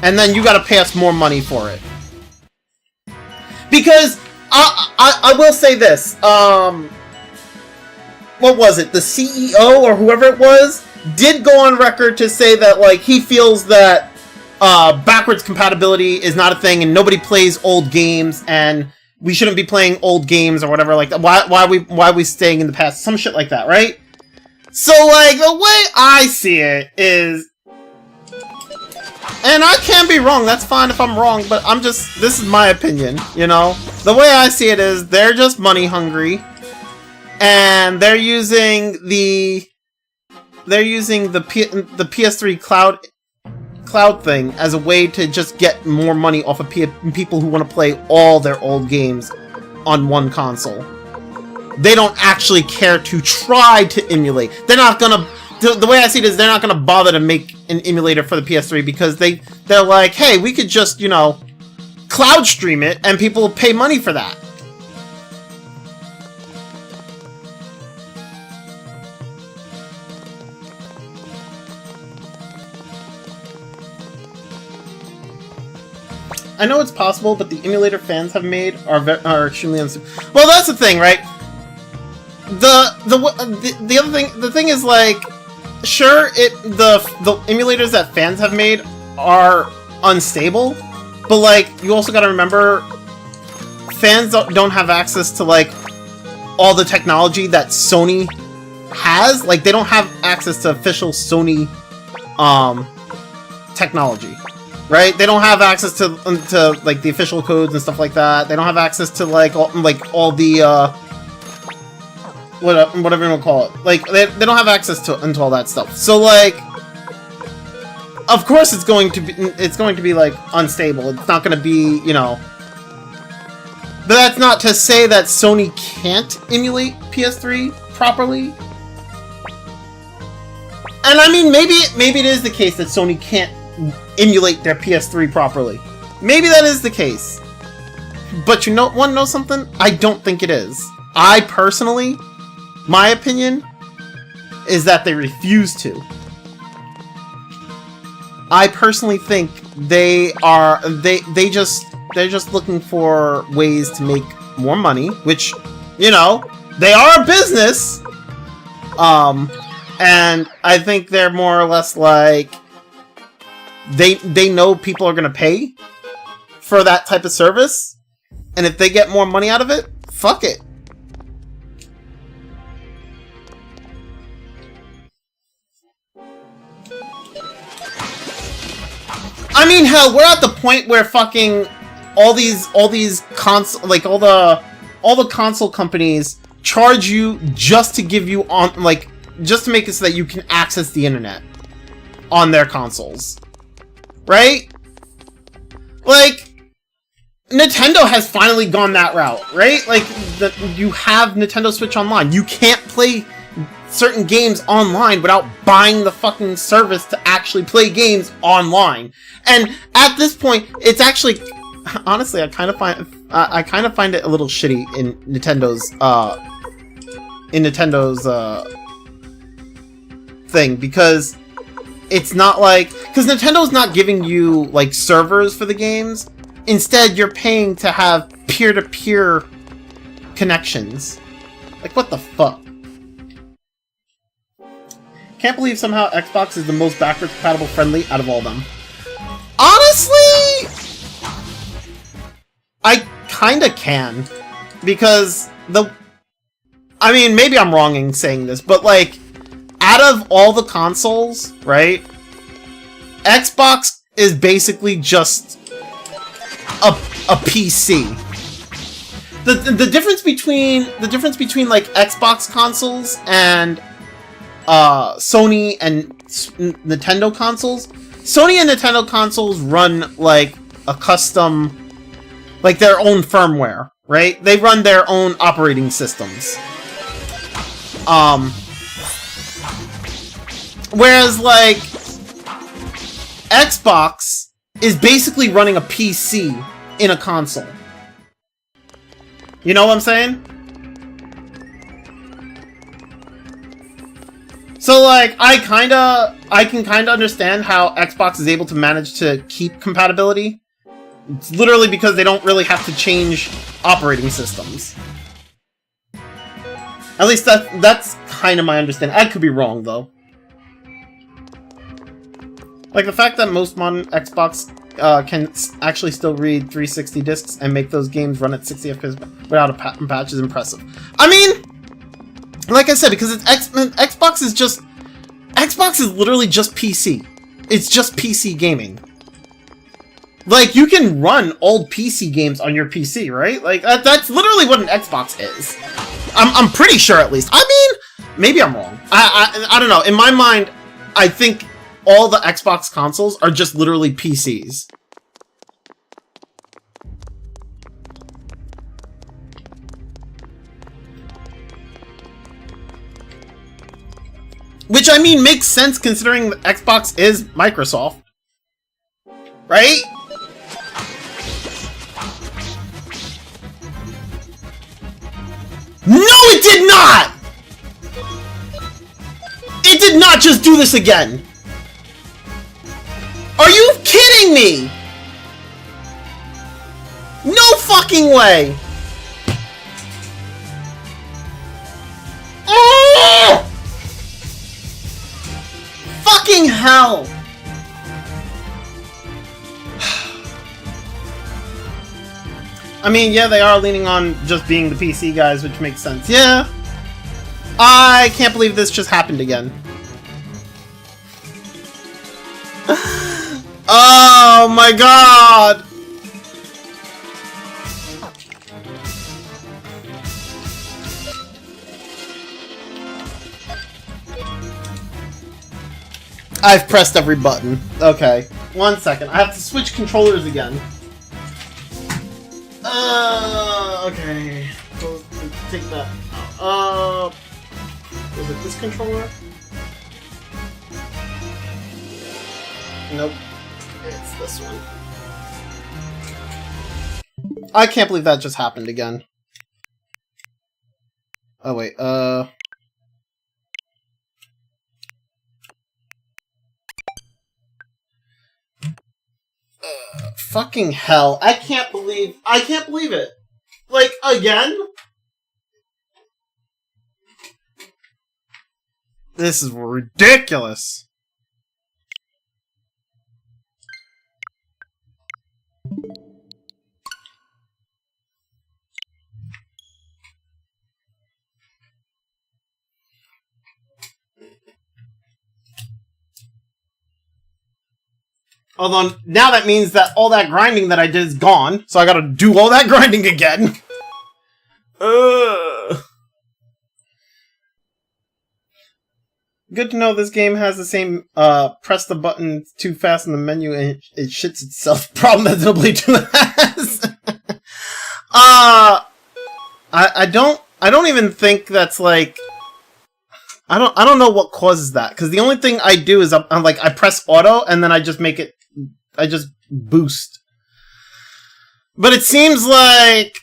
And then you gotta pay us more money for it. Because, I will say this, what was it? The CEO or whoever it was did go on record to say that, like, he feels that backwards compatibility is not a thing and nobody plays old games and we shouldn't be playing old games or whatever like that. Why are we staying in the past? Some shit like that, right? So, like, the way I see it is... And I can be wrong, that's fine if I'm wrong, but I'm just... This is my opinion, you know? The way I see it is, they're just money hungry. And they're using the PS3 cloud thing as a way to just get more money off of people who want to play all their old games on one console. They don't actually care to try to emulate. They're not gonna... The way I see it is they're not gonna bother to make an emulator for the PS3 because they're like, hey, we could just, you know, cloud stream it and people will pay money for that. I know it's possible, but the emulator fans have made are extremely unsupervised. Well, that's the thing, right? The other thing, the thing is, like, sure, the emulators that fans have made are unstable, but like you also got to remember, fans don't have access to like all the technology that Sony has. Like, they don't have access to official Sony technology. Right? They don't have access to like the official codes and stuff like that. They don't have access to like all the whatever you want to call it. Like they don't have access to into all that stuff. So like, of course it's going to be like unstable. It's not going to be, you know. But that's not to say that Sony can't emulate PS3 properly. And I mean, maybe it is the case that Sony can't emulate their PS3 properly. Maybe that is the case. But you know, want to know something? I don't think it is. I personally, my opinion is that they refuse to. I personally think they're just looking for ways to make more money, which, you know, they are a business. And I think they're more or less like they know people are gonna pay for that type of service, and if they get more money out of it, fuck it. I mean, hell, we're at the point where fucking all the console companies charge you just to give you on, like, just to make it so that you can access the internet on their consoles. Right? Like, Nintendo has finally gone that route, right? Like, you have Nintendo Switch Online. You can't play certain games online without buying the fucking service to actually play games online. And at this point, it's actually, honestly, I kind of find it a little shitty in Nintendo's thing, because it's not like, because Nintendo's not giving you like servers for the games. Instead, you're paying to have peer-to-peer connections. Like, what the fuck? Can't believe somehow Xbox is the most backwards compatible friendly out of all of them. Honestly, I kinda can. Because I mean, maybe I'm wrong in saying this, but like, out of all the consoles, right? Xbox is basically just a PC. The difference between like Xbox consoles and Sony and Nintendo consoles. Sony and Nintendo consoles run like a custom, like their own firmware, right? They run their own operating systems. Whereas like Xbox is basically running a PC in a console. You know what I'm saying? So, like, I can kinda understand how Xbox is able to manage to keep compatibility. It's literally because they don't really have to change operating systems. At least that's kind of my understanding. I could be wrong, though. Like, the fact that most modern Xbox can actually still read 360 discs and make those games run at 60 FPS without a patch is impressive. I mean, like I said, because Xbox is literally just PC. It's just PC gaming. Like, you can run old PC games on your PC, right? Like, that's literally what an Xbox is. I'm pretty sure, at least. I mean, maybe I'm wrong. I don't know. In my mind, I think all the Xbox consoles are just literally PCs. Which, I mean, makes sense considering Xbox is Microsoft. Right? No, it did not! It did not just do this again! Are you kidding me? No fucking way! Oh! Fucking hell! I mean, yeah, they are leaning on just being the PC guys, which makes sense. Yeah. I can't believe this just happened again. Oh my god! I've pressed every button. Okay. 1 second. I have to switch controllers again. Okay. So, take that out. Was it this controller? Nope. It's this one. I can't believe that just happened again. Oh, wait, fucking hell. I can't believe it. Like, again? This is ridiculous. Although, now that means that all that grinding that I did is gone, so I gotta do all that grinding again. Good to know this game has the same, press the button too fast in the menu and it shits itself problem that Xenoblade 2 has. I don't even think that's like... I don't know what causes that, because the only thing I do is I'm like, I press auto and then I just make it... I just boost. But it seems like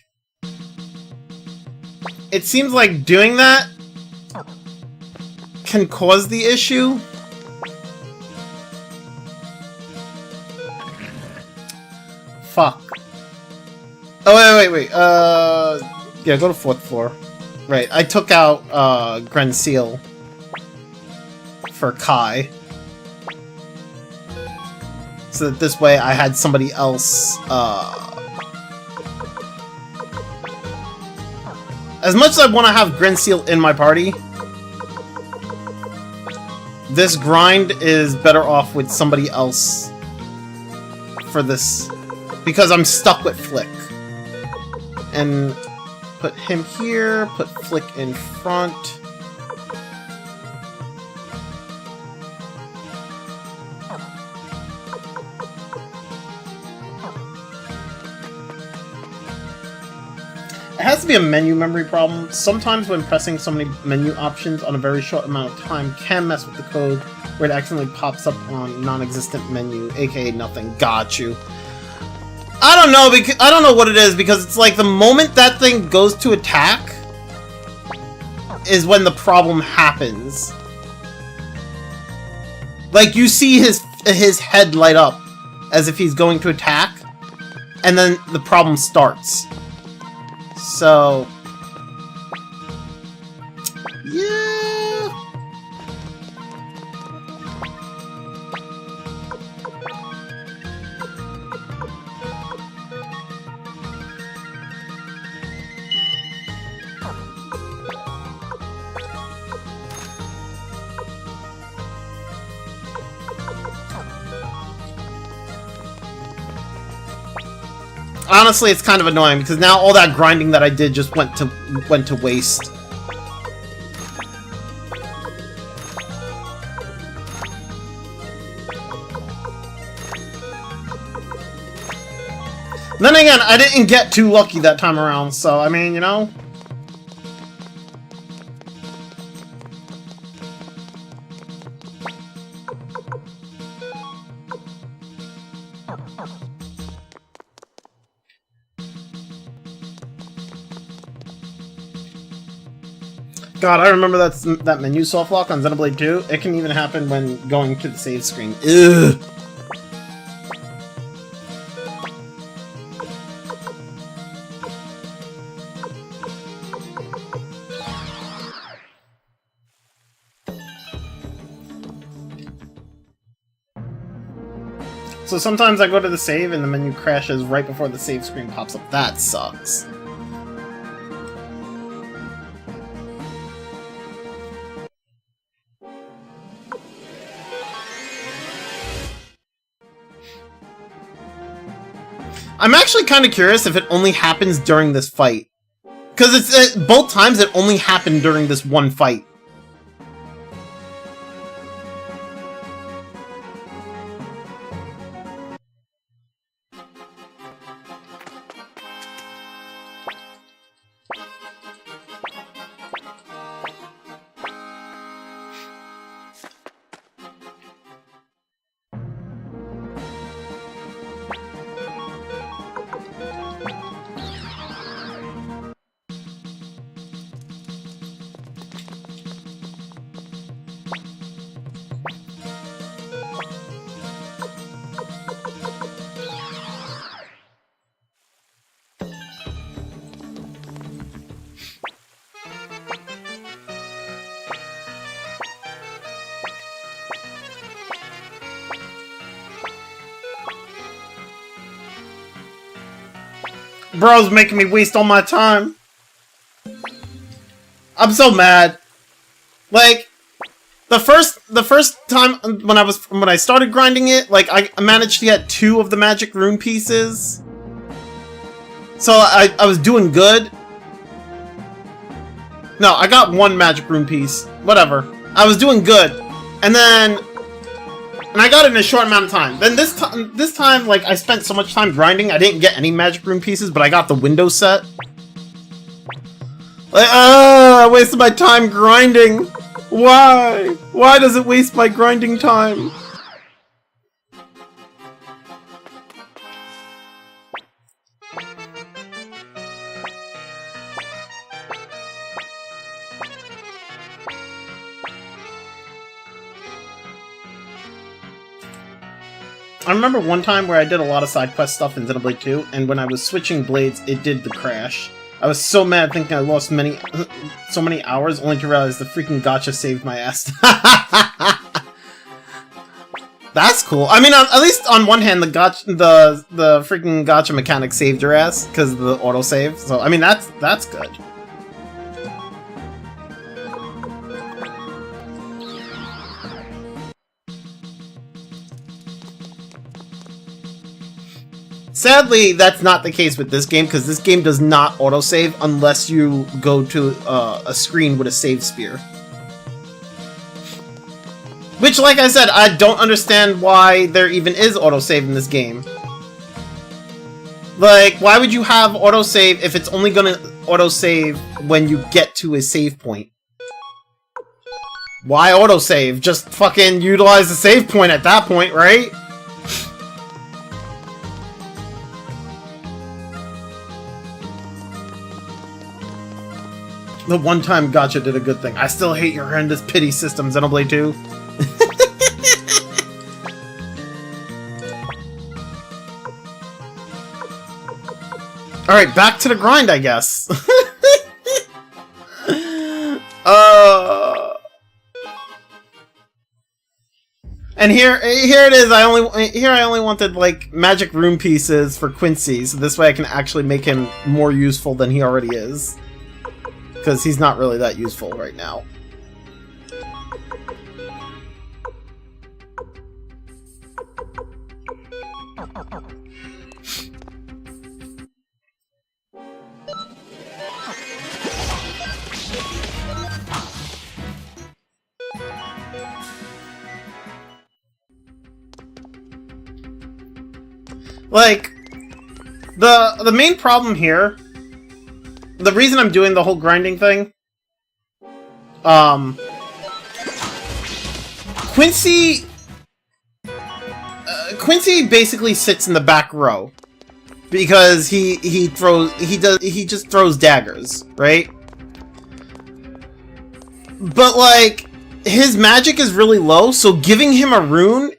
doing that can cause the issue. Fuck. Oh, wait. Yeah, go to 4th floor. Right, I took out, Grenseal for Kai. So that this way I had somebody else, as much as I want to have Grenseal in my party, this grind is better off with somebody else for this, because I'm stuck with Flick. And put him here, put Flick in front. It has to be a menu memory problem. Sometimes when pressing so many menu options on a very short amount of time can mess with the code where it accidentally pops up on non-existent menu, aka nothing. Got you. I don't know, because I don't know what it is, because it's like the moment that thing goes to attack is when the problem happens. Like, you see his head light up as if he's going to attack, and then the problem starts. So, yeah. Honestly, it's kind of annoying because now all that grinding that I did just went to waste. Then again, I didn't get too lucky that time around, so I mean, you know. God, I remember that menu soft lock on Xenoblade 2. It can even happen when going to the save screen. Ugh. So sometimes I go to the save and the menu crashes right before the save screen pops up. That sucks. I'm actually kind of curious if it only happens during this fight. Because it's both times it only happened during this one fight. Bro's making me waste all my time. I'm so mad. Like, the first time when I started grinding it, like, I managed to get 2 of the magic rune pieces. So I was doing good. No, I got 1 magic rune piece. Whatever. I was doing good. And I got it in a short amount of time. Then this time, like, I spent so much time grinding, I didn't get any magic rune pieces, but I got the window set. Like, I wasted my time grinding. Why? Why does it waste my grinding time? I remember one time where I did a lot of side quest stuff in Xenoblade 2, and when I was switching blades, it did the crash. I was so mad thinking I lost so many hours, only to realize the freaking gacha saved my ass. That's cool. I mean, at least on one hand, the freaking gacha mechanic saved your ass because of the autosave. So, I mean, that's good. Sadly, that's not the case with this game, because this game does not autosave unless you go to a screen with a save spear. Which, like I said, I don't understand why there even is autosave in this game. Like, why would you have autosave if it's only gonna autosave when you get to a save point? Why autosave? Just fucking utilize the save point at that point, right? The one-time gacha did a good thing. I still hate your horrendous pity system, Xenoblade 2. Alright, back to the grind, I guess. And here it is. I only wanted, like, magic rune pieces for Quincy, so this way I can actually make him more useful than he already is. Because he's not really that useful right now. Like, the main problem here, the reason I'm doing the whole grinding thing, Quincy basically sits in the back row because he just throws daggers, right? But like, his magic is really low, so giving him a rune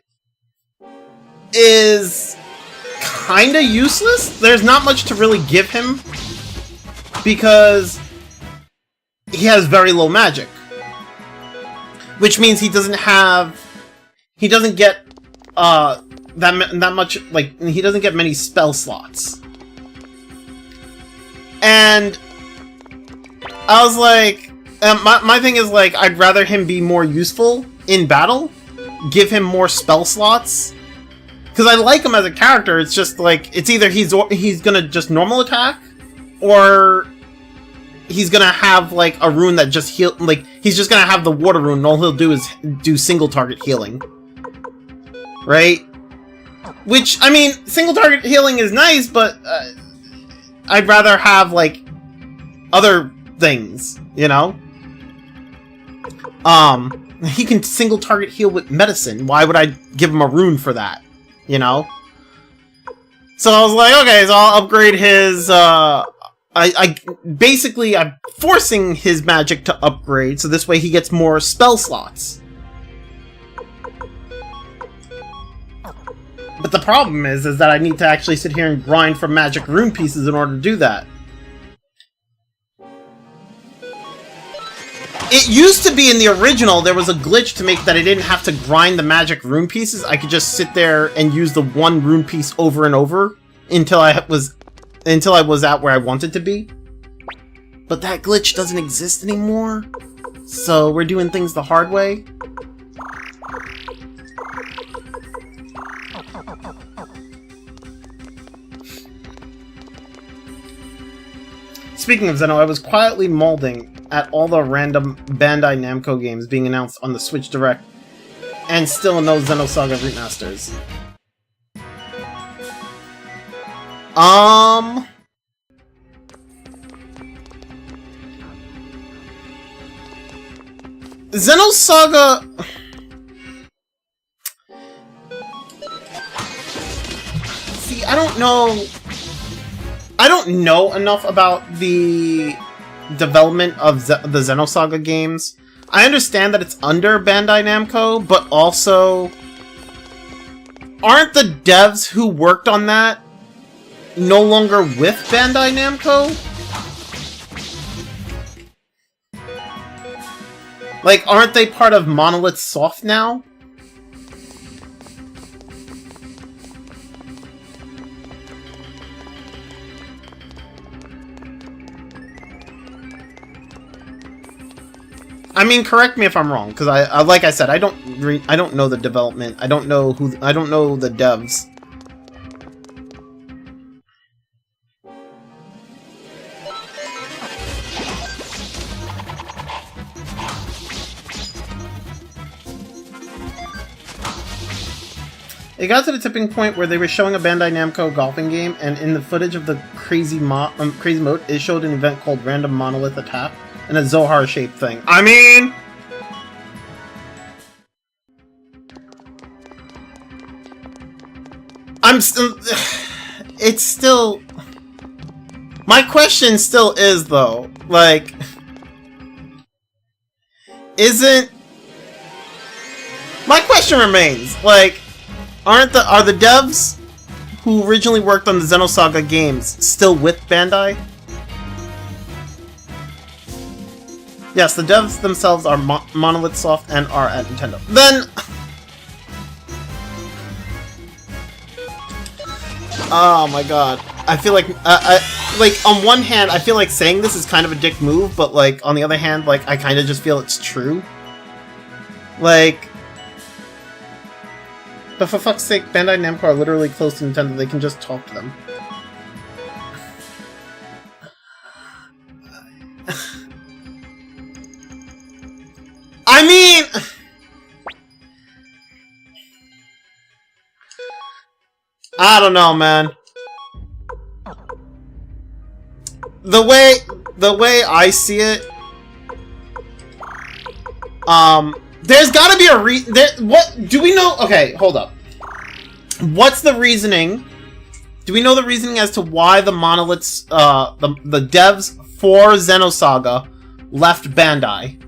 is kinda useless. There's not much to really give him because he has very low magic, which means he doesn't get that much, like, he doesn't get many spell slots. And I was like, my thing is, like, I'd rather him be more useful in battle, give him more spell slots, because I like him as a character. It's just like, it's either he's gonna just normal attack, or he's gonna have, like, a rune that just heal, like, he's just gonna have the water rune, and all he'll do is do single target healing. Right? Which, I mean, single target healing is nice, but I'd rather have, like, other things, you know? He can single target heal with medicine. Why would I give him a rune for that? You know? So I was like, okay, so I'll upgrade his, basically, I'm forcing his magic to upgrade, so this way he gets more spell slots. But the problem is that I need to actually sit here and grind for magic rune pieces in order to do that. It used to be in the original, there was a glitch to make that I didn't have to grind the magic rune pieces. I could just sit there and use the one rune piece over and over until I was until I was at where I wanted to be. But that glitch doesn't exist anymore, so we're doing things the hard way. Speaking of Zeno, I was quietly molding at all the random Bandai Namco games being announced on the Switch Direct, and still no Xenosaga remasters. Xenosaga... See, I don't know enough about the development of the Xenosaga games. I understand that it's under Bandai Namco, but also... aren't the devs who worked on that no longer with Bandai Namco? Like, aren't they part of Monolith Soft now? I mean, correct me if I'm wrong, because I like I said, I don't know the development. I don't know the devs. It got to the tipping point where they were showing a Bandai Namco golfing game, and in the footage of the crazy mode, it showed an event called Random Monolith Attack, and a Zohar-shaped thing. I mean... I'm still... It's still... My question still is, though, like... Isn't... My question remains, like... Are the devs who originally worked on the Xenosaga games still with Bandai? Yes, the devs themselves are Monolith Soft and are at Nintendo. Then... Oh my god. I feel like... like, on one hand, I feel like saying this is kind of a dick move, but, like, on the other hand, like, I kind of just feel it's true. Like... But for fuck's sake, Bandai Namco are literally close to Nintendo, they can just talk to them. I mean... I don't know, man. The way I see it... There's gotta be a what do we know? Okay, hold up. What's the reasoning? Do we know the reasoning as to why the monoliths, the devs for Xenosaga left Bandai?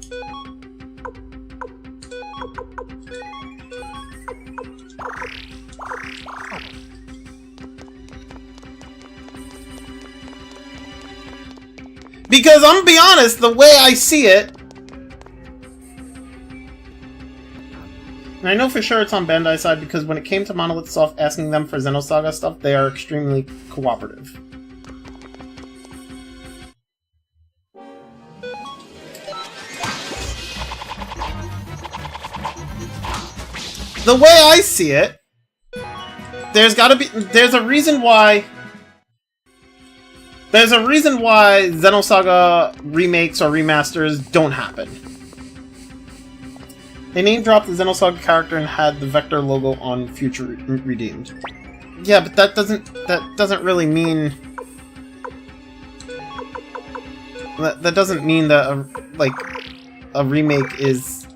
Because I'm gonna be honest, the way I see it, and I know for sure it's on Bandai's side because when it came to Monolith Soft asking them for Xenosaga stuff, they are extremely cooperative. The way I see it, there's a reason why Xenosaga remakes or remasters don't happen. They name-dropped the Xenosaga character and had the Vector logo on Future Redeemed. Yeah, but that doesn't really mean... That doesn't mean that, a remake is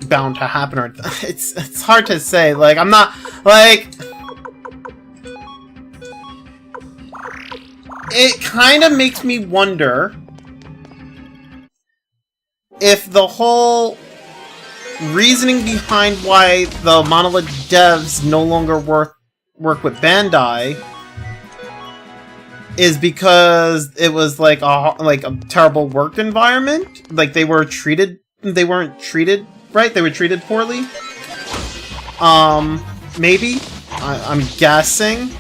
bound to happen, or... It's hard to say, like, I'm not... Like... It kind of makes me wonder if the whole reasoning behind why the Monolith devs no longer work with Bandai is because it was like a terrible work environment. Like they weren't treated right. They were treated poorly. Maybe I'm guessing.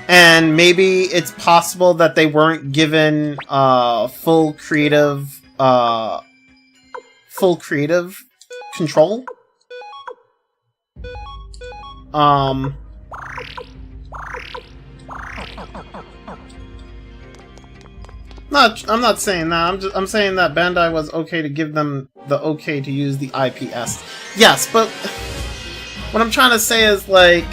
And maybe it's possible that they weren't given full creative control. I'm not saying that. I'm saying that Bandai was okay to give them the okay to use the IPS. Yes, but what I'm trying to say is, like,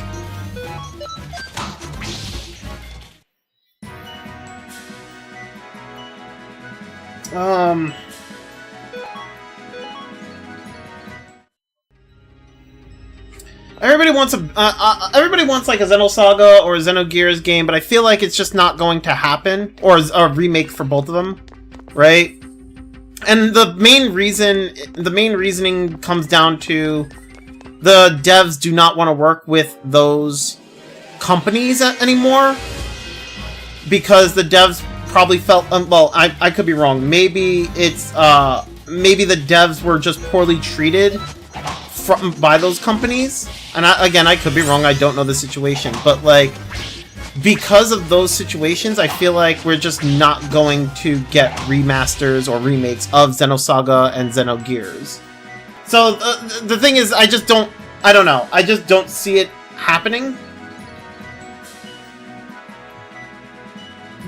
everybody wants like a Xenosaga or a Xenogears game, but I feel like it's just not going to happen, or a remake for both of them, right? And the main reasoning comes down to the devs do not want to work with those companies anymore, because the devs probably felt, well, I could be wrong. Maybe it's maybe the devs were just poorly treated by those companies. And I could be wrong, I don't know the situation, but, like, because of those situations, I feel like we're just not going to get remasters or remakes of Xenosaga and Xenogears. So, the thing is, I just don't see it happening.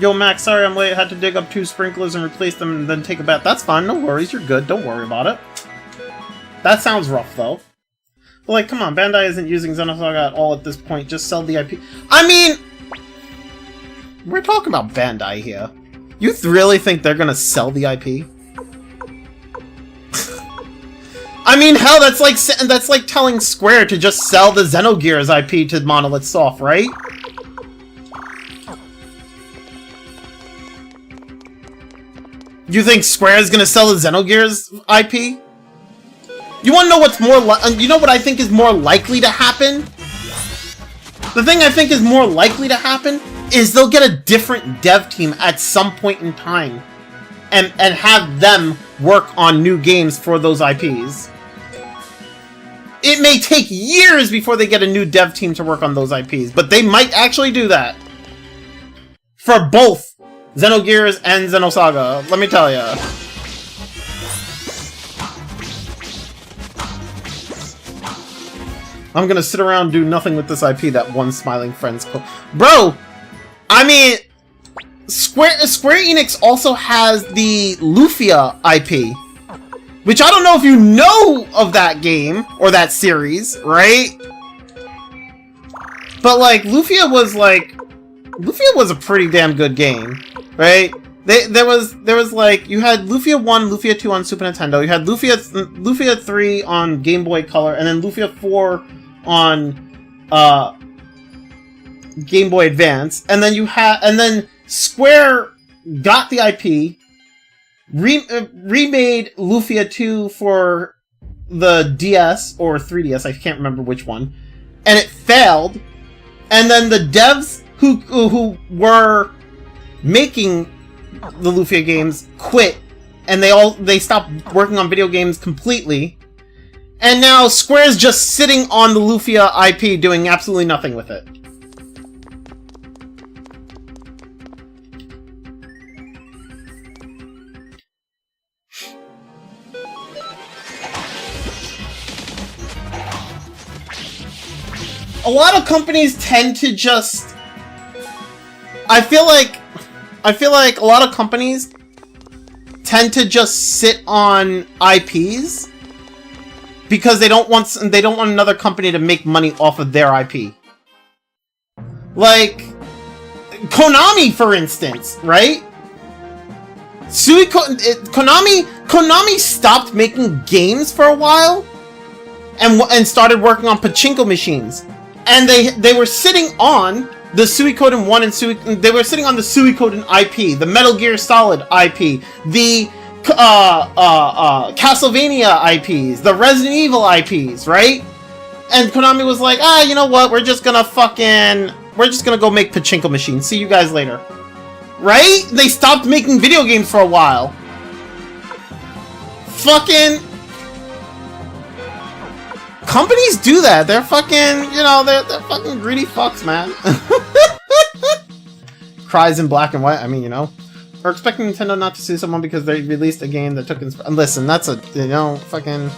Yo, Max, sorry I'm late, I had to dig up 2 sprinklers and replace them and then take a bath. That's fine, no worries, you're good, don't worry about it. That sounds rough, though. But, like, come on, Bandai isn't using Xenosaga at all at this point. Just sell the IP. I mean, we're talking about Bandai here. You really think they're gonna sell the IP? I mean, hell, that's like telling Square to just sell the Xenogears IP to Monolith Soft, right? You think Square is gonna sell the Xenogears IP? You want to know what's more you know what I think is more likely to happen? The thing I think is more likely to happen is they'll get a different dev team at some point in time and have them work on new games for those IPs. It may take years before they get a new dev team to work on those IPs, but they might actually do that. For both Xenogears and Xenosaga, let me tell ya. I'm gonna sit around and do nothing with this IP that one smiling friend's Bro! I mean, Square Enix also has the Lufia IP. Which I don't know if you know of that game, or that series, right? But, like, Lufia was a pretty damn good game, right? There was like, you had Lufia 1, Lufia 2 on Super Nintendo, you had Lufia 3 on Game Boy Color, and then Lufia 4 on Game Boy Advance, and then Square got the IP, remade Lufia 2 for the DS or 3DS, I can't remember which one, and it failed. And then the devs who were making the Lufia games quit, and they stopped working on video games completely. And now Square's just sitting on the Lufia IP doing absolutely nothing with it. A lot of companies tend to just... I feel like a lot of companies tend to just sit on IPs because they don't want another company to make money off of their IP. Like Konami, for instance, right? Konami stopped making games for a while and started working on pachinko machines. And they were sitting on the Suikoden 1 and they were sitting on the Suikoden IP, the Metal Gear Solid IP, the Castlevania IPs, the Resident Evil IPs, right? And Konami was like, you know what? We're just gonna go make pachinko machines. See you guys later. Right? They stopped making video games for a while. Fucking companies do that. They're fucking, they're fucking greedy fucks, man. cries in black and white. I mean, you know. Or expecting Nintendo not to sue someone because they released a game that took listen, that's a, you know, fucking...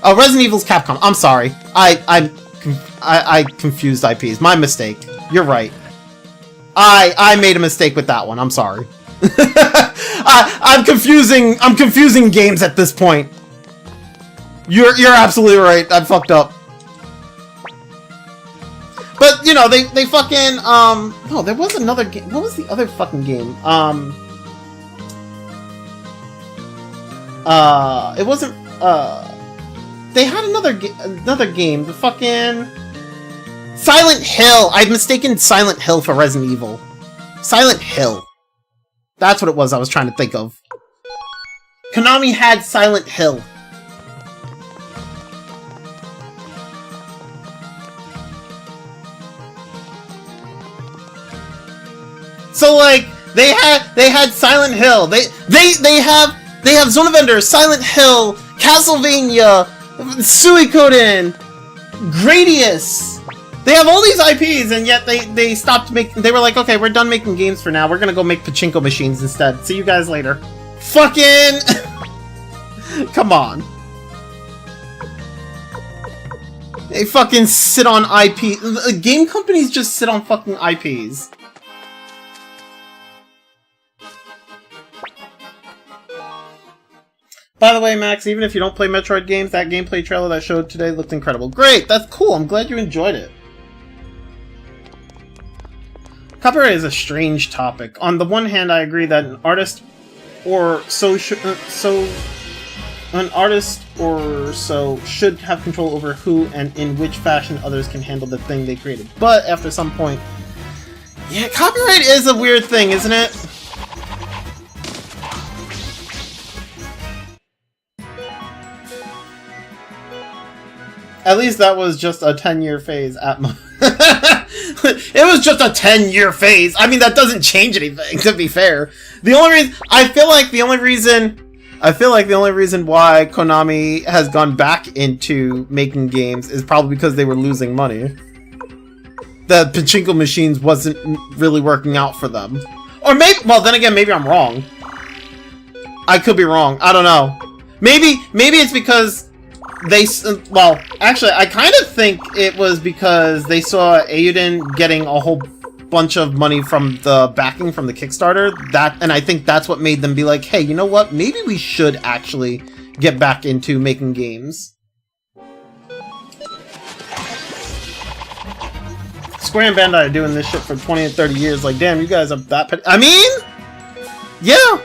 Oh, Resident Evil's Capcom. I'm sorry. I confused IPs. My mistake. You're right. I made a mistake with that one. I'm sorry. I'm confusing games at this point. You're absolutely right. I fucked up. But you know, they fucking no, there was another game. What was the other fucking game? It wasn't they had another game, the fucking Silent Hill. I've mistaken Silent Hill for Resident Evil. Silent Hill. That's what it was I was trying to think of. Konami had Silent Hill. So like they had Silent Hill. They have Zone of Ender, Silent Hill, Castlevania, Suikoden, Gradius. They have all these IPs, and yet they stopped making. They were like, okay, we're done making games for now. We're gonna go make pachinko machines instead. See you guys later. Fucking come on. They fucking sit on IP. Game companies just sit on fucking IPs. By the way, Max, even if you don't play Metroid games, that gameplay trailer that showed today looked incredible. Great! That's cool. I'm glad you enjoyed it. Copyright is a strange topic. On the one hand, I agree that an artist or so should have control over who and in which fashion others can handle the thing they created. But after some point, yeah, copyright is a weird thing, isn't it? At least that was just a 10-year phase at most. It was just a 10-year phase. I mean, that doesn't change anything, to be fair. The only reason I feel like the only reason why Konami has gone back into making games is probably because they were losing money. The pachinko machines wasn't really working out for them. Or maybe, well, then again, maybe I'm wrong. I could be wrong. I don't know. Maybe it's because well, actually, I kind of think it was because they saw Ayuden getting a whole bunch of money from the backing from the Kickstarter. And I think that's what made them be like, hey, you know what? Maybe we should actually get back into making games. Square and Bandai are doing this shit for 20 and 30 years. Like, damn, you guys are that... I mean... Yeah!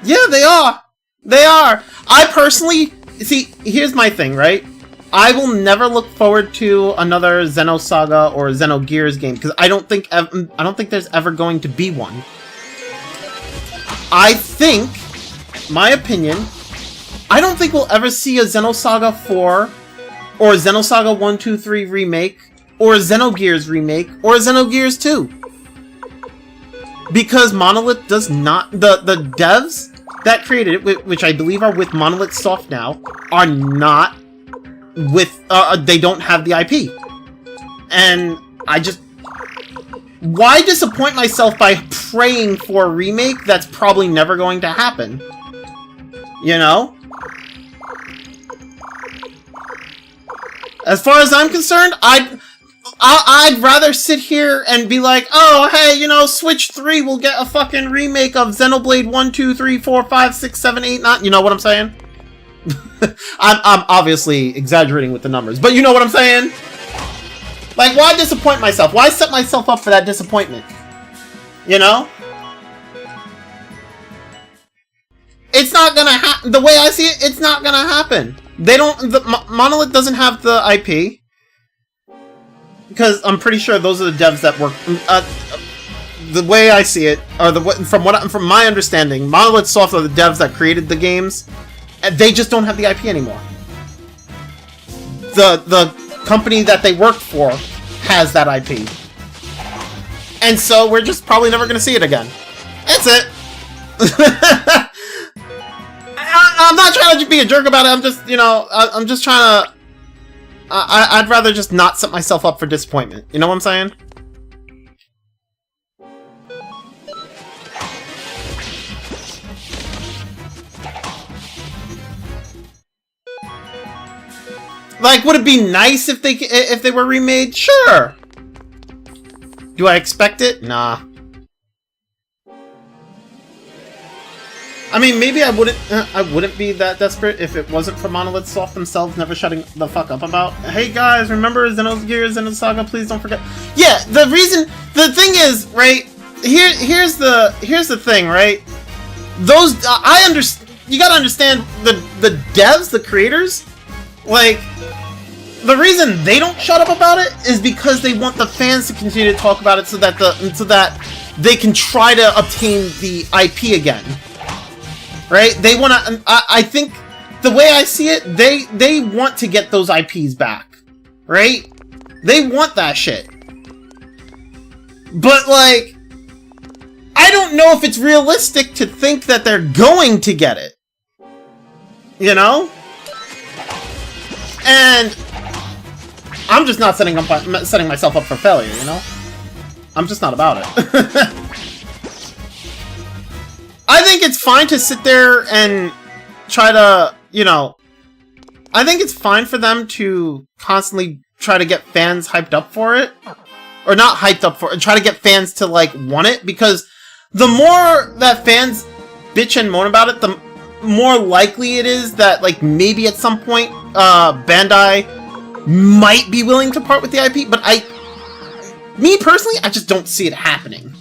Yeah, they are! They are! I personally... See, here's my thing, right? I will never look forward to another Xenosaga or Xenogears game because I don't think there's ever going to be one. I think, my opinion, I don't think we'll ever see a Xenosaga 4 or a Xenosaga 1, 2, 3 remake or a Xenogears remake or a Xenogears 2. Because Monolith does not... The devs that created it, which I believe are with Monolith Soft now, are not with... they don't have the IP. And I just... Why disappoint myself by praying for a remake that's probably never going to happen? You know? As far as I'm concerned, I'd rather sit here and be like, oh, hey, you know, Switch 3 will get a fucking remake of Xenoblade 1, 2, 3, 4, 5, 6, 7, 8, 9. You know what I'm saying? I'm obviously exaggerating with the numbers, but you know what I'm saying? Like, why disappoint myself? Why set myself up for that disappointment? You know? It's not gonna happen. The way I see it, it's not gonna happen. They don't... Monolith doesn't have the IP. Because I'm pretty sure those are the devs that work. The way I see it, or from my understanding, Monolith Soft are the devs that created the games, and they just don't have the IP anymore. The company that they worked for has that IP, and so we're just probably never going to see it again. That's it. I'm not trying to be a jerk about it. I'm just, you know, I'm just trying to. I'd rather just not set myself up for disappointment. You know what I'm saying? Like, would it be nice if they were remade? Sure. Do I expect it? Nah. I mean, maybe I wouldn't be that desperate if it wasn't for Monolith Soft themselves never shutting the fuck up about, hey guys, remember Xenogears, Xenosaga, please don't forget. Yeah, the thing is, right, here's the thing, right? Those, you gotta understand, the devs, the creators, like, the reason they don't shut up about it is because they want the fans to continue to talk about it so that they can try to obtain the IP again. Right? They want to... I think the way I see it, they want to get those IPs back. Right? They want that shit. But, like... I don't know if it's realistic to think that they're going to get it. You know? And... I'm just not setting myself up for failure, you know? I'm just not about it. I think it's fine to sit there and try to, you know... I think it's fine for them to constantly try to get fans hyped up for it. Or not hyped up for it, try to get fans to, like, want it. Because the more that fans bitch and moan about it, the more likely it is that, like, maybe at some point, Bandai might be willing to part with the IP. But me personally, I just don't see it happening.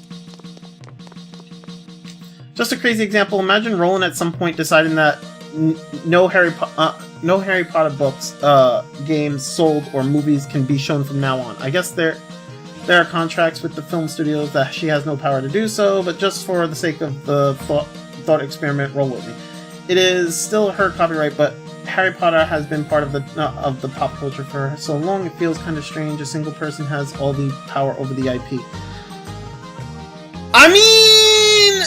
Just a crazy example, imagine Roland at some point deciding that no Harry Potter books, games sold, or movies can be shown from now on. I guess there are contracts with the film studios that she has no power to do so, but just for the sake of the thought experiment, roll with me. It is still her copyright, but Harry Potter has been part of the pop culture for so long, it feels kind of strange a single person has all the power over the IP. I mean...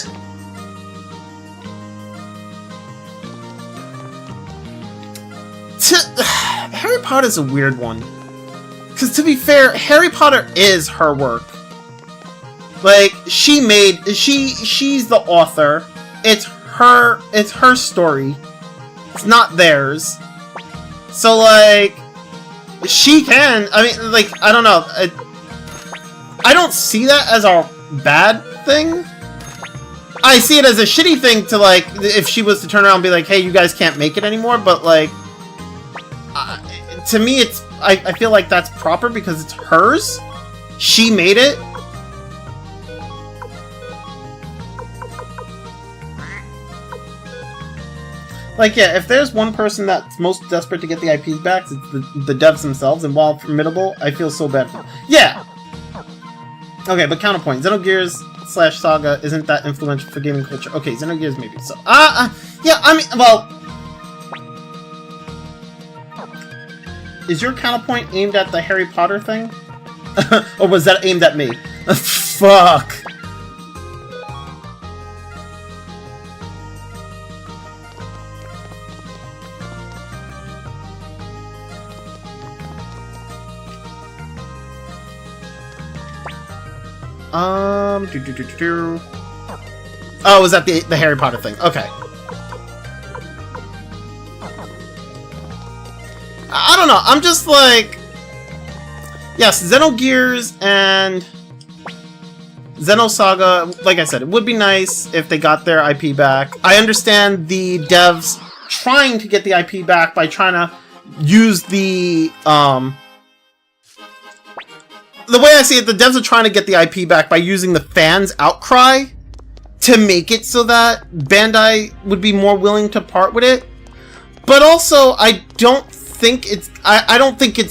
Harry Potter's a weird one. Because to be fair, Harry Potter is her work. Like, she's the author. It's her story. It's not theirs. So, like, she can, I mean, like, I don't know. I don't see that as a bad thing. I see it as a shitty thing to, like, if she was to turn around and be like, hey, you guys can't make it anymore, but, like, to me, I feel like that's proper because it's hers. She made it. Like, yeah, if there's one person that's most desperate to get the IPs back, it's the devs themselves, and while formidable, I feel so bad for them. Yeah! Okay, but counterpoint. Xenogears / Saga isn't that influential for gaming culture. Okay, Xenogears maybe. So, yeah, I mean, well... Is your counterpoint aimed at the Harry Potter thing? Or was that aimed at me? Fuck! Oh, was that the Harry Potter thing? Okay. I don't know, I'm just like... Yes, Xenogears and Xenosaga, like I said, it would be nice if they got their IP back. I understand the devs trying to get the IP back by trying to use the way I see it, the devs are trying to get the IP back by using the fans' outcry to make it so that Bandai would be more willing to part with it. But also, I don't think it's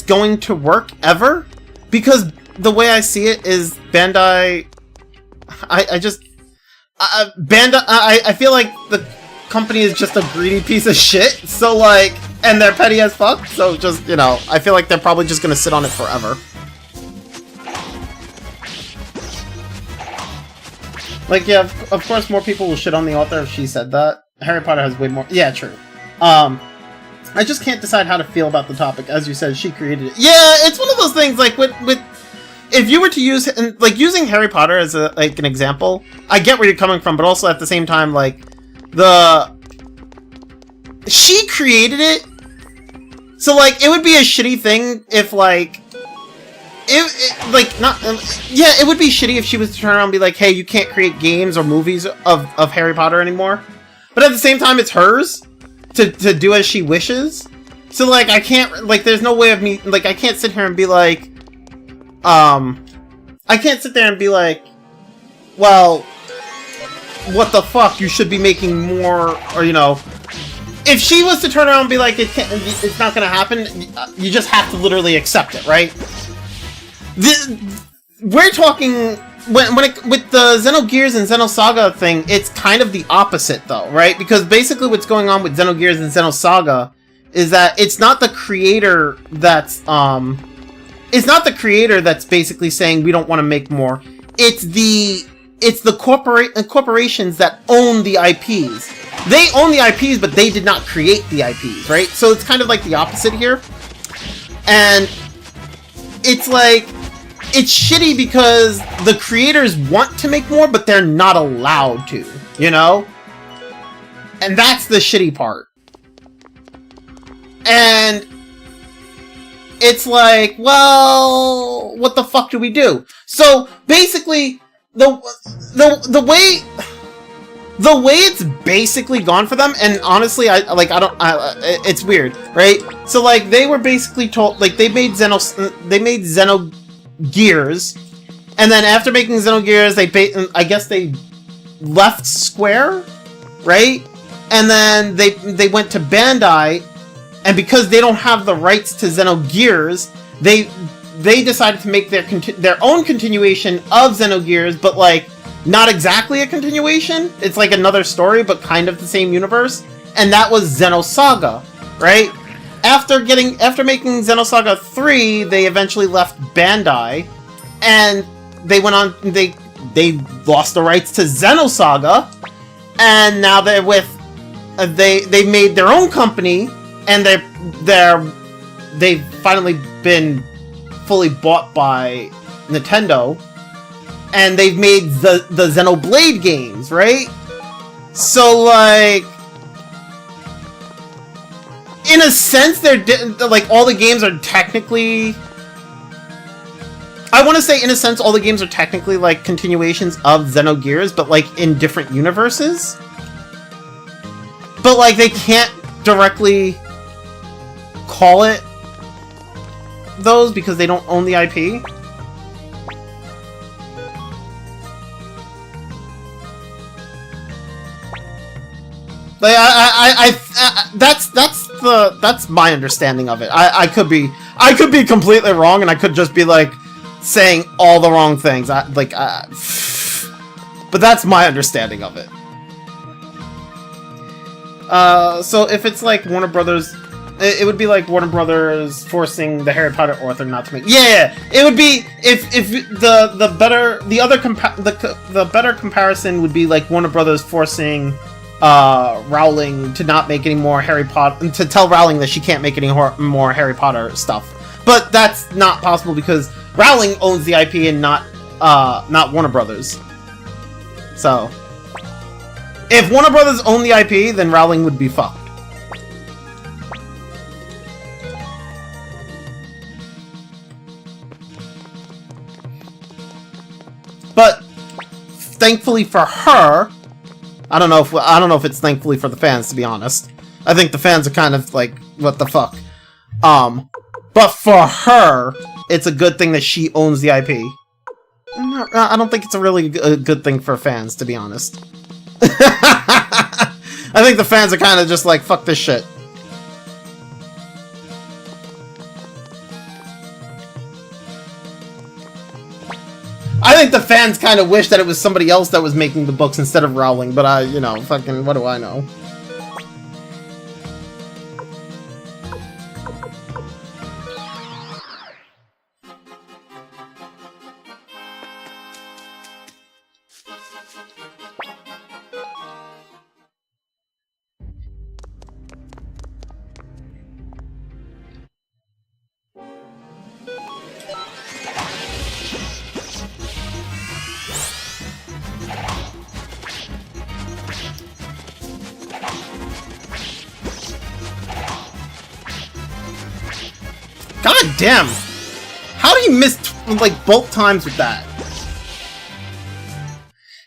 going to work ever, because the way I see it is Bandai. I feel like the company is just a greedy piece of shit. So like, and they're petty as fuck. So just, you know, I feel like they're probably just gonna sit on it forever. Like, yeah, of course more people will shit on the author if she said that. Harry Potter has way more... Yeah, true. I just can't decide how to feel about the topic. As you said, she created it. Yeah, it's one of those things, like, with if you were to use... Like, using Harry Potter as, an example, I get where you're coming from, but also at the same time, like, she created it So, like, it would be a shitty thing if, like... it would be shitty if she was to turn around and be like, hey, you can't create games or movies of Harry Potter anymore. But at the same time, it's hers to do as she wishes. So, like, I can't, like, there's no way of me, like, I can't sit here and be like, I can't sit there and be like, well, what the fuck, you should be making more, or, you know, if she was to turn around and be like, it's not gonna happen, you just have to literally accept it, right? We're talking, with the Xenogears and Xenosaga thing, it's kind of the opposite, though, right? Because basically what's going on with Xenogears and Xenosaga is that it's not the creator that's, basically saying we don't want to make more. It's the corporations that own the IPs. They own the IPs, but they did not create the IPs, right? So it's kind of like the opposite here. And it's like, it's shitty because the creators want to make more, but they're not allowed to, you know? And that's the shitty part. And it's like, well, what the fuck do we do? So basically, the way it's basically gone for them, and honestly, it's weird, right? So like they were basically told, like they made Xenogears, and then after making Xenogears, I guess they left Square, right? And then they went to Bandai. And because they don't have the rights to Xenogears, they decided to make their own continuation of Xenogears, but like not exactly a continuation. It's like another story, but kind of the same universe. And that was Xenosaga, right? After making Xenosaga 3, they eventually left Bandai, and they went on. They lost the rights to Xenosaga, and now they're with. They made their own company. And they've finally been fully bought by Nintendo, and they've made the Xenoblade games, right? So like, in a sense, they're like all the games are technically. I want to say, in a sense, all the games are technically like continuations of Xenogears, but like in different universes. But like they can't directly call it those because they don't own the IP. Like that's my understanding of it. I could be completely wrong, and I could just be like saying all the wrong things. But that's my understanding of it. So if it's like Warner Brothers. It would be like Warner Brothers forcing the Harry Potter author not to make. Yeah, it would be if the better comparison would be like Warner Brothers forcing Rowling to not make any more Harry Potter, to tell Rowling that she can't make any more Harry Potter stuff. But that's not possible because Rowling owns the IP and not Warner Brothers. So if Warner Brothers owned the IP, then Rowling would be fucked. But thankfully for her, I don't know if it's thankfully for the fans, to be honest. I think the fans are kind of like, what the fuck. But for her, it's a good thing that she owns the IP. I don't think it's a really good thing for fans, to be honest. I think the fans are kind of just like, fuck this shit. I think the fans kind of wish that it was somebody else that was making the books instead of Rowling, but you know, fucking, what do I know? God damn! How did he miss, like, both times with that?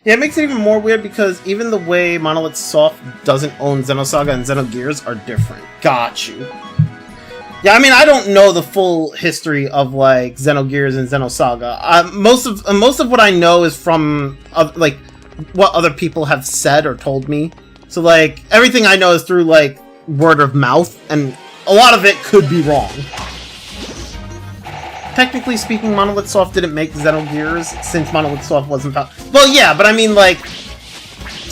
Yeah, it makes it even more weird because even the way Monolith Soft doesn't own Xenosaga and Xenogears are different. Got you. Yeah, I mean, I don't know the full history of, like, Xenogears and Xenosaga. Most of what I know is from, like, what other people have said or told me. So, like, everything I know is through, like, word of mouth, and a lot of it could be wrong. Technically speaking, Monolith Soft didn't make Xenogears, since Monolith Soft wasn't... Well, yeah, but I mean, like...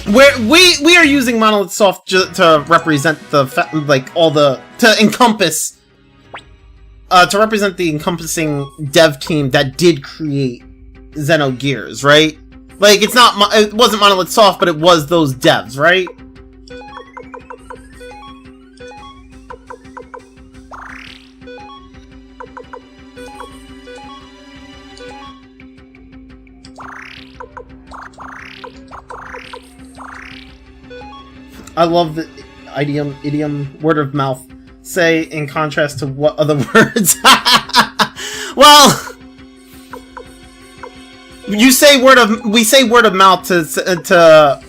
We are using Monolith Soft to represent the... like, all the... to encompass... to represent the encompassing dev team that did create Xenogears, right? Like, it's not... it wasn't Monolith Soft, but it was those devs, right? I love the idiom, word of mouth. Say in contrast to what other words? Well, we say word of mouth to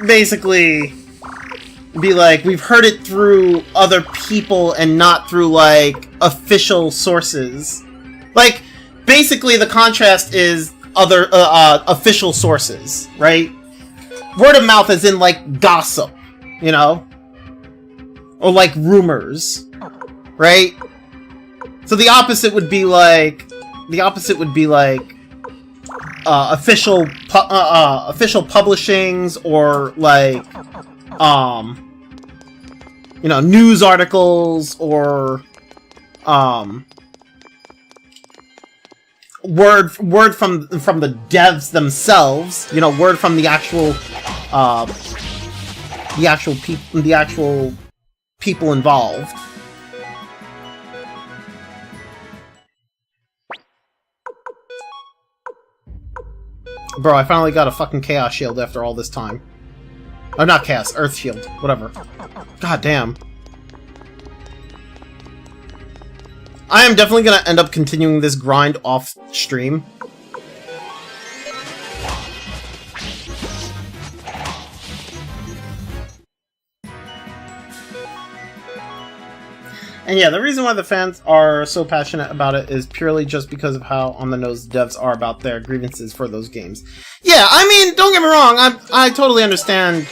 basically be like, we've heard it through other people and not through, like, official sources. Like, basically the contrast is other official sources, right? Word of mouth is in, like, gossip. You know? Or like rumors. Right? So the opposite would be like... official publishings or like... you know, news articles or... word from the devs themselves. You know, word from the actual... the actual people involved. Bro, I finally got a fucking Chaos Shield after all this time. Oh, not Chaos, Earth Shield. Whatever. God damn. I am definitely gonna end up continuing this grind off stream. And yeah, the reason why the fans are so passionate about it is purely just because of how on-the-nose devs are about their grievances for those games. Yeah, I mean, don't get me wrong, I totally understand,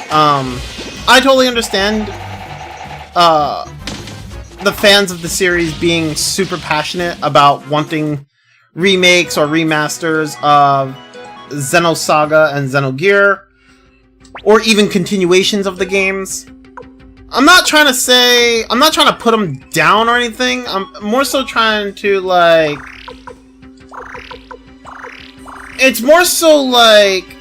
the fans of the series being super passionate about wanting remakes or remasters of Xenosaga and Xenogear, or even continuations of the games. I'm not trying to put them down or anything. I'm more so trying to, like... It's more so, like...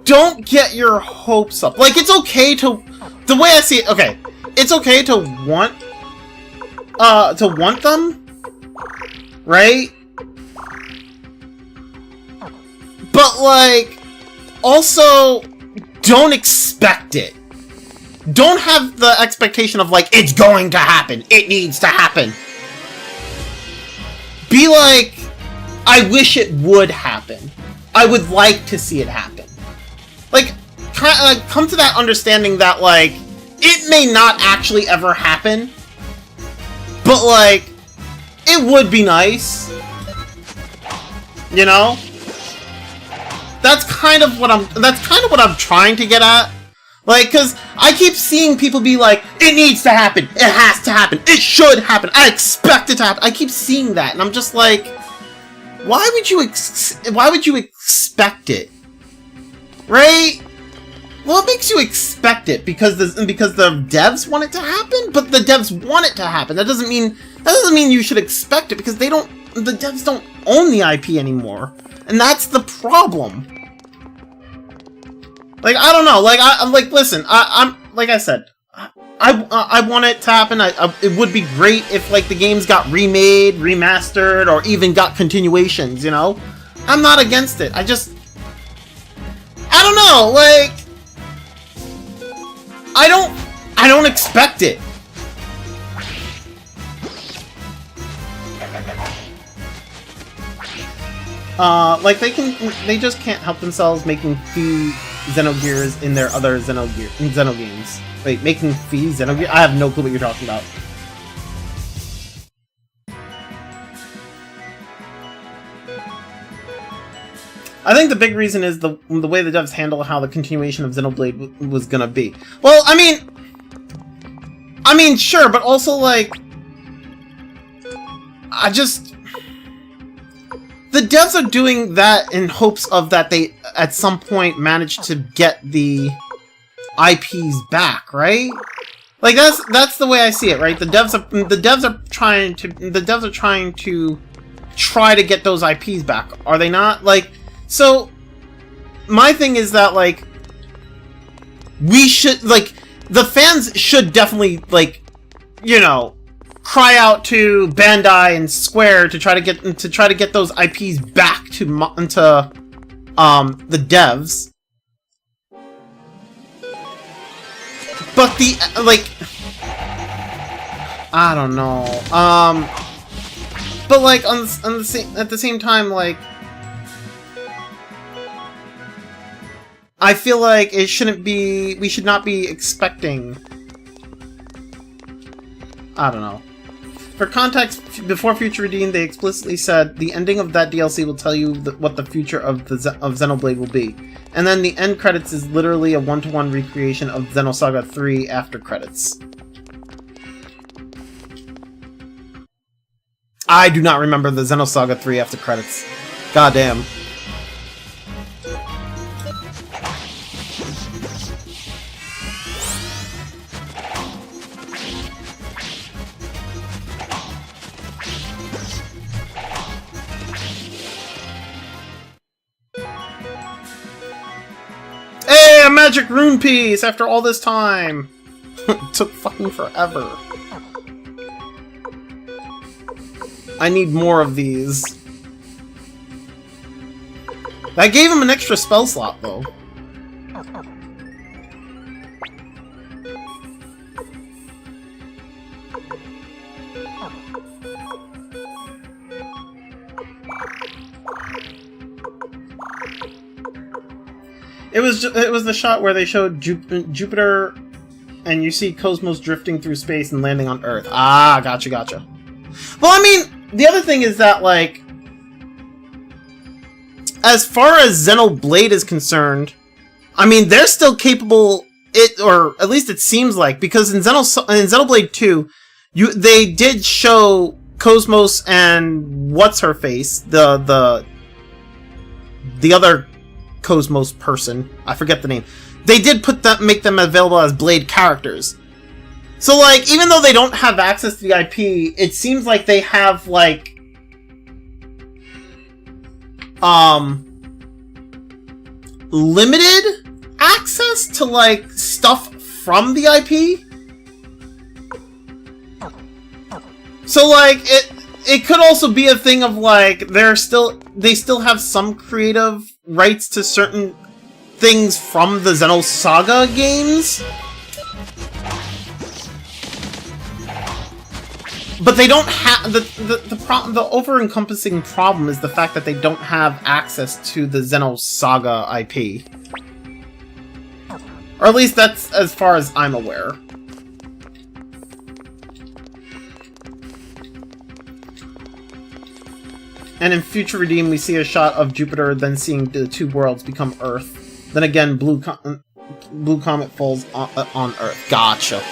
Don't get your hopes up. Like, it's okay to... The way I see it... Okay. It's okay to want them. Right? But, like... Also, don't expect it. Don't have the expectation of, like, it's going to happen. It needs to happen. Be like, I wish it would happen. I would like to see it happen. Like, come to that understanding that, like, it may not actually ever happen. But, like, it would be nice. You know? That's kind of what I'm trying to get at. Like, cause I keep seeing people be like, it needs to happen, it has to happen, it should happen, I expect it to happen. I keep seeing that, and I'm just like, why would you expect it? Right? Well, it makes you expect it because the devs want it to happen, but the devs want it to happen. That doesn't mean you should expect it because the devs don't own the IP anymore. And that's the problem. Like, I don't know, like, I'm like, listen, I'm like I said, I want it to happen. It would be great if, like, the games got remade, remastered, or even got continuations, you know? I'm not against it. I don't know, like, I don't expect it. Like they just can't help themselves making fee Xenogears in their other Xeno games. Wait, making fee Xenogears? I have no clue what you're talking about. I think the big reason is the way the devs handle how the continuation of Xenoblade was gonna be. Well, I mean, sure, but also, like, the devs are doing that in hopes of that they, at some point, manage to get the IPs back, right? Like, that's the way I see it, right? The devs are trying to try to get those IPs back. Are they not? Like, so, my thing is that, like, we should, like, the fans should definitely, like, you know, cry out to Bandai and Square to try to get those IPs back to the devs. But the, like, I don't know. But, like, at the same time, like, I feel like we should not be expecting, I don't know. For context, before Future Redeemed, they explicitly said the ending of that DLC will tell you what the future of Xenoblade will be. And then the end credits is literally a one-to-one recreation of Xenosaga 3 after credits. I do not remember the Xenosaga 3 after credits. Goddamn. Hey, a magic rune piece after all this time! It took fucking forever. I need more of these. That gave him an extra spell slot, though. It was the shot where they showed Jupiter, and you see Cosmos drifting through space and landing on Earth. Ah, gotcha. Well, I mean, the other thing is that, like, as far as Xenoblade is concerned, I mean, they're still capable, or at least it seems like, because in Xenoblade 2, they did show Cosmos and what's-her-face, the other Cosmos person, I forget the name. They did make them available as Blade characters. So, like, even though they don't have access to the IP, it seems like they have, like, limited access to, like, stuff from the IP. So, like, it could also be a thing of, like, they still have some creative rights to certain things from the Xenosaga games. But they don't have the over-encompassing problem is the fact that they don't have access to the Xenosaga IP. Or at least that's as far as I'm aware. And in Future Redeemed, we see a shot of Jupiter, then seeing the two worlds become Earth. Then again, Blue Comet falls on Earth. Gotcha.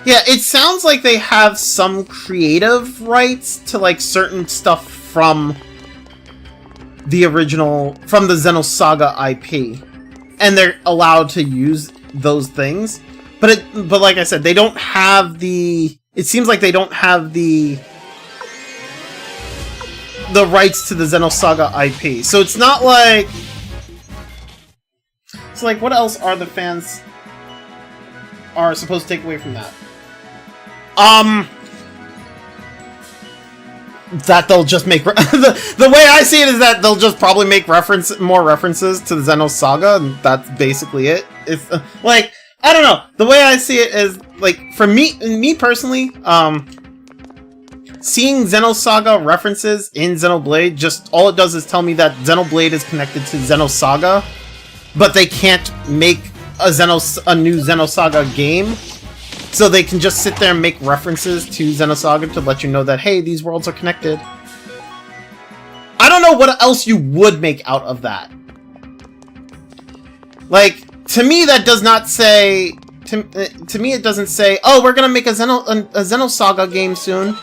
Yeah, it sounds like they have some creative rights to, like, certain stuff from the original, from the Xenosaga IP. And they're allowed to use those things. But like I said, they don't have the... It seems like they don't have the rights to the Xenosaga IP. So it's not like... It's like, what else are the fans are supposed to take away from that? That they'll just make... the way I see it is that they'll just probably make more references to the Xenosaga, and that's basically it. It's, like, I don't know. The way I see it is, like, for me personally, seeing Xenosaga references in Xenoblade, just all it does is tell me that Xenoblade is connected to Xenosaga, but they can't make a new Xenosaga game, so they can just sit there and make references to Xenosaga to let you know that, hey, these worlds are connected. I don't know what else you would make out of that. Like, to me, that does not say... To me, it doesn't say, oh, we're gonna make a Xenosaga game soon.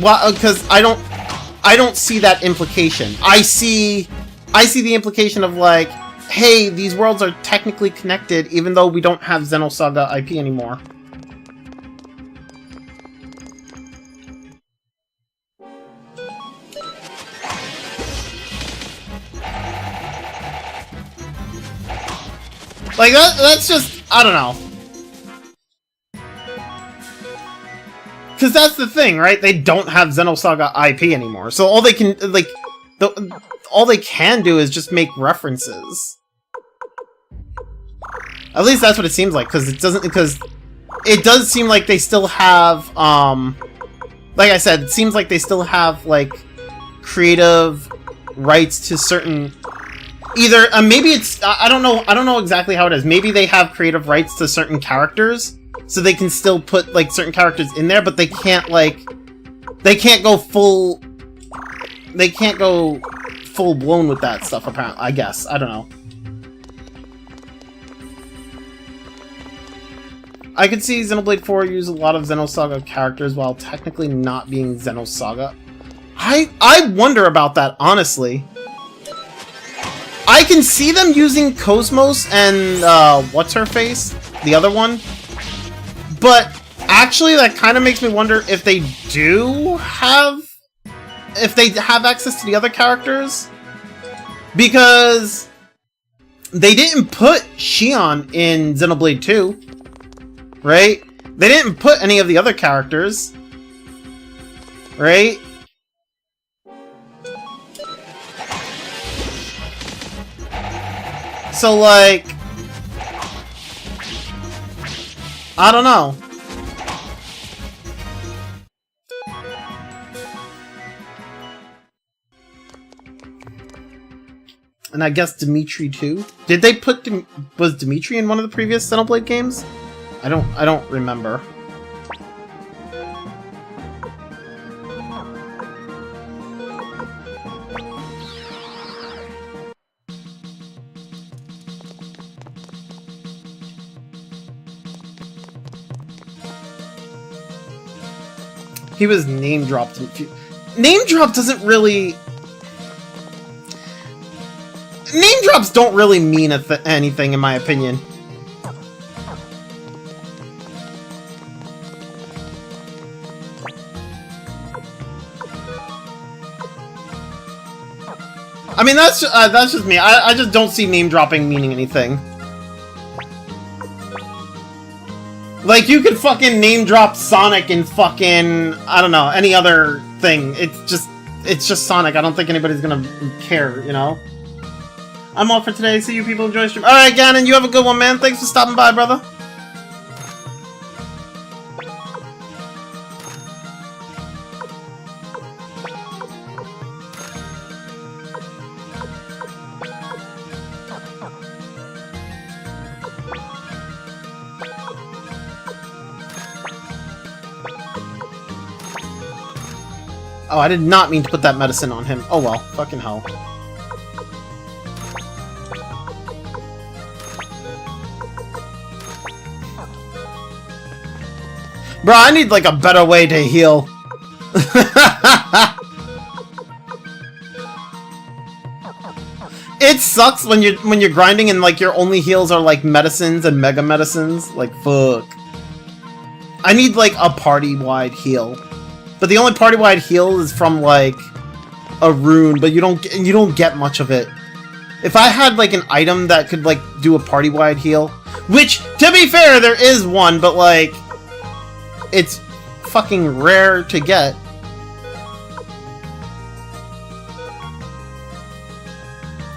Well, because I don't see that implication. I see the implication of, like, hey, these worlds are technically connected, even though we don't have Xenosaga IP anymore. Like, that's just, I don't know. Because that's the thing, right? They don't have Xenosaga IP anymore. So all they can, like, all they can do is just make references. At least that's what it seems like, because it does seem like they still have, like I said, it seems like they still have, like, creative rights to certain... Either, maybe it's, I don't know exactly how it is. Maybe they have creative rights to certain characters, so they can still put, like, certain characters in there, but they can't, like, they can't go full blown with that stuff, apparently, I guess. I don't know. I could see Xenoblade 4 use a lot of Xenosaga characters while technically not being Xenosaga. I wonder about that, honestly. I can see them using Cosmos and, what's-her-face? The other one? But, actually, that kind of makes me wonder if they do have... If they have access to the other characters? Because... they didn't put Shion in Xenoblade 2. Right? They didn't put any of the other characters. Right? So, like... I don't know. And I guess Dimitri too? Did they put... was Dimitri in one of the previous Xenoblade games? I don't remember. He was name dropped. Name drop doesn't really... Name drops don't really mean anything, in my opinion. I mean, that's just me. I just don't see name dropping meaning anything. Like, you could fucking name drop Sonic and fucking, I don't know, any other thing. It's just Sonic. I don't think anybody's gonna care, you know? I'm all for today. See you people enjoy the stream. Alright, Ganon, you have a good one, man. Thanks for stopping by, brother. Oh, I did not mean to put that medicine on him. Oh well, fucking hell. Bro, I need like a better way to heal. It sucks when you're grinding and like your only heals are like medicines and mega medicines. Like fuck. I need like a party-wide heal. But the only party-wide heal is from, like, a rune, but you don't get much of it. If I had, like, an item that could, like, do a party-wide heal, which, to be fair, there is one, but, like, it's fucking rare to get.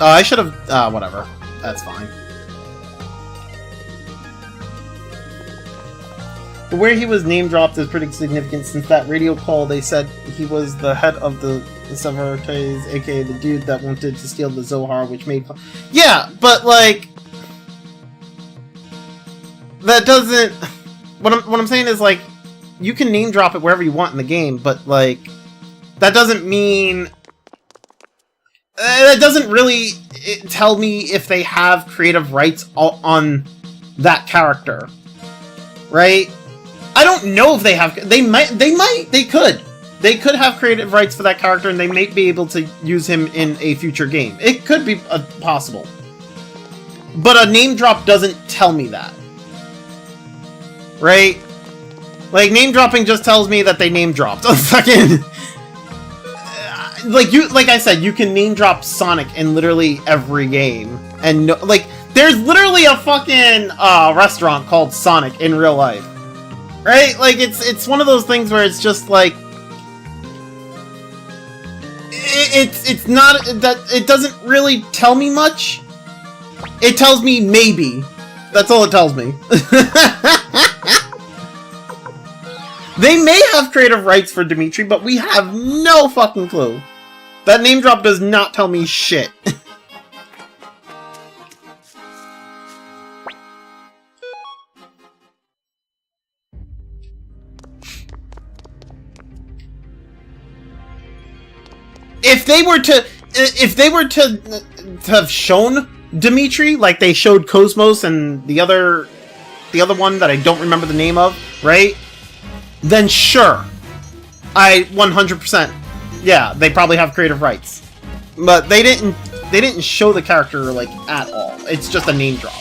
I should have, whatever. That's fine. But where he was name dropped is pretty significant since that radio call they said he was the head of the Severtes, aka the dude that wanted to steal the Zohar, which made... Yeah, but like... That doesn't... What I'm saying is, like, you can name drop it wherever you want in the game, but like... That doesn't mean... That doesn't really tell me if they have creative rights on that character. Right? I don't know if they have... They could. They could have creative rights for that character, and they may be able to use him in a future game. It could be possible. But a name drop doesn't tell me that. Right? Like, name dropping just tells me that they name dropped. Fucking... Like I said, you can name drop Sonic in literally every game. And, no, like, there's literally a fucking restaurant called Sonic in real life. Right? Like, it's one of those things where it's just like... It's not... that it doesn't really tell me much. It tells me maybe. That's all it tells me. They may have creative rights for Dimitri, but we have no fucking clue. That name drop does not tell me shit. If they were to have shown Dimitri, like they showed Cosmos and the other one that I don't remember the name of, right? Then sure. I 100%. Yeah, they probably have creative rights. But they didn't show the character like at all. It's just a name drop.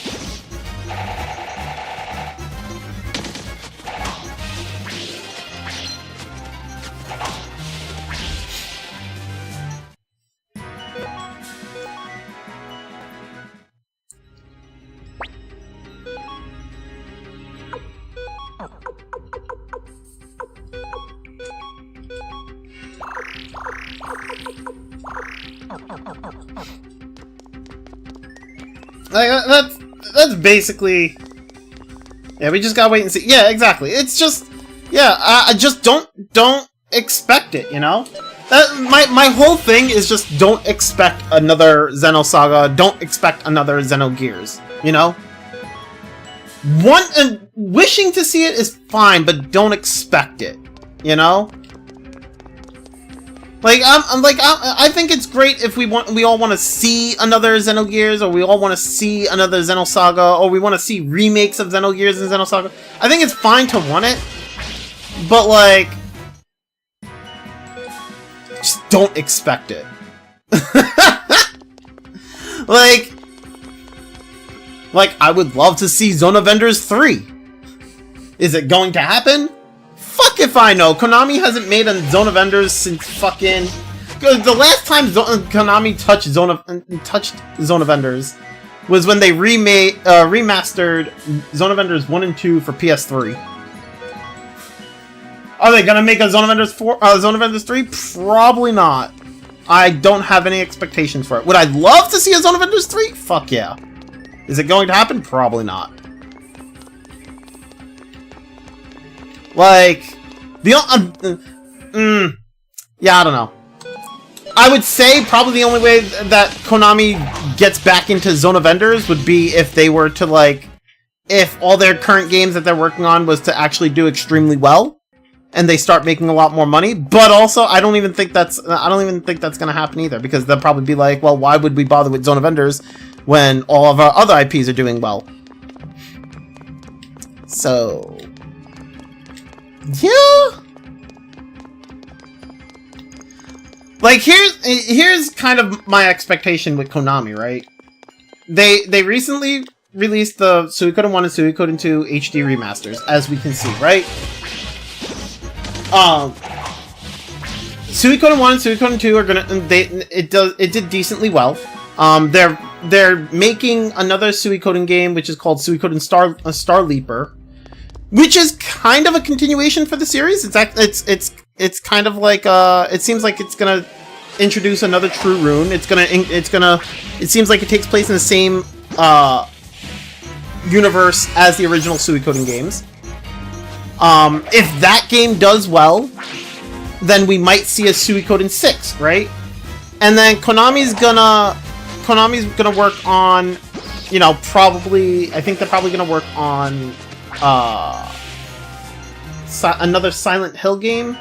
Like, that's basically... Yeah, we just gotta wait and see. Yeah, exactly. It's just... Yeah, I just don't expect it, you know? My whole thing is just don't expect another Xenosaga, don't expect another Xenogears, you know? Wishing to see it is fine, but don't expect it, you know? Like, I think it's great if we all want to see another Xenogears, or we all want to see another Xenosaga, or we want to see remakes of Xenogears and Xenosaga. I think it's fine to want it, but like, just don't expect it. like, I would love to see Zone of Enders 3. Is it going to happen? Fuck if I know. Konami hasn't made a Zone of Enders since fucking... The last time Konami touched Zone of Enders was when they remastered Zone of Enders 1 and 2 for PS3. Are they gonna make a Zone of Enders 3? Probably not. I don't have any expectations for it. Would I love to see a Zone of Enders 3? Fuck yeah. Is it going to happen? Probably not. Like, yeah, I don't know. I would say probably the only way that Konami gets back into Zone of Enders would be if they were to, like, if all their current games that they're working on was to actually do extremely well, and they start making a lot more money. But also, I don't even think that's gonna happen either, because they'll probably be like, well, why would we bother with Zone of Enders when all of our other IPs are doing well? So... yeah. Like, here's kind of my expectation with Konami, right? They recently released the Suikoden 1 and Suikoden 2 HD remasters, as we can see, right? Suikoden 1 and Suikoden 2 are gonna it did decently well. They're making another Suikoden game, which is called Suikoden Star Leaper, which is kind of a continuation for the series. It's kind of like it seems like it's gonna introduce another true rune. It seems like it takes place in the same universe as the original Suikoden games. If that game does well, then we might see a Suikoden 6, right? And then Konami's gonna work on, you know, probably, I think they're probably gonna work on another Silent Hill game,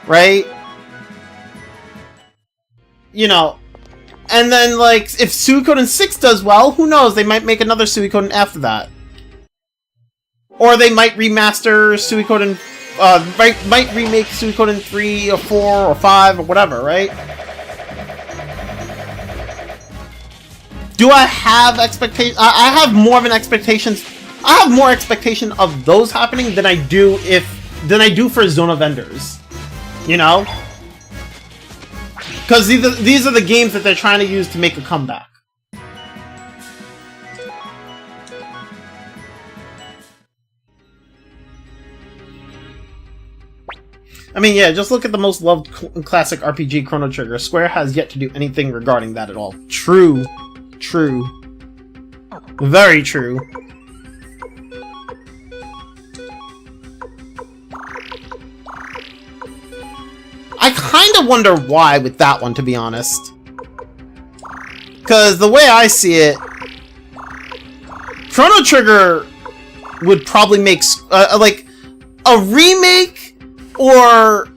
right? You know, and then, like, if Suikoden 6 does well, who knows, they might make another Suikoden after that. Or they might remaster Suikoden, might remake Suikoden 3 or 4 or 5 or whatever, right? Do I have expectations? I have more of an expectations. I have more expectation of those happening than I do for Zona vendors. You know? Because these are the games that they're trying to use to make a comeback. I mean, yeah, just look at the most loved classic RPG, Chrono Trigger. Square has yet to do anything regarding that at all. True. True. Very true. I kind of wonder why with that one, to be honest. Because the way I see it, Chrono Trigger would probably make, like, a remake or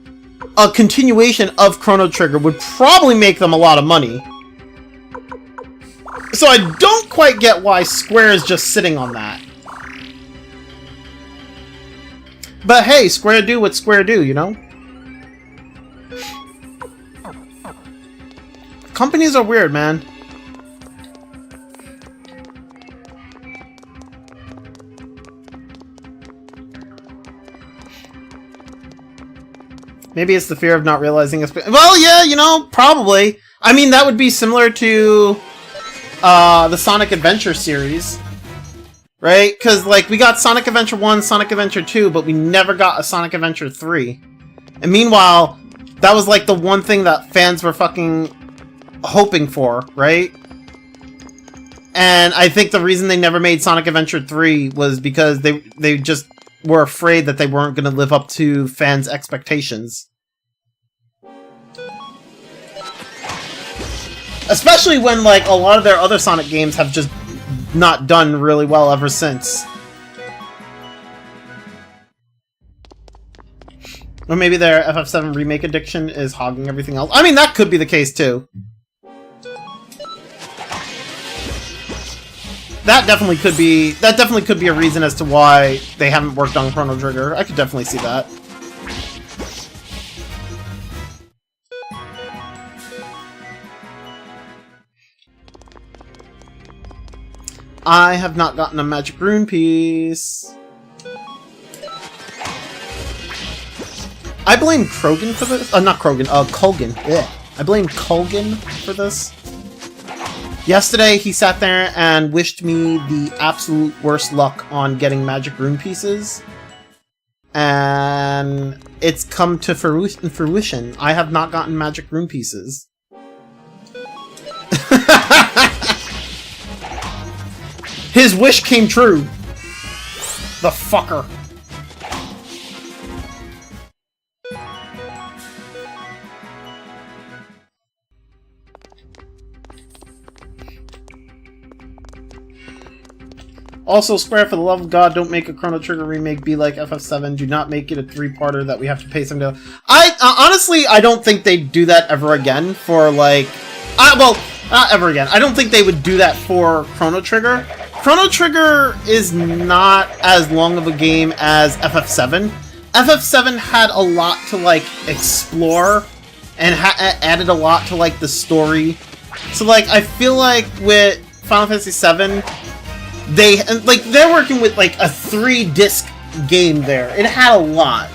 a continuation of Chrono Trigger would probably make them a lot of money. So I don't quite get why Square is just sitting on that. But hey, Square do what Square do, you know? Companies are weird, man. Maybe it's the fear of not realizing it's... Well, yeah, you know, probably. I mean, that would be similar to the Sonic Adventure series. Right? Because, like, we got Sonic Adventure 1, Sonic Adventure 2, but we never got a Sonic Adventure 3. And meanwhile, that was, like, the one thing that fans were fucking hoping for, right? And I think the reason they never made Sonic Adventure 3 was because they just were afraid that they weren't going to live up to fans' expectations. Especially when, like, a lot of their other Sonic games have just not done really well ever since. Or maybe their FF7 remake addiction is hogging everything else. I mean, that could be the case, too. That definitely could be a reason as to why they haven't worked on Chrono Trigger. I could definitely see that. I have not gotten a magic rune piece. I blame Krogan for this. Not Krogan, Colgan. Yeah. I blame Colgan for this. Yesterday, he sat there and wished me the absolute worst luck on getting magic rune pieces. And it's come to fruition. I have not gotten magic rune pieces. His wish came true. The fucker. Also, Square, for the love of God, don't make a Chrono Trigger remake be like FF7. Do not make it a 3-parter that we have to pay some to... honestly, I don't think they'd do that ever again for, like... well, not ever again. I don't think they would do that for Chrono Trigger. Chrono Trigger is not as long of a game as FF7. FF7 had a lot to, like, explore, and added a lot to, like, the story. So, like, I feel like with Final Fantasy VII... they're working with, like, a 3-disc game there. It had a lot.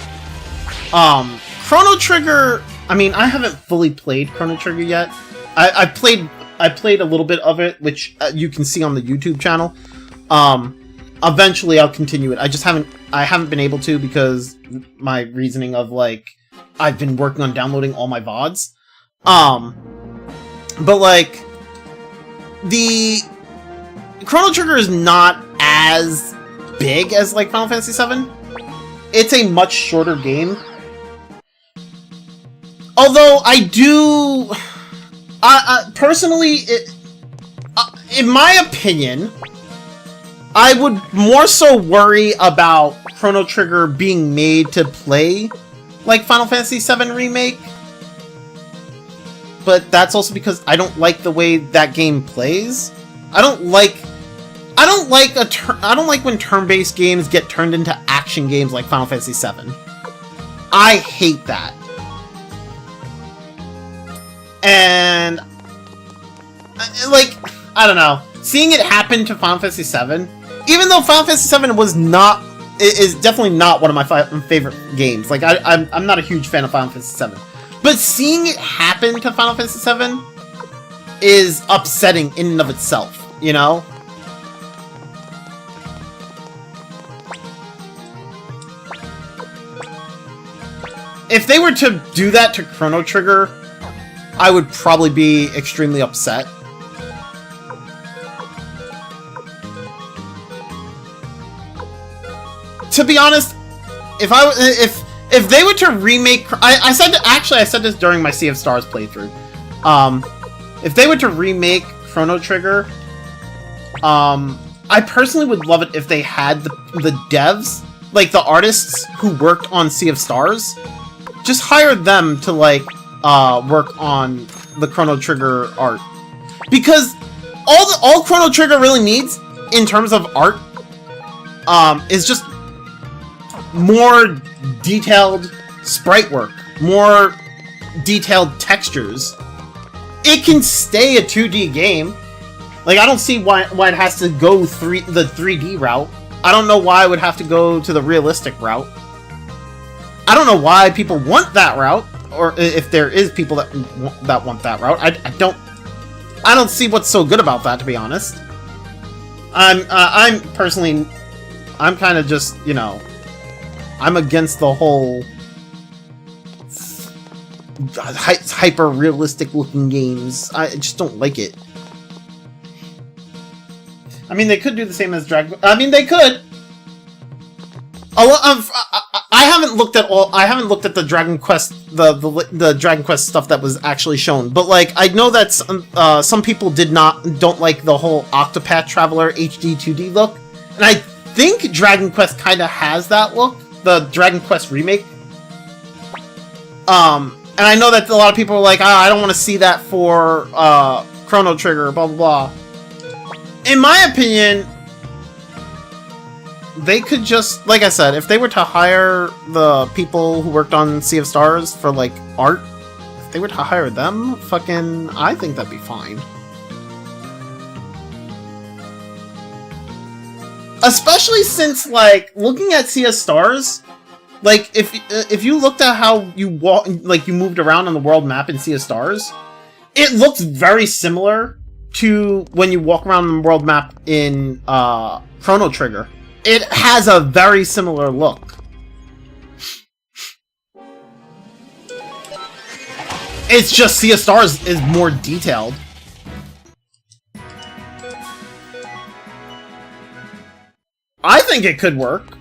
Chrono Trigger, I mean, I haven't fully played Chrono Trigger yet. I played a little bit of it, which you can see on the YouTube channel. Eventually I'll continue it. I haven't been able to because my reasoning of, like, I've been working on downloading all my VODs. But, like, the Chrono Trigger is not as big as, like, Final Fantasy VII. it's a much shorter game. Although I do, personally, in my opinion, I would more so worry about Chrono Trigger being made to play like Final Fantasy VII Remake. But that's also because I don't like the way that game plays. I don't like when turn-based games get turned into action games like Final Fantasy VII. I hate that. And like, I don't know. Seeing it happen to Final Fantasy VII, even though Final Fantasy VII is definitely not one of my favorite games. Like, I'm not a huge fan of Final Fantasy VII. But seeing it happen to Final Fantasy VII is upsetting in and of itself, you know? If they were to do that to Chrono Trigger, I would probably be extremely upset. To be honest, if they were to remake, I said this during my Sea of Stars playthrough. If they were to remake Chrono Trigger, I personally would love it if they had the devs, like the artists who worked on Sea of Stars, just hire them to like work on the Chrono Trigger art, because all Chrono Trigger really needs in terms of art is just more detailed sprite work, more detailed textures. It can stay a 2D game. Like, I don't see why it has to go the 3D route. I don't know why it would have to go to the realistic route. I don't know why people want that route, or if there is people that want that route. I don't see what's so good about that, to be honest. I'm personally, I'm kind of just, you know, I'm against the whole hyper-realistic looking games. I just don't like it. I mean, they could do the same as Dragon... I mean, they could! I haven't looked at the Dragon Quest, the Dragon Quest stuff that was actually shown, but like, I know that some people don't like the whole Octopath Traveler HD 2D look, and I think Dragon Quest kind of has that look. The Dragon Quest remake. And I know that a lot of people are like, I don't want to see that for Chrono Trigger, blah, blah, blah. In my opinion, they could just, like I said, if they were to hire the people who worked on Sea of Stars for, like, art, if they were to hire them, I think that'd be fine. Especially since, like, looking at Sea of Stars, like, if you looked at how you moved around on the world map in Sea of Stars, it looks very similar to when you walk around the world map in Chrono Trigger. It has a very similar look. It's just Sea of Stars is more detailed. I think it could work.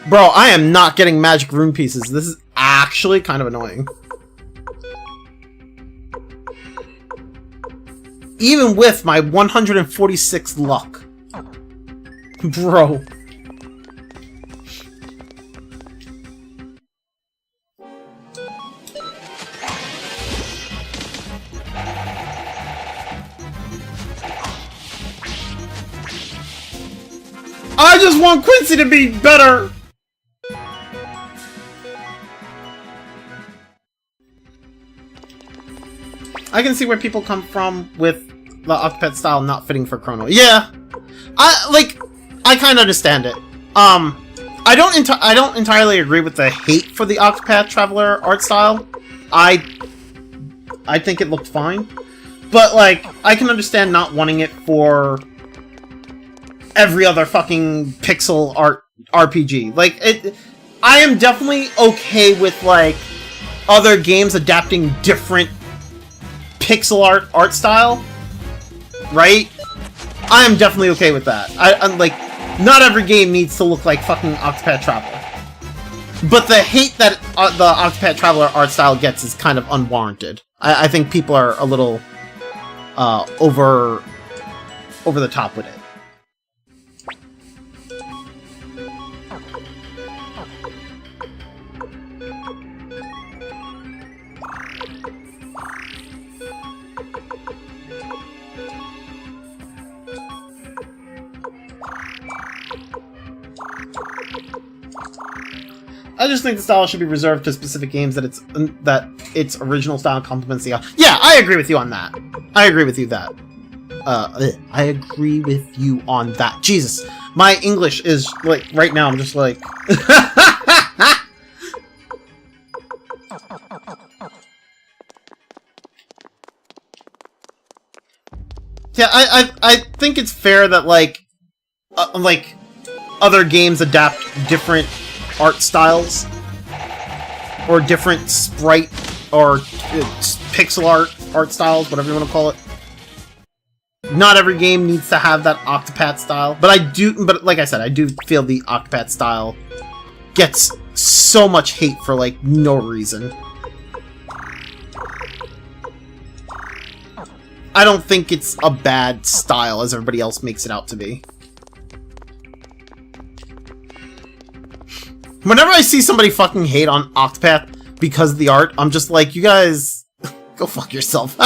Bro, I am not getting magic rune pieces. This is actually kind of annoying. Even with my 146 luck. Bro. I just want Quincy to be better! I can see where people come from with the Octopath style not fitting for Chrono. Yeah! I kind of understand it. I don't entirely agree with the hate for the Octopath Traveler art style. I think it looked fine. But, like, I can understand not wanting it for every other fucking pixel art RPG. Like, I am definitely okay with, like, other games adapting different pixel art style, right? I am definitely okay with that. I'm like, not every game needs to look like fucking Octopath Traveler. But the hate that the Octopath Traveler art style gets is kind of unwarranted. I think people are a little over the top with it. I just think the style should be reserved to specific games that its original style complements the... Yeah, I agree with you on that. I agree with you that. I agree with you on that. Jesus, my English is, like, right now I'm just like... Yeah, I think it's fair that, like, other games adapt different art styles, or different sprite, or pixel art styles, whatever you want to call it. Not every game needs to have that Octopath style, but like I said, I do feel the Octopath style gets so much hate for, like, no reason. I don't think it's a bad style as everybody else makes it out to be. Whenever I see somebody fucking hate on Octopath because of the art, I'm just like, you guys, go fuck yourself.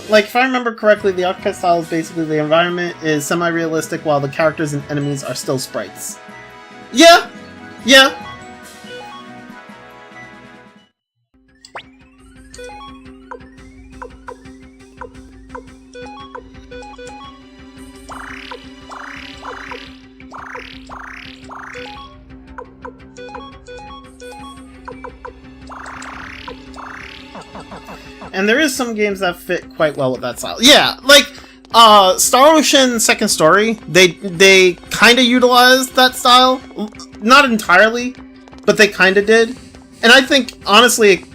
Like, if I remember correctly, the Octopath style is basically the environment is semi-realistic while the characters and enemies are still sprites. Yeah! Yeah! And there is some games that fit quite well with that style. Yeah, like, Star Ocean Second Story, they kind of utilized that style. Not entirely, but they kind of did. And I think, honestly,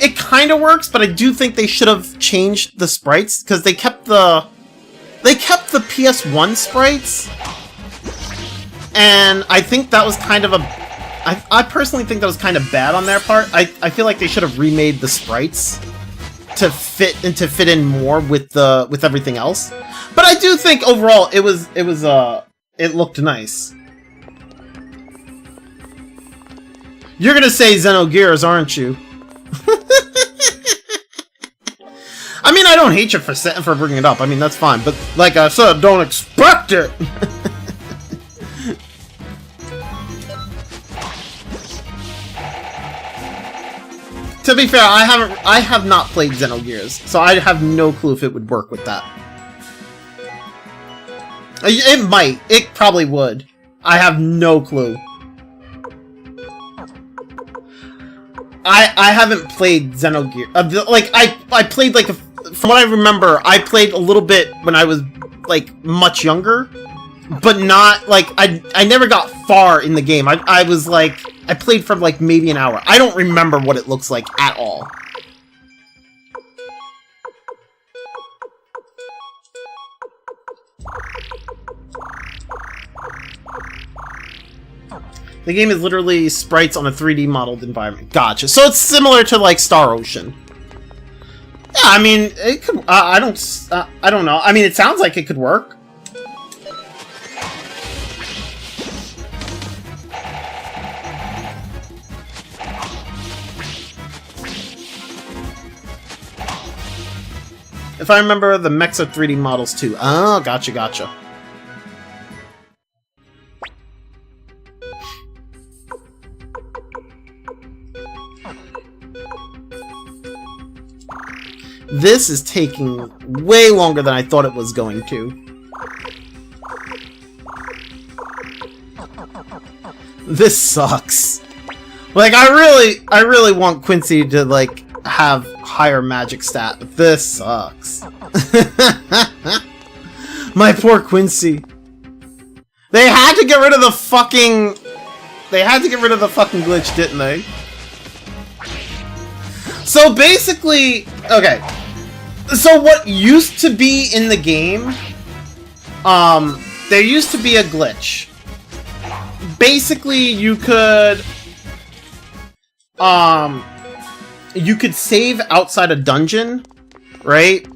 it kind of works, but I do think they should have changed the sprites, because they kept the PS1 sprites, and I think that was kind of I personally think that was kind of bad on their part. I feel like they should have remade the sprites to fit in more with everything else. But I do think overall it looked nice. You're gonna say Xenogears, aren't you? I mean, I don't hate you for bringing it up. I mean, that's fine. But like I said, don't expect it. To be fair, I have not played Xenogears, so I have no clue if it would work with that. It might. It probably would. I have no clue. I haven't played Xenogears. Like, I played, like, from what I remember, I played a little bit when I was, like, much younger, but not, like, I never got far in the game. I was, like, I played for, like, maybe an hour. I don't remember what it looks like at all. The game is literally sprites on a 3D modeled environment. Gotcha. So it's similar to, like, Star Ocean. Yeah, I mean, it could. I don't know. I mean, it sounds like it could work. If I remember, the mechs are 3D models too. Oh, gotcha, gotcha. This is taking way longer than I thought it was going to. This sucks. Like, I really want Quincy to, like, have higher magic stat, but this sucks. My poor Quincy. They had to get rid of the fucking... They had to get rid of the fucking glitch, didn't they? So basically... Okay. So what used to be in the game... there used to be a glitch. Basically, you could save outside a dungeon, right?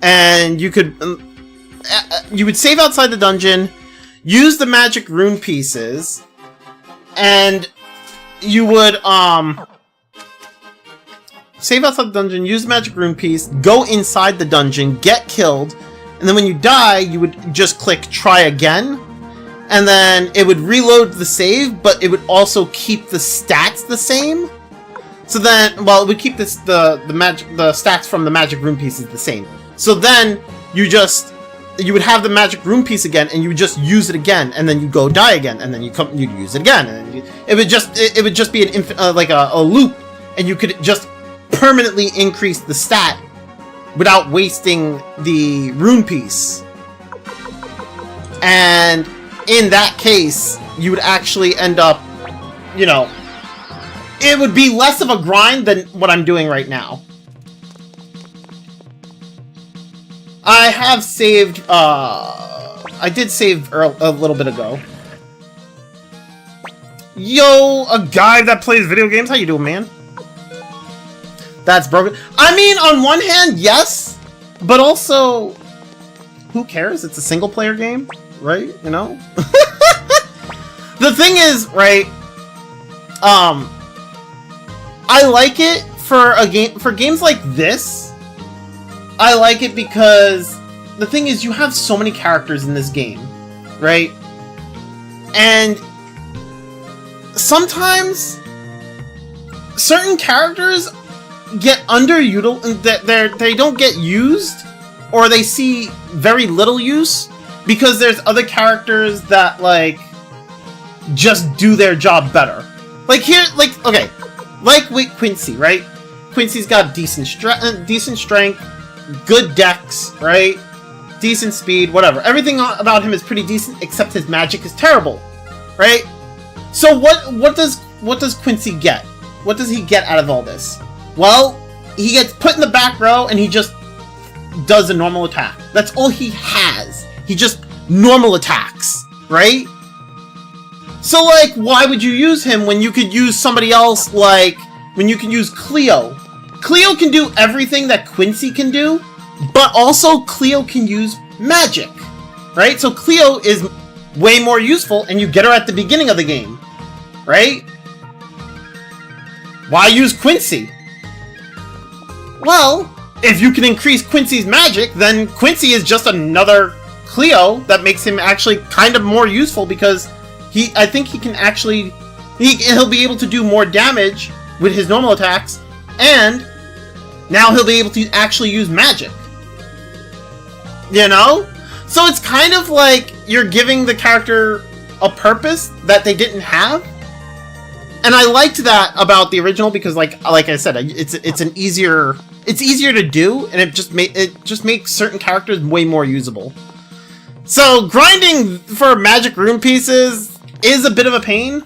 And you would save outside the dungeon, use the magic rune pieces, and you would save outside the dungeon, use the magic rune piece, go inside the dungeon, get killed, and then when you die, you would just click try again. And then it would reload the save, but it would also keep the stats the same. So then, well, it would keep the stats from the magic rune pieces the same. So then you would have the magic rune piece again, and you would just use it again, and then you go die again, and then you'd use it again, and then it would just be an like a loop, and you could just permanently increase the stat without wasting the rune piece. And in that case, you would actually end up, you know, it would be less of a grind than what I'm doing right now. I have saved, I did save a little bit ago. Yo, a guy that plays video games, how you doing, man? That's broken. I mean, on one hand, yes, but also, who cares? It's a single player game. Right? You know? The thing is, right, I like it for games like this. I like it because the thing is, you have so many characters in this game, right? And sometimes certain characters get underutilized, they don't get used, or they see very little use. Because there's other characters that, like, just do their job better. Like, here, like, okay. Like with Quincy, right? Quincy's got decent strength, good dex, right? Decent speed, whatever. Everything about him is pretty decent, except his magic is terrible, right? So what does Quincy get? What does he get out of all this? Well, he gets put in the back row, and he just does a normal attack. That's all he has. He just normal attacks, right? So, like, why would you use him when you could use somebody else, like, when you can use Cleo? Cleo can do everything that Quincy can do, but also Cleo can use magic, right? So Cleo is way more useful, and you get her at the beginning of the game, right? Why use Quincy? Well, if you can increase Quincy's magic, then Quincy is just another Cleo that makes him actually kind of more useful, because I think he can actually, he'll be able to do more damage with his normal attacks, and now he'll be able to actually use magic. You know? So it's kind of like you're giving the character a purpose that they didn't have. And I liked that about the original, because like I said, it's easier to do, and it just makes certain characters way more usable. So grinding for magic rune pieces is a bit of a pain.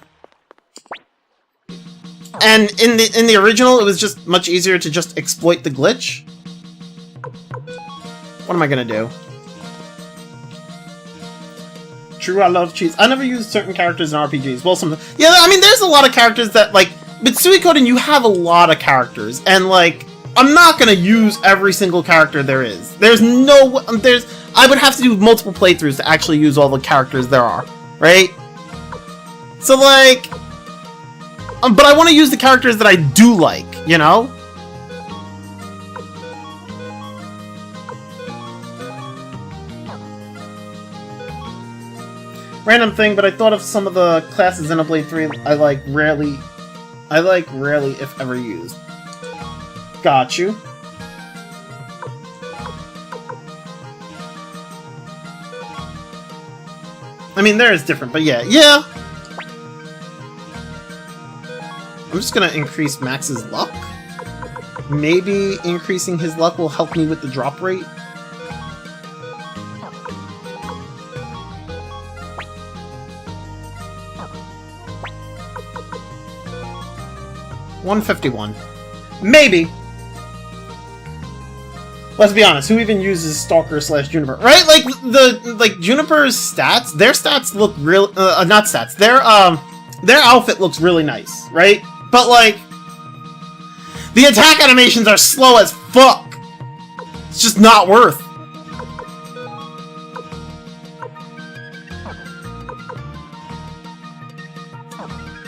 And in the original, it was just much easier to just exploit the glitch. What am I gonna do? True, I love cheese. I never use certain characters in RPGs. Well, yeah, I mean, there's a lot of characters that, like, with Suikoden, you have a lot of characters, and, like, I'm not gonna use every single character there is. I would have to do multiple playthroughs to actually use all the characters there are, right? So, like, but I want to use the characters that I do like, you know? Random thing, but I thought of some of the classes in Xenoblade 3 I like rarely, if ever, used. Got you. I mean, there is different, but yeah. Yeah! I'm just gonna increase Max's luck. Maybe increasing his luck will help me with the drop rate. $151. Maybe. Let's be honest, who even uses Stalker / Juniper? Right? Like Juniper's stats, their stats look real not stats. Their outfit looks really nice, right? But like the attack animations are slow as fuck. It's just not worth.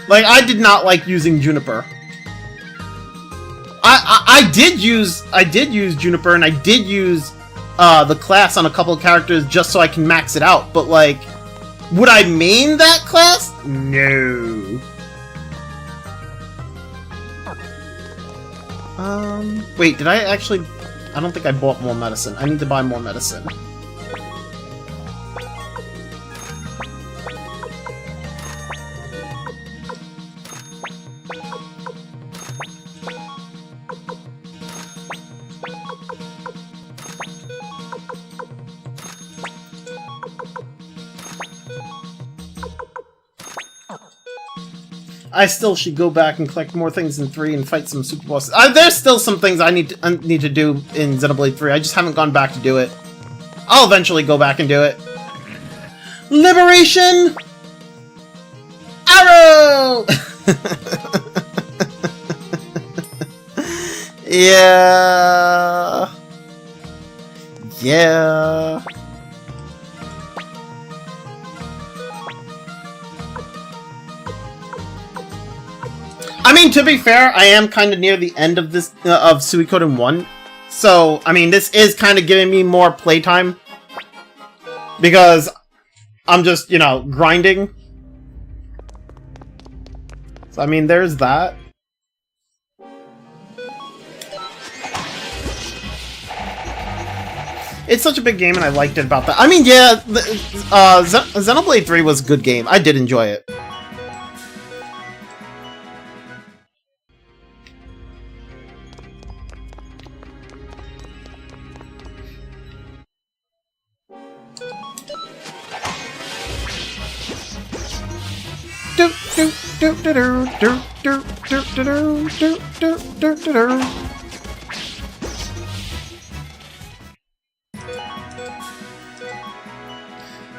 Like, I did not like using Juniper. I did use Juniper, and I did use the class on a couple of characters just so I can max it out, but like, would I main that class? No. Wait, did I actually... I don't think I bought more medicine. I need to buy more medicine. I still should go back and collect more things in 3 and fight some super bosses. There's still some things I need to do in Xenoblade 3. I just haven't gone back to do it. I'll eventually go back and do it. Liberation! Arrow! Yeah. Yeah. I mean, to be fair, I am kind of near the end of this of Suikoden 1, so I mean, this is kind of giving me more playtime because I'm just, you know, grinding. So I mean, there's that. It's such a big game, and I liked it about that. I mean, yeah, Xenoblade 3 was a good game. I did enjoy it.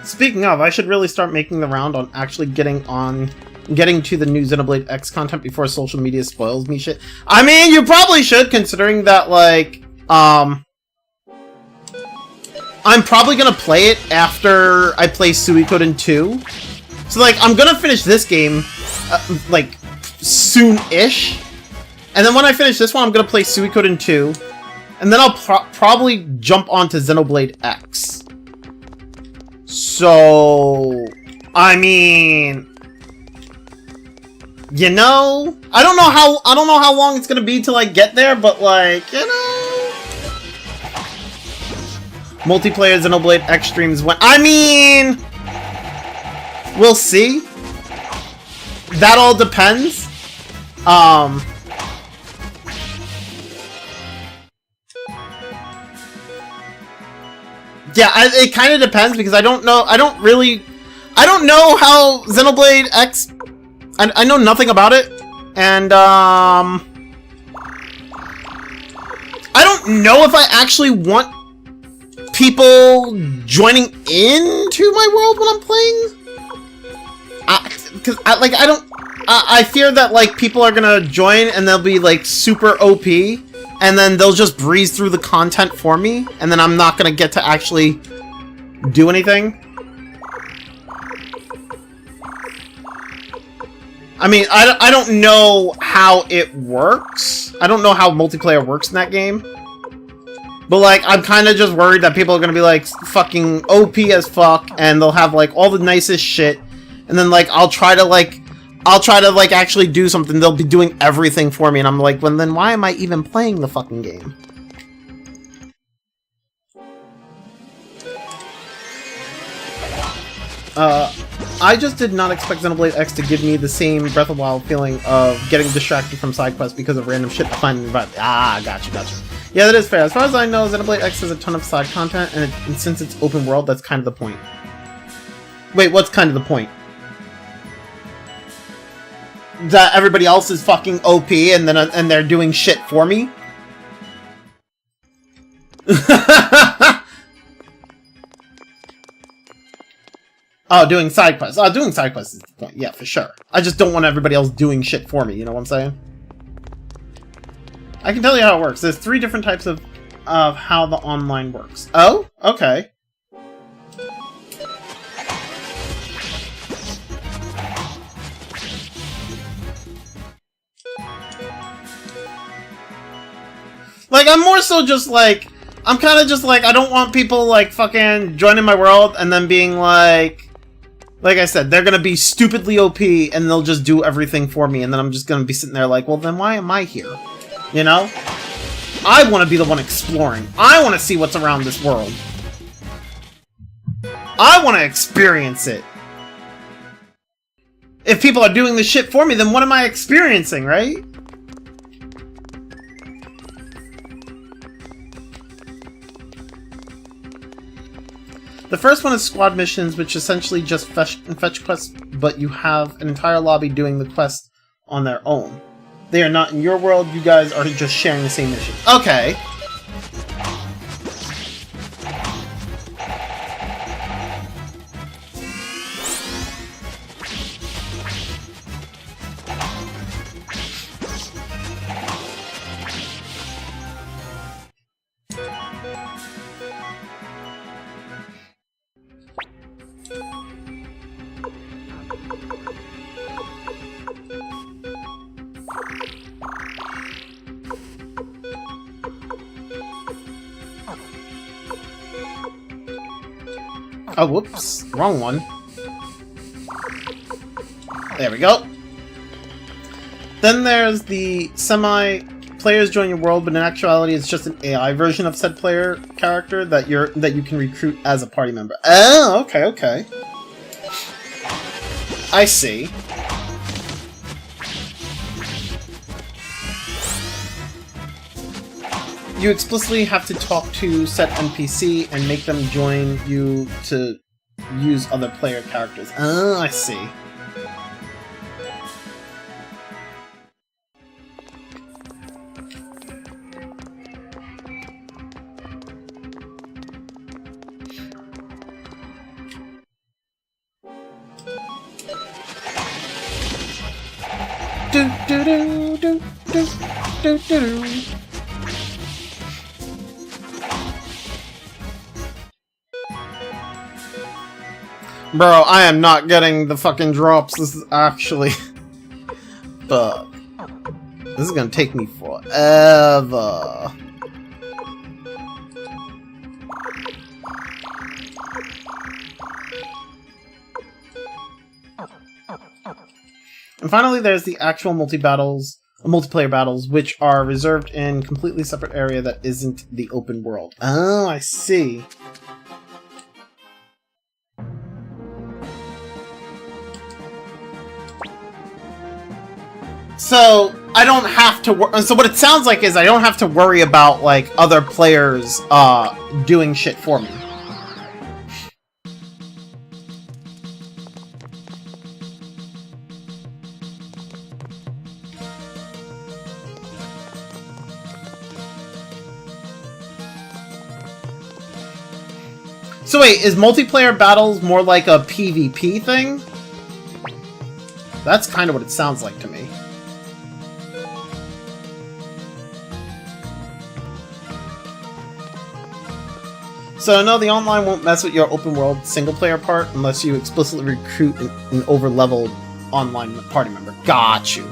Speaking of, I should really start making the round on actually getting to the new Xenoblade X content before social media spoils me shit. I mean, you probably should, considering that, like, I'm probably gonna play it after I play Suikoden 2. So, like, I'm gonna finish this game, like, soon-ish. And then when I finish this one, I'm gonna play Suikoden 2. And then I'll probably jump onto Xenoblade X. So, I mean, you know, I don't know how long it's gonna be till I get there, but like, you know, multiplayer Xenoblade X streams when, I mean, we'll see. That all depends. Yeah, it kind of depends because I don't know how Xenoblade X, I know nothing about it, and I don't know if I actually want people joining into my world when I'm playing, because I fear that, like, people are gonna join and they'll be, like, super OP, and then they'll just breeze through the content for me, and then I'm not gonna get to actually do anything. I mean, I don't know how it works. I don't know how multiplayer works in that game. But, like, I'm kind of just worried that people are gonna be, like, fucking OP as fuck, and they'll have, like, all the nicest shit, and then, like, I'll try to, like, actually do something. They'll be doing everything for me, and I'm like, well, then why am I even playing the fucking game? I just did not expect Xenoblade X to give me the same Breath of the Wild feeling of getting distracted from side quests because of random shit I find in the environment. Ah, gotcha. Yeah, that is fair. As far as I know, Xenoblade X has a ton of side content, and since it's open world, that's kind of the point. Wait, what's kind of the point? That everybody else is fucking OP and they're doing shit for me? Oh, doing side quests. Oh, doing side quests is the point. Yeah, for sure. I just don't want everybody else doing shit for me, you know what I'm saying? I can tell you how it works. There's 3 different types of how the online works. Oh? Okay. Like, I'm more so just like... I'm kind of just like, I don't want people, like, fucking joining my world and then being like... Like I said, they're gonna be stupidly OP and they'll just do everything for me, and then I'm just gonna be sitting there like, well, then why am I here? You know? I want to be the one exploring. I want to see what's around this world. I want to experience it. If people are doing this shit for me, then what am I experiencing, right? The first one is squad missions, which essentially just fetch quests, but you have an entire lobby doing the quest on their own. They are not in your world, you guys are just sharing the same mission. Okay. Oh, whoops. Wrong one. There we go. Then there's the players join your world, but in actuality it's just an AI version of said player character that you can recruit as a party member. Oh, okay. I see. You explicitly have to talk to set NPC and make them join you to use other player characters. Oh, I see. Do do do do do do do. Bro, I am not getting the fucking drops. This is actually... Fuck. This is gonna take me forever. And finally, there's the actual multiplayer battles, which are reserved in a completely separate area that isn't the open world. Oh, I see. So, I don't have to so what it sounds like is I don't have to worry about, like, other players, doing shit for me. So wait, is multiplayer battles more like a PvP thing? That's kind of what it sounds like to me. So no, the online won't mess with your open world single player part unless you explicitly recruit an over-leveled online party member. Got you.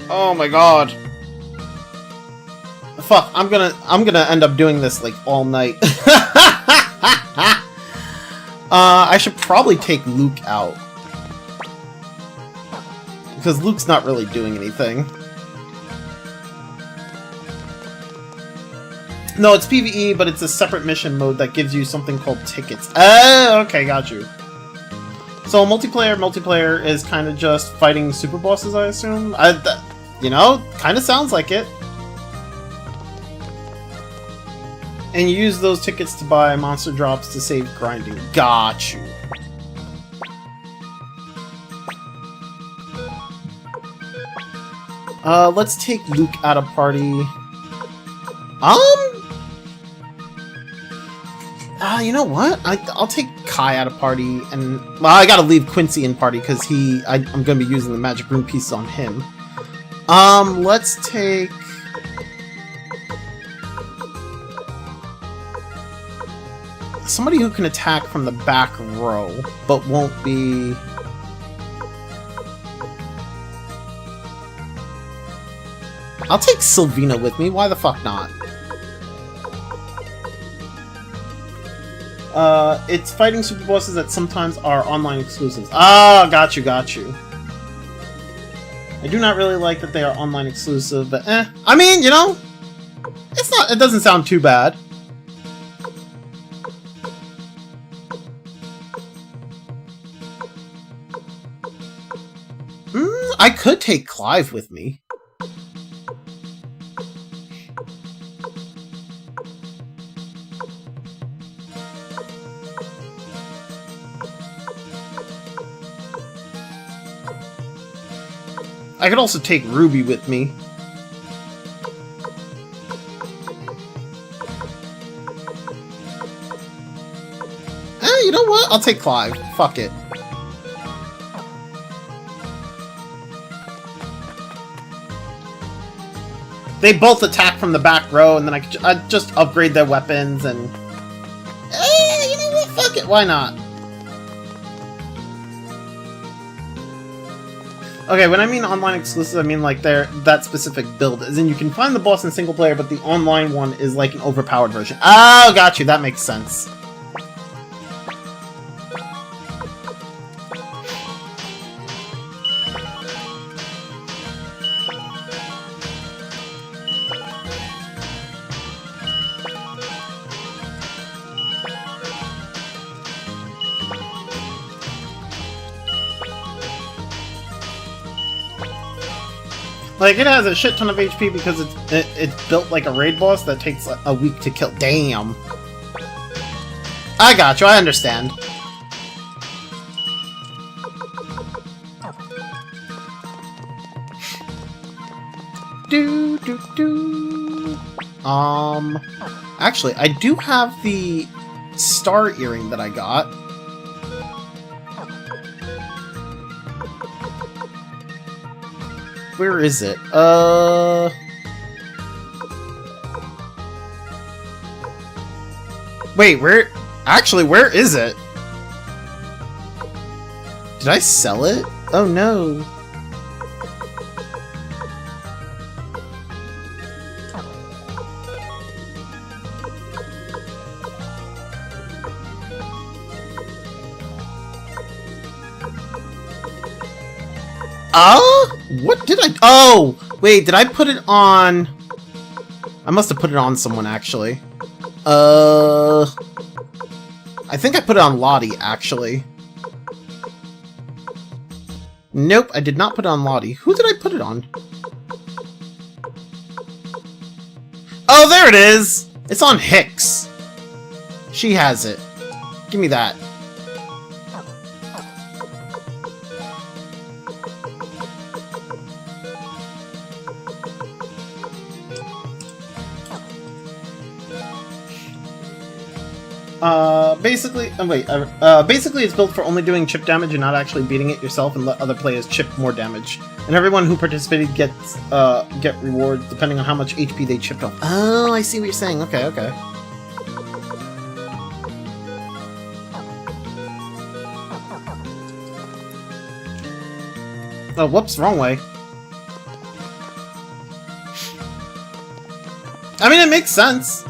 Oh my god. Fuck, I'm gonna end up doing this like all night. I should probably take Luke out. because Luke's not really doing anything. No, it's PvE, but it's a separate mission mode that gives you something called tickets. Oh, okay, got you. So multiplayer is kind of just fighting super bosses, I assume? You know, kind of sounds like it. And you use those tickets to buy monster drops to save grinding. Got you. Let's take Luke out of party. You know what? I'll take Kai out of party, and well, I gotta leave Quincy in party because I'm gonna be using the magic rune piece on him. Let's take somebody who can attack from the back row, but won't be. I'll take Sylvina with me. Why the fuck not? It's fighting super bosses that sometimes are online exclusives. Ah, got you. I do not really like that they are online exclusive, but I mean, you know, it doesn't sound too bad. I could take Clive with me. I could also take Ruby with me. You know what? I'll take Clive. Fuck it. They both attack from the back row, and then I'd just upgrade their weapons and... you know what? Fuck it. Why not? Okay, when I mean online exclusive, I mean like that specific build. As in, you can find the boss in single player, but the online one is like an overpowered version. Oh, got you. That makes sense. Like, it has a shit ton of HP because it's built like a raid boss that takes a week to kill. Damn. I got you, I understand. Actually, I do have the star earring that I got. Where is it? Wait, where? Actually, where is it? Did I sell it? Oh no. What did I... Oh! Wait, did I put it on... I must have put it on someone, actually. I think I put it on Lottie, actually. Nope, I did not put it on Lottie. Who did I put it on? Oh, there it is! It's on Hicks. She has it. Give me that. Basically it's built for only doing chip damage and not actually beating it yourself, and let other players chip more damage. And everyone who participated gets get rewards depending on how much HP they chipped off. Oh, I see what you're saying. Okay. Oh, whoops, wrong way. I mean, it makes sense.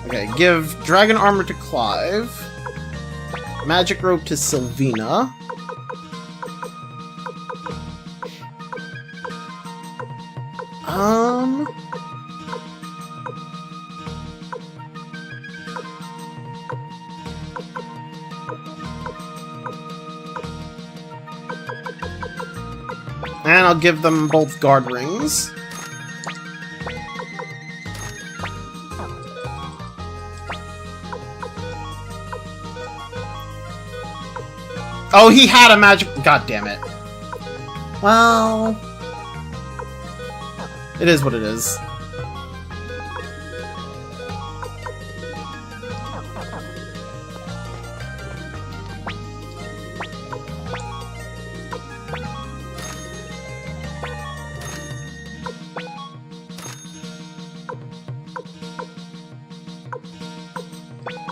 Okay, give dragon armor to Clive. Magic robe to Sylvina. And I'll give them both guard rings. Oh, he had a magic... God damn it. Well... It is what it is.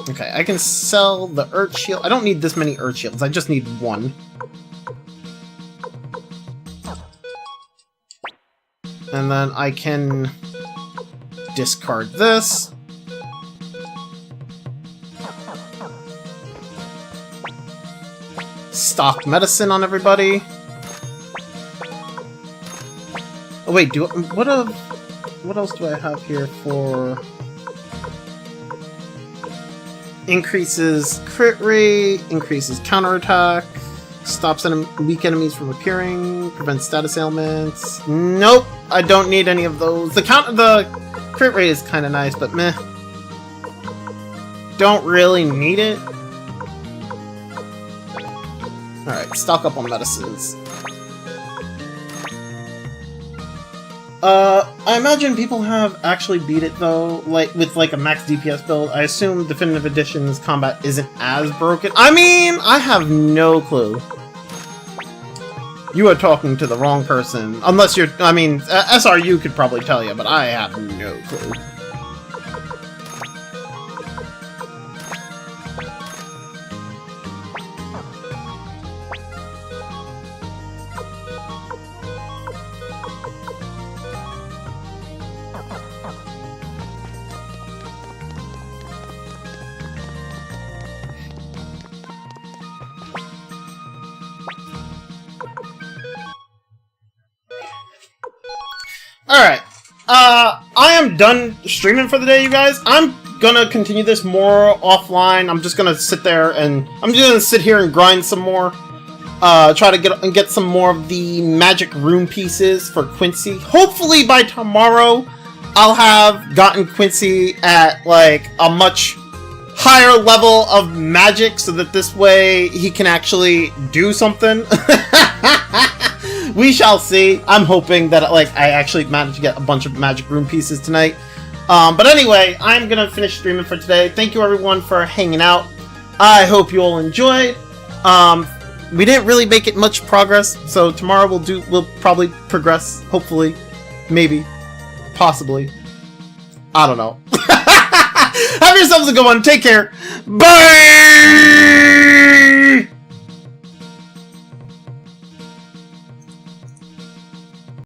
Okay, I can sell the Earth Shield. I don't need this many Earth Shields, I just need one. And then I can discard this. Stock medicine on everybody. Oh wait, what else do I have here for... Increases crit rate, increases counterattack, stops weak enemies from appearing, prevents status ailments. Nope, I don't need any of those. The crit rate is kind of nice, but meh. Don't really need it. Alright, stock up on medicines. I imagine people have actually beat it though, with a max DPS build. I assume Definitive Edition's combat isn't as broken. I mean, I have no clue. You are talking to the wrong person. Unless you're, I mean, SRU could probably tell you, but I have no clue. Alright, I am done streaming for the day, you guys. I'm gonna continue this more offline. I'm just gonna sit there and... I'm just gonna sit here and grind some more. Try to get some more of the magic room pieces for Quincy. Hopefully by tomorrow, I'll have gotten Quincy at, like, a much higher level of magic so that this way he can actually do something. We shall see. I'm hoping that I actually managed to get a bunch of magic room pieces tonight. But anyway, I'm gonna finish streaming for today. Thank you everyone for hanging out. I hope you all enjoyed. We didn't really make it much progress, so tomorrow we'll probably progress. Hopefully, maybe, possibly. I don't know. Have yourselves a good one. Take care. Bye.